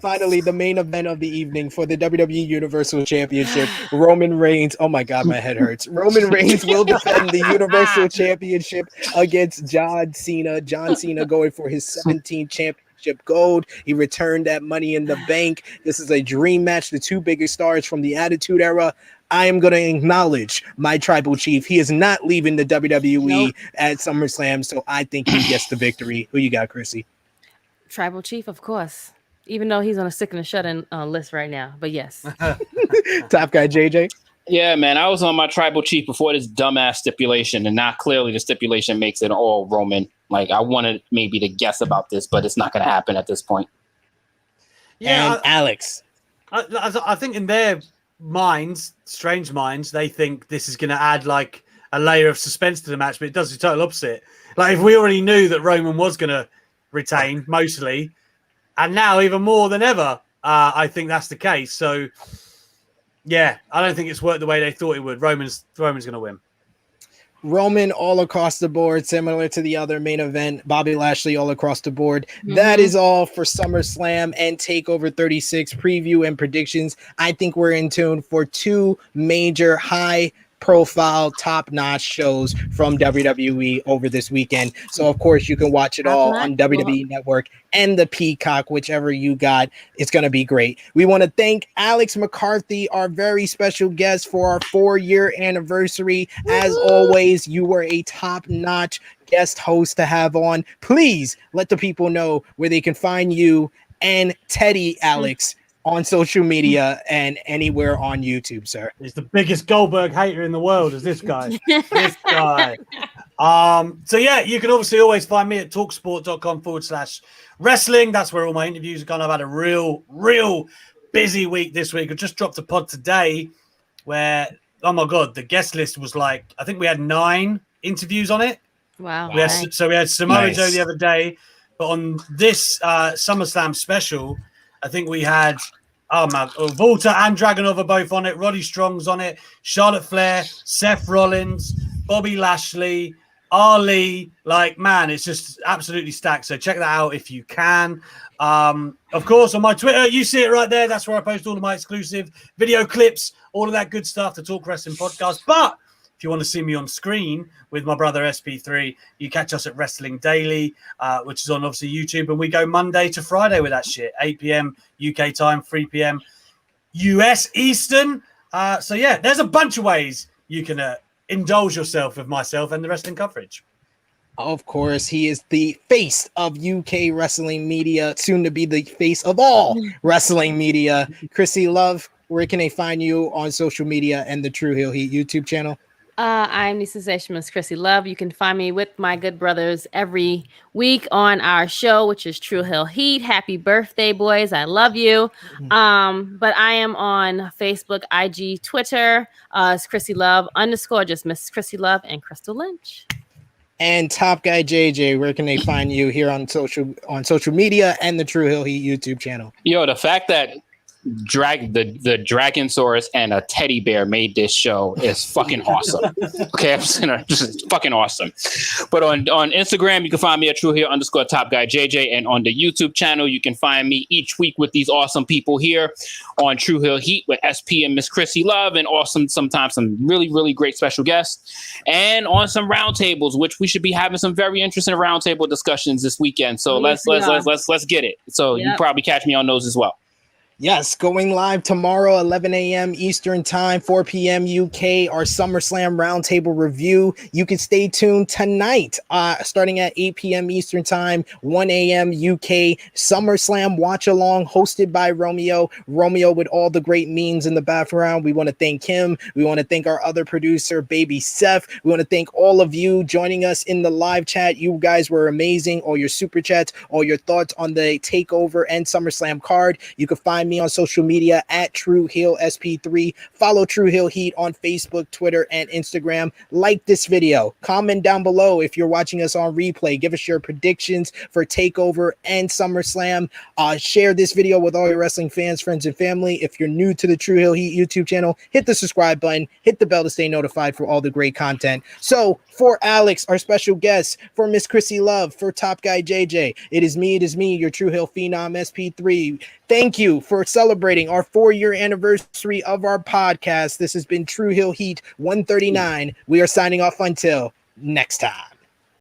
the main event of the evening for the WWE Universal Championship, Roman Reigns. Oh my God, my head hurts. Roman Reigns will defend the Universal Championship against John Cena. John Cena going for his 17th championship gold. He returned that Money in the Bank. This is a dream match. The two biggest stars from the Attitude Era. I am going to acknowledge my tribal chief. He is not leaving the WWE at SummerSlam, so I think he gets the victory. Who you got, Krssi? Tribal chief, of course. Even though he's on a sick and a shut-in list right now, but yes. Top guy, JJ? Yeah, man, I was on my tribal chief before this dumbass stipulation, and now clearly the stipulation makes it all Roman. Like, I wanted maybe to guess about this, but it's not going to happen at this point. and Alex. I think in their minds, strange minds, they think this is going to add like a layer of suspense to the match, but it does the total opposite. Like if we already knew that Roman was going to retain mostly, and now even more than ever, I think that's the case. So yeah, I don't think it's worked the way they thought it would. Roman's going to win. Roman all across the board, similar to the other main event. Bobby Lashley all across the board. That is all for SummerSlam and TakeOver 36 preview and predictions. I think we're in tune for two major high-profile, top-notch shows from WWE over this weekend. So, of course, you can watch it all on WWE Network and the Peacock, whichever you got. It's going to be great. We want to thank Alex McCarthy, our very special guest for our 4-year anniversary. As always, you were a top-notch guest host to have on. Please let the people know where they can find you and Teddy Alex on social media and anywhere on YouTube, sir. He's the biggest Goldberg hater in the world, is this guy. This guy. So yeah, you can obviously always find me at talksport.com/wrestling. That's where all my interviews are gone. I've had a real busy week this week. I just dropped a pod today where, oh my God, the guest list was like, I think we had 9 interviews on it. Wow. We had Samoa Joe the other day, but on this SummerSlam special, I think we had Volta and Dragunov are both on it. Roddy Strong's on it. Charlotte Flair, Seth Rollins, Bobby Lashley, Ali. Like, man, it's just absolutely stacked. So check that out if you can. Of course, on my Twitter, you see it right there. That's where I post all of my exclusive video clips, all of that good stuff, the Talk Wrestling podcast. But if you want to see me on screen with my brother SP3, you catch us at Wrestling Daily, which is on obviously YouTube, and we go Monday to Friday with that shit. 8 p.m. UK time, 3 p.m. US Eastern. So yeah, there's a bunch of ways you can indulge yourself with myself and the wrestling coverage. Of course, he is the face of UK wrestling media, soon to be the face of all wrestling media. Krssi Love, where can they find you on social media and the Tru Heel Heat YouTube channel? I'm the sensationalist Krssi Love. You can find me with my good brothers every week on our show, which is Tru Heel Heat. Happy birthday, boys. I love you. But I am on Facebook, IG, Twitter. It's Krssi Love _ just Miss Krssi Love and Crystal Lynch. And Top Guy JJ, where can they find you here on social media and the Tru Heel Heat YouTube channel? Yo, the fact that the Dragonsaurus and a teddy bear made this show is fucking awesome. Okay, I'm just fucking awesome. But on Instagram, you can find me at Tru Heel _ Top Guy JJ, and on the YouTube channel, you can find me each week with these awesome people here on Tru Heel Heat with SP and Miss Krssi Love, and sometimes some really great special guests, and on some roundtables, which we should be having some very interesting roundtable discussions this weekend. So let's get it. So you probably catch me on those as well. Yes, going live tomorrow, 11 a.m. Eastern Time, 4 p.m. UK, our SummerSlam Roundtable review. You can stay tuned tonight, starting at 8 p.m. Eastern Time, 1 a.m. UK, SummerSlam Watch Along, hosted by Romeo with all the great memes in the background. We want to thank him. We want to thank our other producer, Baby Seth. We want to thank all of you joining us in the live chat. You guys were amazing. All your super chats, all your thoughts on the TakeOver and SummerSlam card. You can find me on social media at Tru Heel SP3. Follow Tru Heel Heat on Facebook, Twitter, and Instagram. Like this video. Comment down below if you're watching us on replay. Give us your predictions for TakeOver and SummerSlam. Share this video with all your wrestling fans, friends, and family. If you're new to the Tru Heel Heat YouTube channel, hit the subscribe button, hit the bell to stay notified for all the great content. So for Alex, our special guest, for Miss Krssi Love, for Top Guy JJ, it is me, your Tru Heel Phenom SP3. Thank you for celebrating our 4-year anniversary of our podcast. This has been Tru Heel Heat 139. We are signing off until next time.